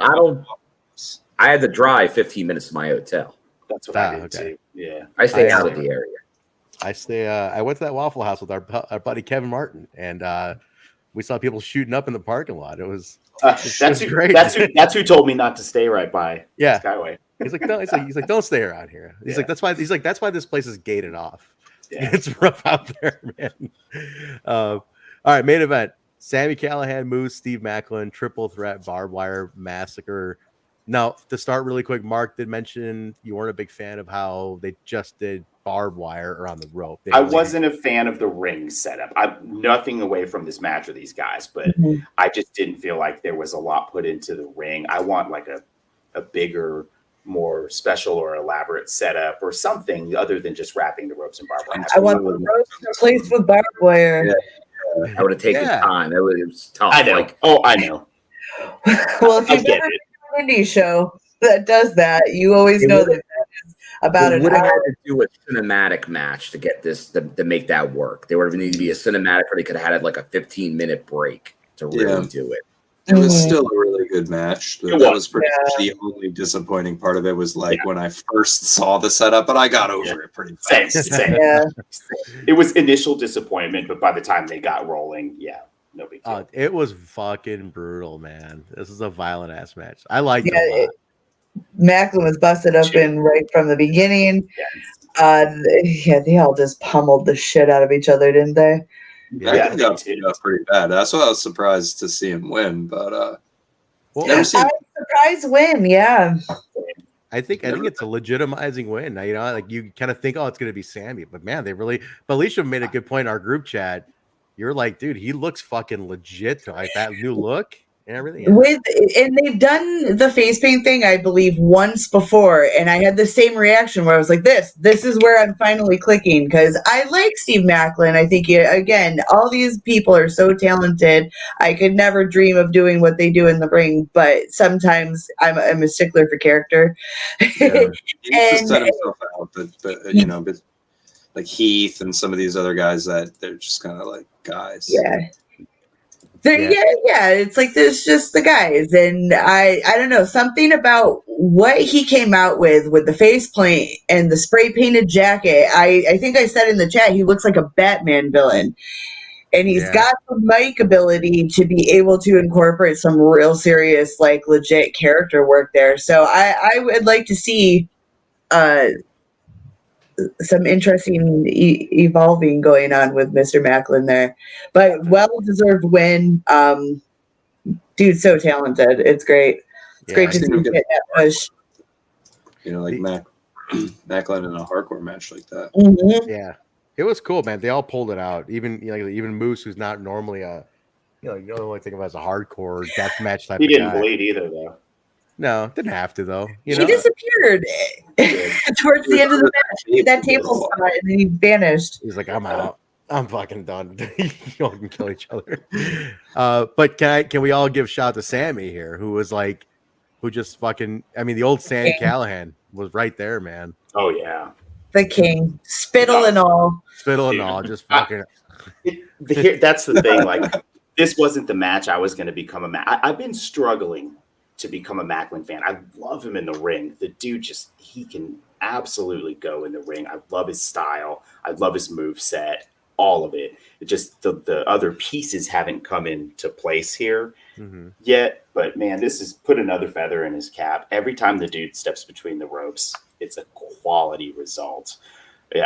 I had to drive 15 minutes to my hotel. That's what I did too. Yeah, I stay out of the area. I went to that Waffle House with our buddy Kevin Martin, and we saw people shooting up in the parking lot. It was great. That's who told me not to stay right by Skyway. He's like, no, he's like, don't stay around here. He's like, that's why this place is gated off. Yeah. It's rough out there, man. All right, main event: Sami Callihan, Moose, Steve Maclin, triple threat, barbed wire massacre. Now, to start really quick, Mark did mention you weren't a big fan of how they just did barbed wire around the rope. I wasn't a fan of the ring setup. I'm nothing away from this match or these guys, but I just didn't feel like there was a lot put into the ring. I want like a bigger, more special or elaborate setup or something other than just wrapping the ropes and barbed wire. I want the ropes replaced with barbed wire. Yeah. I would have taken time. It was tough. I know. I know. Well, if you've ever indie show that does that, you always know that is about an hour. They would have had to do a cinematic match to get this to make that work. There would have needed to be a cinematic, or they could have had like a 15-minute break to really do it. It was still a really good match. That was pretty much the only disappointing part of it was like when I first saw the setup, but I got over it pretty fast. Same. It was initial disappointment, but by the time they got rolling, No big deal. It was fucking brutal, man. This is a violent ass match. I liked it a lot. Maclin was busted up in right from the beginning. They all just pummeled the shit out of each other, didn't they? Maclin got pretty bad. That's why I was surprised to see him win. But surprise win, yeah. I think it's a legitimizing win. You know, like you kind of think, oh, it's going to be Sami, but man, but Alicia made a good point in our group chat. You're like, dude, he looks fucking legit. Like that new look and everything. And they've done the face paint thing, I believe, once before, and I had the same reaction where I was like, this is where I'm finally clicking, because I like Steve Maclin. I think, again, all these people are so talented. I could never dream of doing what they do in the ring, but sometimes I'm a stickler for character. Yeah, he needs to set himself out, but you know, but like Heath and some of these other guys that they're just kind of like guys. Yeah. It's like there's just the guys, and I don't know, something about what he came out with the face paint and the spray painted jacket. I think I said in the chat he looks like a Batman villain, and he's got the mic ability to be able to incorporate some real serious, like, legit character work there. So I would like to see some interesting evolving going on with Mr. Maclin there, but well-deserved win. Dude's so talented. It's great. It's great to see him get that push. You know, like Maclin in a hardcore match like that. Mm-hmm. Yeah, it was cool, man. They all pulled it out. Even Moose, who's not normally you don't really think of him as a hardcore death match type. He didn't of guy. bleed either, though. No, didn't have to though. He disappeared towards the end of the match. That table spot, and then he vanished. He's like, I'm out. I'm fucking done. You all can kill each other. But can we all give shout out to Sami here, who just fucking, I mean, the old Sami Callihan was right there, man. Oh yeah, the king, spittle and all, just fucking. That's the thing. Like, this wasn't the match I was going to become a match. I've been struggling to become a Maclin fan. I love him in the ring. The dude he can absolutely go in the ring. I love his style. I love his moveset, all of it. It just, the other pieces haven't come into place here yet. But man, this has put another feather in his cap. Every time the dude steps between the ropes, it's a quality result.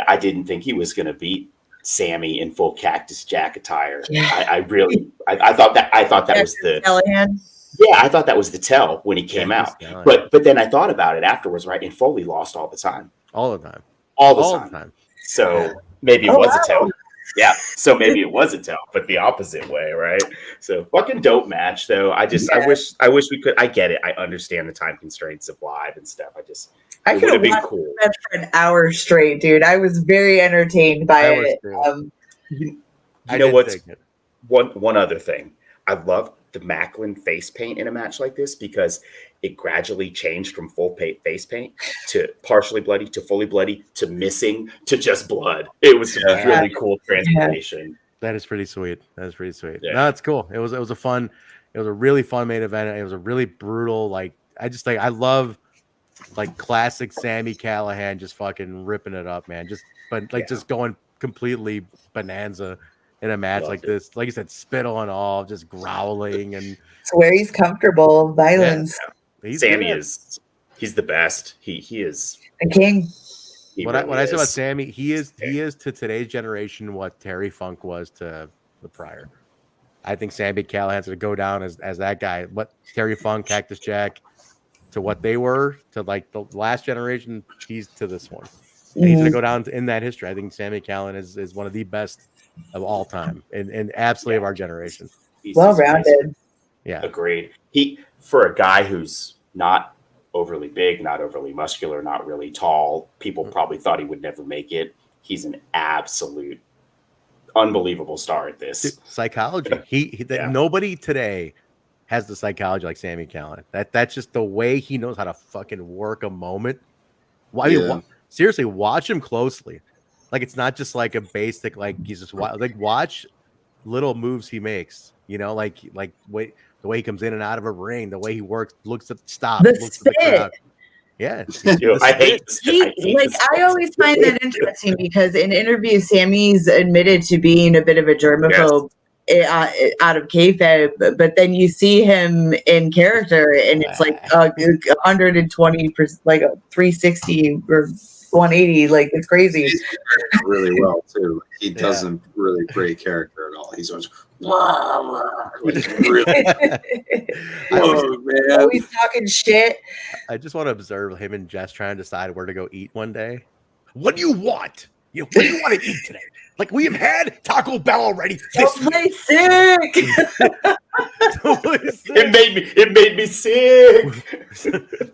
I didn't think he was going to beat Sami in full Cactus Jack attire. I thought that was the Callihan. Yeah, I thought that was the tell when he came out. But then I thought about it afterwards, right? And Foley lost all the time. All the time. So maybe it was a tell. Yeah. So maybe it was a tell, but the opposite way, right? So fucking dope match though. I wish we could. I get it. I understand the time constraints of live and stuff. I could have watched the match for an hour straight, dude. I was very entertained by it. You know what's one other thing? I love the Maclin face paint in a match like this because it gradually changed from full face paint to partially bloody to fully bloody to missing to just blood. It was a really cool transformation. That is pretty sweet. Yeah. No, it's cool. It was a really fun main event. It was a really brutal, I love like classic Sami Callihan just fucking ripping it up, man. Just going completely bonanza in a match like this. Like you said, spittle and all, just growling, and it's where he's comfortable. Violence. Yeah. Sami he's the best. He is the king. What I say about Sami, he is to today's generation what Terry Funk was to the prior. I think Sami Callihan's going to go down as that guy. What Terry Funk, Cactus Jack, to what they were to like the last generation, he's to this one. And he's going to go down in that history. I think Sami Callihan is one of the best of all time and absolutely of our generation. Well-rounded. Yeah. Agreed. For a guy who's not overly big, not overly muscular, not really tall, people probably thought he would never make it. He's an absolute unbelievable star at this. Dude, psychology. Nobody today has the psychology like Sami Callihan. That's just the way he knows how to fucking work a moment. Seriously, watch him closely. Like, it's not just like a basic, like he's just watch little moves he makes. You know, like the way he comes in and out of a ring, the way he works, looks at the stop, looks at the crowd. Yeah, I always find that interesting because in interviews, Sami's admitted to being a bit of a germaphobe, out of kayfabe, but then you see him in character, and it's like 120%, like a 360 or 180. Like it's crazy. He's really well too. He doesn't really break character at all. He's always like really. Oh man, always talking shit. I just want to observe him and Jess trying to decide where to go eat one day. What do you want? What do you want to eat today? Like, we have had Taco Bell already. Don't play sick. It made me sick.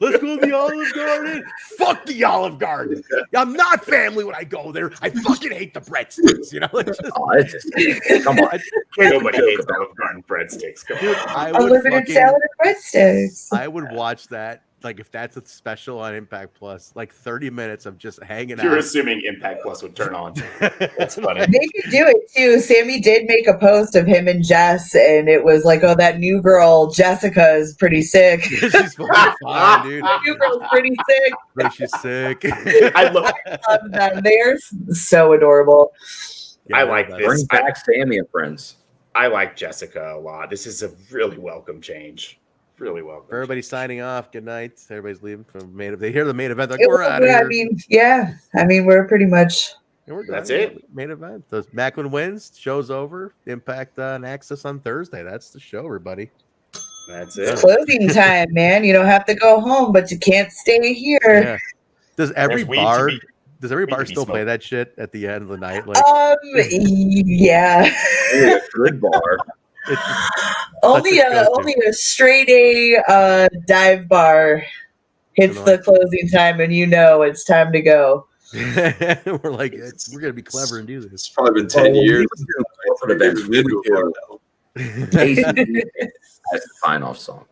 Let's go to the Olive Garden. Fuck the Olive Garden. I'm not family when I go there. I fucking hate the breadsticks. You know, Come on. Nobody hates Olive Garden breadsticks. Come on. Unlimited salad and breadsticks. I would watch that. Like, if that's a special on Impact Plus, like 30 minutes of just hanging out. You're assuming Impact Plus would turn on. That's funny. They could do it too. Sami did make a post of him and Jess, and it was like, "Oh, that new girl Jessica is pretty sick." She's fucking fine, dude. The new girl's pretty sick. But she's sick. I love them. They're so adorable. Yeah, I like this. Bring back Sami and friends. I like Jessica a lot. This is a really welcome change. Really welcome. Everybody's signing off. Good night. Everybody's leaving from main event. They hear the main event. Like, we're out of here. I mean, we're pretty much. That's it. Main event. So Maclin wins. Show's over. Impact and Access on Thursday. That's the show, everybody. That's It's it. closing time, man. You don't have to go home, but you can't stay here. Yeah. Does every There's weed to bar? be- Does every bar to be still play smoked. that shit at the end of the night? Like, Yeah. Yeah, good bar. Only a straight A dive bar hits the closing time, and you know it's time to go. we're like, we're gonna be clever and do this. It's probably been 10 years. That's the sign-off song.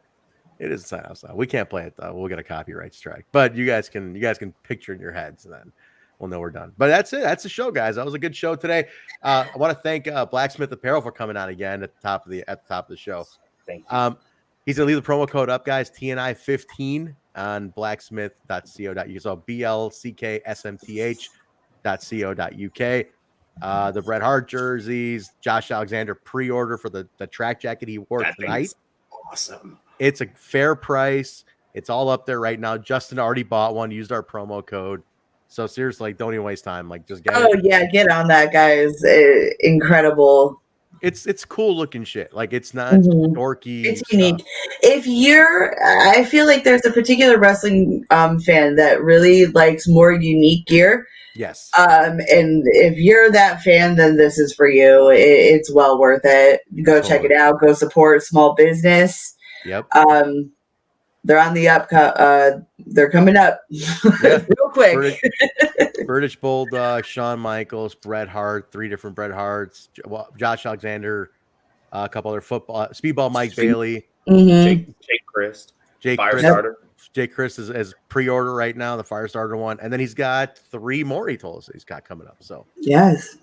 It is a sign-off song. We can't play it though. We'll get a copyright strike. But you guys can picture in your heads, and then we'll know we're done. But that's it. That's the show, guys. That was a good show today. I want to thank Blacksmith Apparel for coming on again at the top of the show. Thank you. He's gonna leave the promo code up, guys. TNI 15 on blacksmith.co.uk. So BLCKSMTH.co.uk. The Bret Hart jerseys, Josh Alexander pre-order for the track jacket he wore tonight. Awesome. It's a fair price. It's all up there right now. Justin already bought one, used our promo code. So seriously, don't even waste time. Like, just get it. Yeah, get on that, guys. Incredible. It's cool looking shit. Like, it's not dorky. It's unique. If I feel like there's a particular wrestling fan that really likes more unique gear. Yes. And if you're that fan, then this is for you. It's well worth it. Go check it out. Go support small business. Yep. They're on the up. They're coming up real quick. British Bulldog, Shawn Michaels, Bret Hart, 3 different Bret Harts, Josh Alexander, a couple other football, Speedball Mike Bailey, Jake Christ, Firestarter. Jake Chris is pre-order right now, the Firestarter one, and then he's got 3 more he told us he's got coming up. So yes,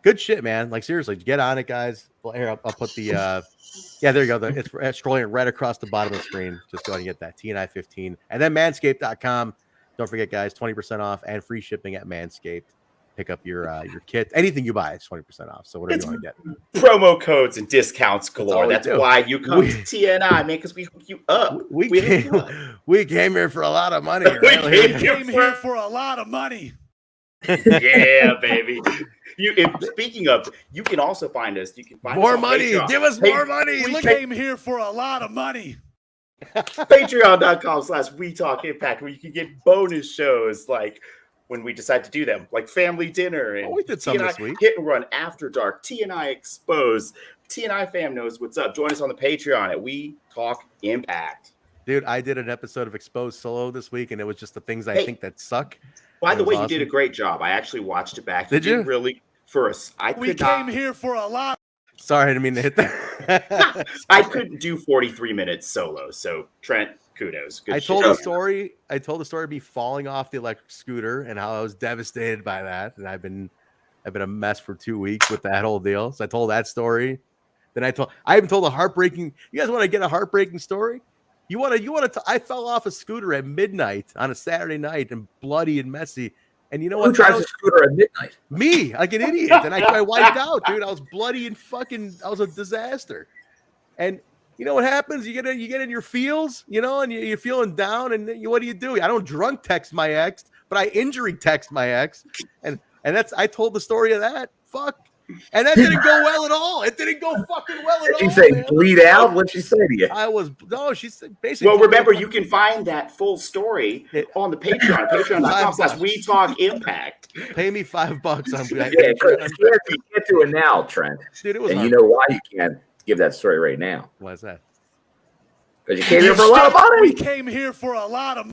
good shit, man. Like, seriously, get on it, guys. Well, here, I'll put the there you go. It's scrolling right across the bottom of the screen. Just go ahead and get that TNI 15, and then Manscaped.com. Don't forget, guys, 20% off and free shipping at Manscaped. Pick up your kit. Anything you buy is 20% off. So whatever you want to get. Promo codes and discounts galore. That's why you come to TNI, man, because we hook you up. We came here for a lot of money. We came here for a lot of money. Yeah, baby. Speaking of, you can also find us. You can find more us on money. Patreon. Give us more money. We came here for a lot of money. Patreon.com/WeTalkImpact, where you can get bonus shows like when we decide to do them, like Family Dinner and we did some this week. Hit and Run After Dark, TNI Exposed. TNI fam knows what's up. Join us on the Patreon at We Talk Impact. Dude, I did an episode of Exposed solo this week, and it was just the things I think that suck. By the way, you did a great job. I actually watched it back. Did you? Really? For us, we came here for a lot. Sorry, I didn't mean to hit that. I couldn't do 43 minutes solo. So Trent, kudos. Good I told the story of me falling off the electric scooter and how I was devastated by that. And I've been a mess for 2 weeks with that whole deal. So I told that story. Then I even told a heartbreaking. You guys want to get a heartbreaking story? I fell off a scooter at midnight on a Saturday night and bloody and messy. And you know Who what? drives a scooter at midnight? Me, like an idiot. And I wiped out, dude. I was bloody and fucking. I was a disaster. And you know what happens? You get in your feels, you know, and you're feeling down. And what do? I don't drunk text my ex, but I injury text my ex. And I told the story of that. Fuck. And that didn't go well at all. It didn't go fucking well at all. Did she say bleed out? What'd she say to you? She said basically. Well, remember, you can find that full story on the Patreon, patreon.com/WeTalkImpact. Pay me $5. You can't do it now, Trent. Dude, it was and hard. You know why you can't give that story right now? Why is that? Because you came here for a lot of money. We came here for a lot of money.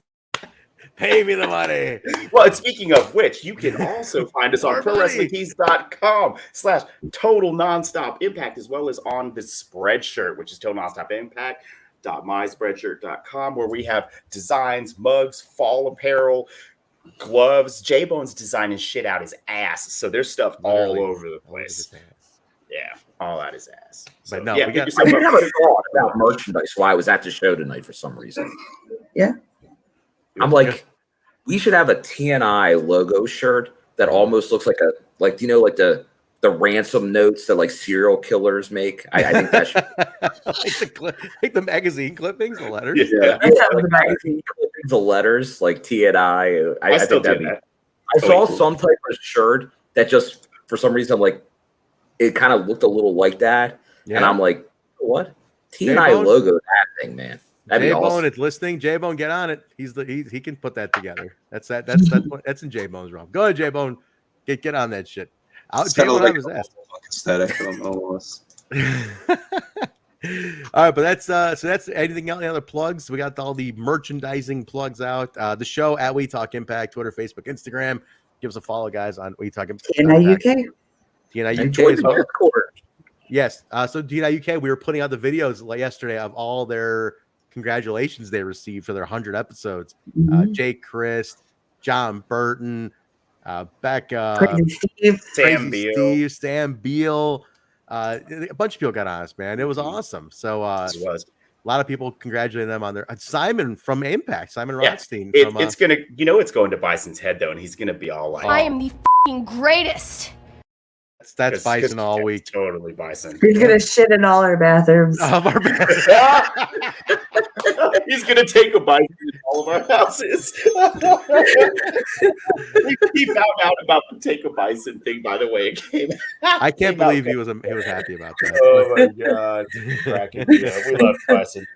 Pay me the money. Well, and speaking of which, you can also find us on ProWrestlingTees.com/total nonstop impact, as well as on the Spreadshirt, which is total nonstop impact.myspreadshirt.com, where we have designs, mugs, fall apparel, gloves. J-Bone's designing shit out his ass. So there's stuff all over the place. Yeah, all out his ass. So, but no, yeah, I didn't have a thought about merchandise while I was at the show tonight for some reason. Yeah. I'm like, we should have a TNI logo shirt that almost looks like the ransom notes that like serial killers make. I think that should like the magazine clippings, the letters. Yeah, the magazine clippings, the letters, like TNI. I think that'd be. I saw some type of shirt that just for some reason like it kind of looked a little like that, and I'm like, what? TNI logo that thing, man. J-Bone, awesome. it's listening. J-Bone, get on it. He can put that together. That's in J-Bone's realm. Go ahead, J-Bone. Get on that shit. J-Bone on his ass. Aesthetic almost. All right, but that's anything else? Any other plugs? We got all the merchandising plugs out. The show at We Talk Impact, Twitter, Facebook, Instagram. Give us a follow, guys, on We Talk Impact. TNI UK. TNI UK as well. Yes. So TNI UK, we were putting out the videos yesterday of all their congratulations they received for their 100 episodes. Jake Christ, John Burton, Becca, Sam Beal. Sam Beal. A bunch of people got on us, man. It was awesome. So a lot of people congratulating them on their Simon from Impact, Simon Rothstein. It's gonna, it's going to Bison's head though, and he's gonna be all like, I am the fucking greatest. That's Bison all week. Totally Bison. He's gonna shit in all our bathrooms. He's gonna take a Bison in all of our houses. He found out about the take a Bison thing, by the way. I can't believe he was happy about that. Oh my god, cracking me up. We love Bison.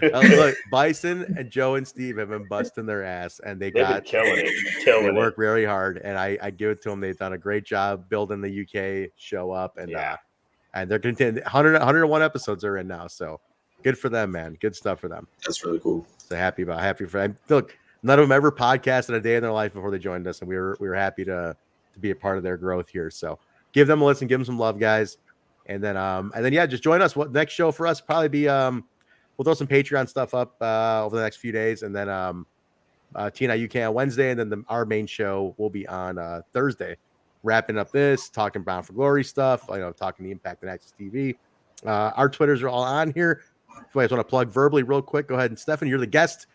Look, Bison and Joe and Steve have been busting their ass, and they've been killing it. They work really hard, and I give it to them. They've done a great job building the UK show up, and they're continuing. 101 episodes are in now, so good for them, man. Good stuff for them. That's really cool. So happy for them. Look, none of them ever podcasted a day in their life before they joined us, and we were happy to be a part of their growth here. So give them a listen, give them some love, guys, and then just join us. What next show for us probably be we'll throw some Patreon stuff up over the next few days, and then TNI UK on Wednesday, and then our main show will be on Thursday. Wrapping up this, talking Bound for Glory stuff, talking the Impact and Access TV. Our Twitters are all on here. If you guys want to plug verbally real quick, go ahead. And Stefan, you're the guest.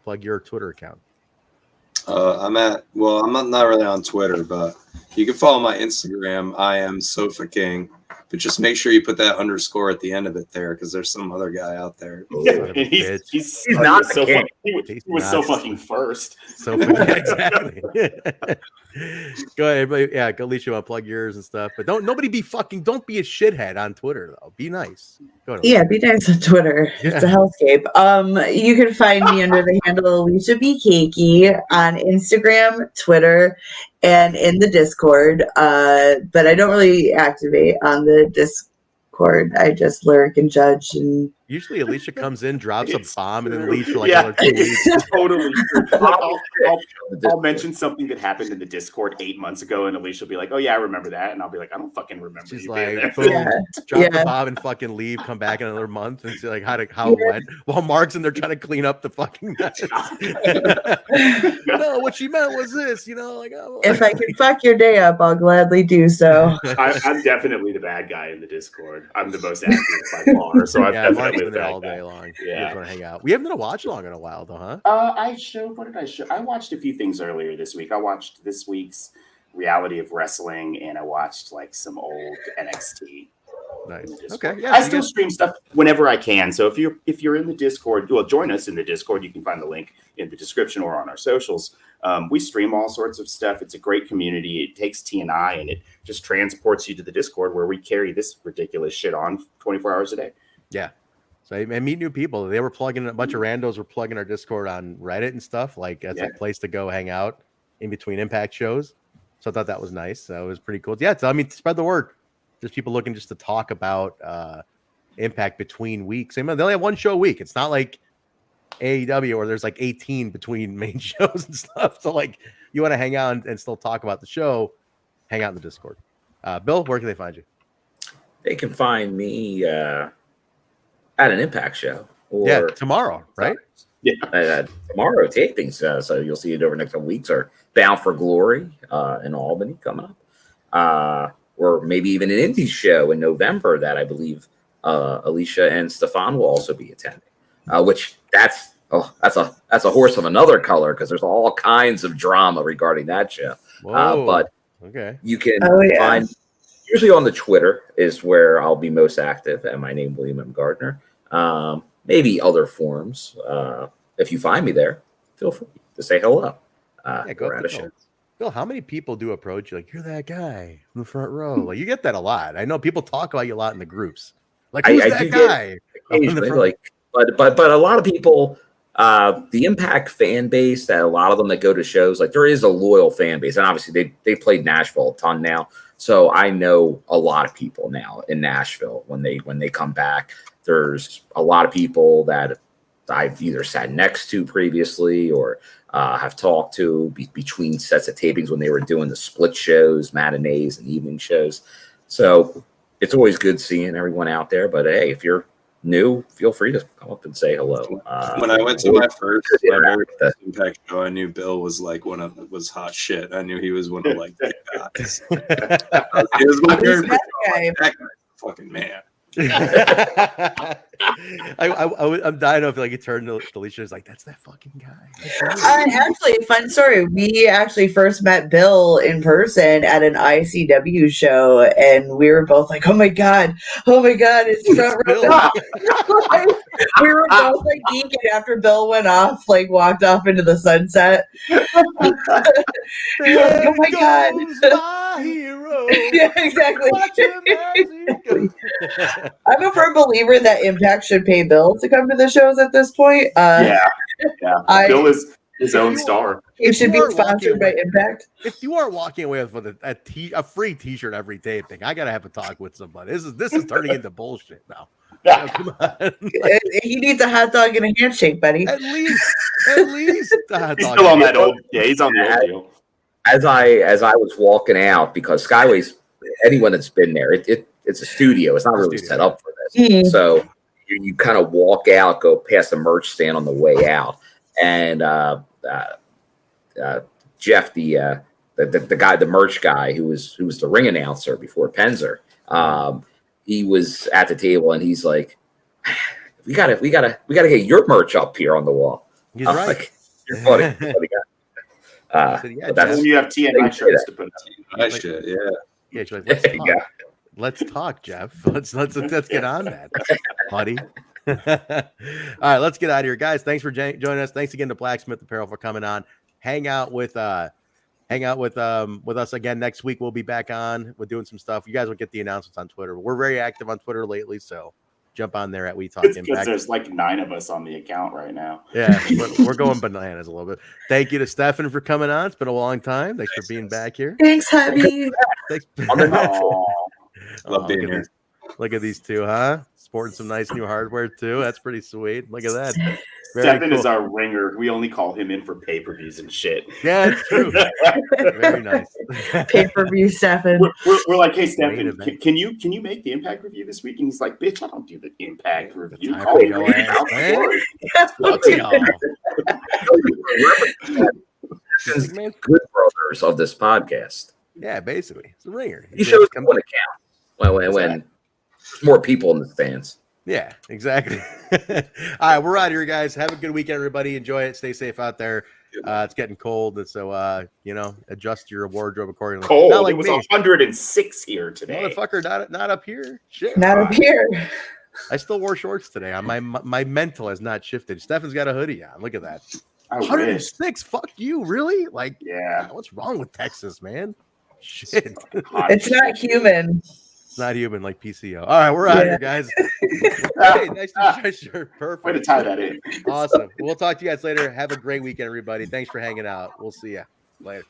Plug your Twitter account. I'm not really on Twitter, but you can follow my Instagram. I am Sofa King, but just make sure you put that underscore at the end of it there, because there's some other guy out there. He's not so fucking. He was so fucking first. So exactly. Go ahead, everybody. Yeah, go Alicia, want to plug yours and stuff, but don't be a shithead on Twitter though. Be nice. Go ahead. Yeah, be nice on Twitter. It's a hellscape. You can find me under the handle Alicia B. Cakey on Instagram, Twitter, and in the Discord. But I don't really activate on the Discord. I just lurk and judge. And usually Alicia comes in, drops a bomb, and then leaves for like another 2 weeks. Totally. I'll mention something that happened in the Discord 8 months ago, and Alicia will be like, "Oh yeah, I remember that," and I'll be like, "I don't fucking remember." She's you like, being boom, there. drop the bomb and fucking leave, come back in another month and see like how it went. While Mark's in there trying to clean up the fucking mess. No, what she meant was this, if I can fuck your day up, I'll gladly do so. I'm definitely the bad guy in the Discord. I'm the most active by far, so I'm definitely with that all guy. day long. Yeah. You guys want to hang out? We haven't done a watch along in a while, though, huh? What did I show? I watched a few things earlier this week. I watched this week's Reality of Wrestling, and I watched like some old NXT. Nice. Okay. Okay. Yeah. I still stream stuff whenever I can. So if you're in the Discord, well, join us in the Discord. You can find the link in the description or on our socials. We stream all sorts of stuff. It's a great community. It takes TNI and it just transports you to the Discord where we carry this ridiculous shit on 24 hours a day. Yeah. So I meet new people. They were plugging a bunch of randos were plugging our Discord on Reddit and stuff. Like that's a place to go hang out in between Impact shows. So I thought that was nice. So it was pretty cool. Yeah. So I mean, spread the word. There's people looking just to talk about Impact between weeks. I mean, they only have one show a week. It's not like AEW where there's like 18 between main shows and stuff. So like you want to hang out and still talk about the show, hang out in the Discord. Bill, where can they find you? They can find me at an Impact show. Or tomorrow, right? Yeah, tomorrow tapings. So you'll see it over the next couple weeks. Or Bound for Glory in Albany coming up. Or maybe even an indie show in November that I believe Alicia and Stefan will also be attending. Which that's a horse of another color because there's all kinds of drama regarding that show. But you can find usually on the Twitter is where I'll be most active, and my name William M. Gardner. Maybe other forums. If you find me there, feel free to say hello. Go at a show. Bill, how many people do approach you like you're that guy in the front row? Like you get that a lot. I know people talk about you a lot in the groups. Like who's that guy? But a lot of people, the Impact fan base, that a lot of them that go to shows, like there is a loyal fan base, and obviously they played Nashville a ton now, so I know a lot of people now in Nashville when they come back. There's a lot of people that I've either sat next to previously or have talked to between sets of tapings when they were doing the split shows, matinees, and evening shows. So it's always good seeing everyone out there. But hey, if you're new, feel free to come up and say hello. When I went to my first Impact show, I knew Bill was like was hot shit. I knew he was one of like the guys. He was my favorite. That guy's a fucking man. I'm dying of like it turned to Alicia is like that's that fucking guy. Actually, fun story. We actually first met Bill in person at an ICW show, and we were both like, "Oh my god, it's front row." We were both like geeking after Bill went off, like walked off into the sunset. Oh my god, my hero. Yeah, exactly. I'm a firm believer that Impact should pay Bill to come to the shows at this point. Bill is his own star. He should be sponsored by Impact. If you are walking away with a free T-shirt every taping, I gotta have a talk with somebody. This is turning into bullshit now. Yeah. Come on. He needs a hot dog and a handshake, buddy. At least a hot dog. He's still on that old. Yeah, he's on the old deal. As I was walking out, because Skyway's anyone that's been there, it's a studio. It's not really set up for this. Mm-hmm. So you kind of walk out, go past the merch stand on the way out, and Jeff, the guy, the merch guy who was the ring announcer before Penzer, he was at the table and he's like, "We gotta get your merch up here on the wall." He's right. Like, you're funny guy. That's when you have TNI shirts to put TNI shit, yeah. Yeah, she's like, let's talk, Jeff. Let's get on that, buddy. All right, let's get out of here, guys. Thanks for joining us. Thanks again to Blacksmith Apparel for coming on. Hang out with us again next week. We'll be back on. We're doing some stuff. You guys will get the announcements on Twitter. We're very active on Twitter lately, so jump on there at We Talk Impact. Because there's like 9 of us on the account right now. Yeah, we're going bananas a little bit. Thank you to Stefan for coming on. It's been a long time. Thanks for being back here. Thanks, hubby. Thanks. Love being here. Look at these two, huh? Sporting some nice new hardware too. That's pretty sweet. Look at that. Stefan is our ringer. We only call him in for pay-per-views and shit. Yeah, it's true. Very nice. Pay-per-view, Stefan. We're like, hey, Stefan, can you make the Impact review this week? And he's like, bitch, I don't do the Impact review. Call me good brothers of this podcast. Yeah, basically, it's the ringer. He shows up on account when more people in the stands. Yeah, exactly. All right, we're out here, guys. Have a good weekend, everybody. Enjoy it. Stay safe out there. It's getting cold, and so adjust your wardrobe accordingly. Cold. Not like it was me. 106 here today. Motherfucker, not up here. Shit. Not up here. I still wore shorts today. My mental has not shifted. Stefan's got a hoodie on. Look at that. 106. Fuck you, really? Like, yeah. What's wrong with Texas, man? Shit. It's not human. It's not human like PCO. All right, we're out here, guys. Hey, nice to meet you. Perfect. Way to tie that in. Awesome. We'll talk to you guys later. Have a great weekend, everybody. Thanks for hanging out. We'll see you later.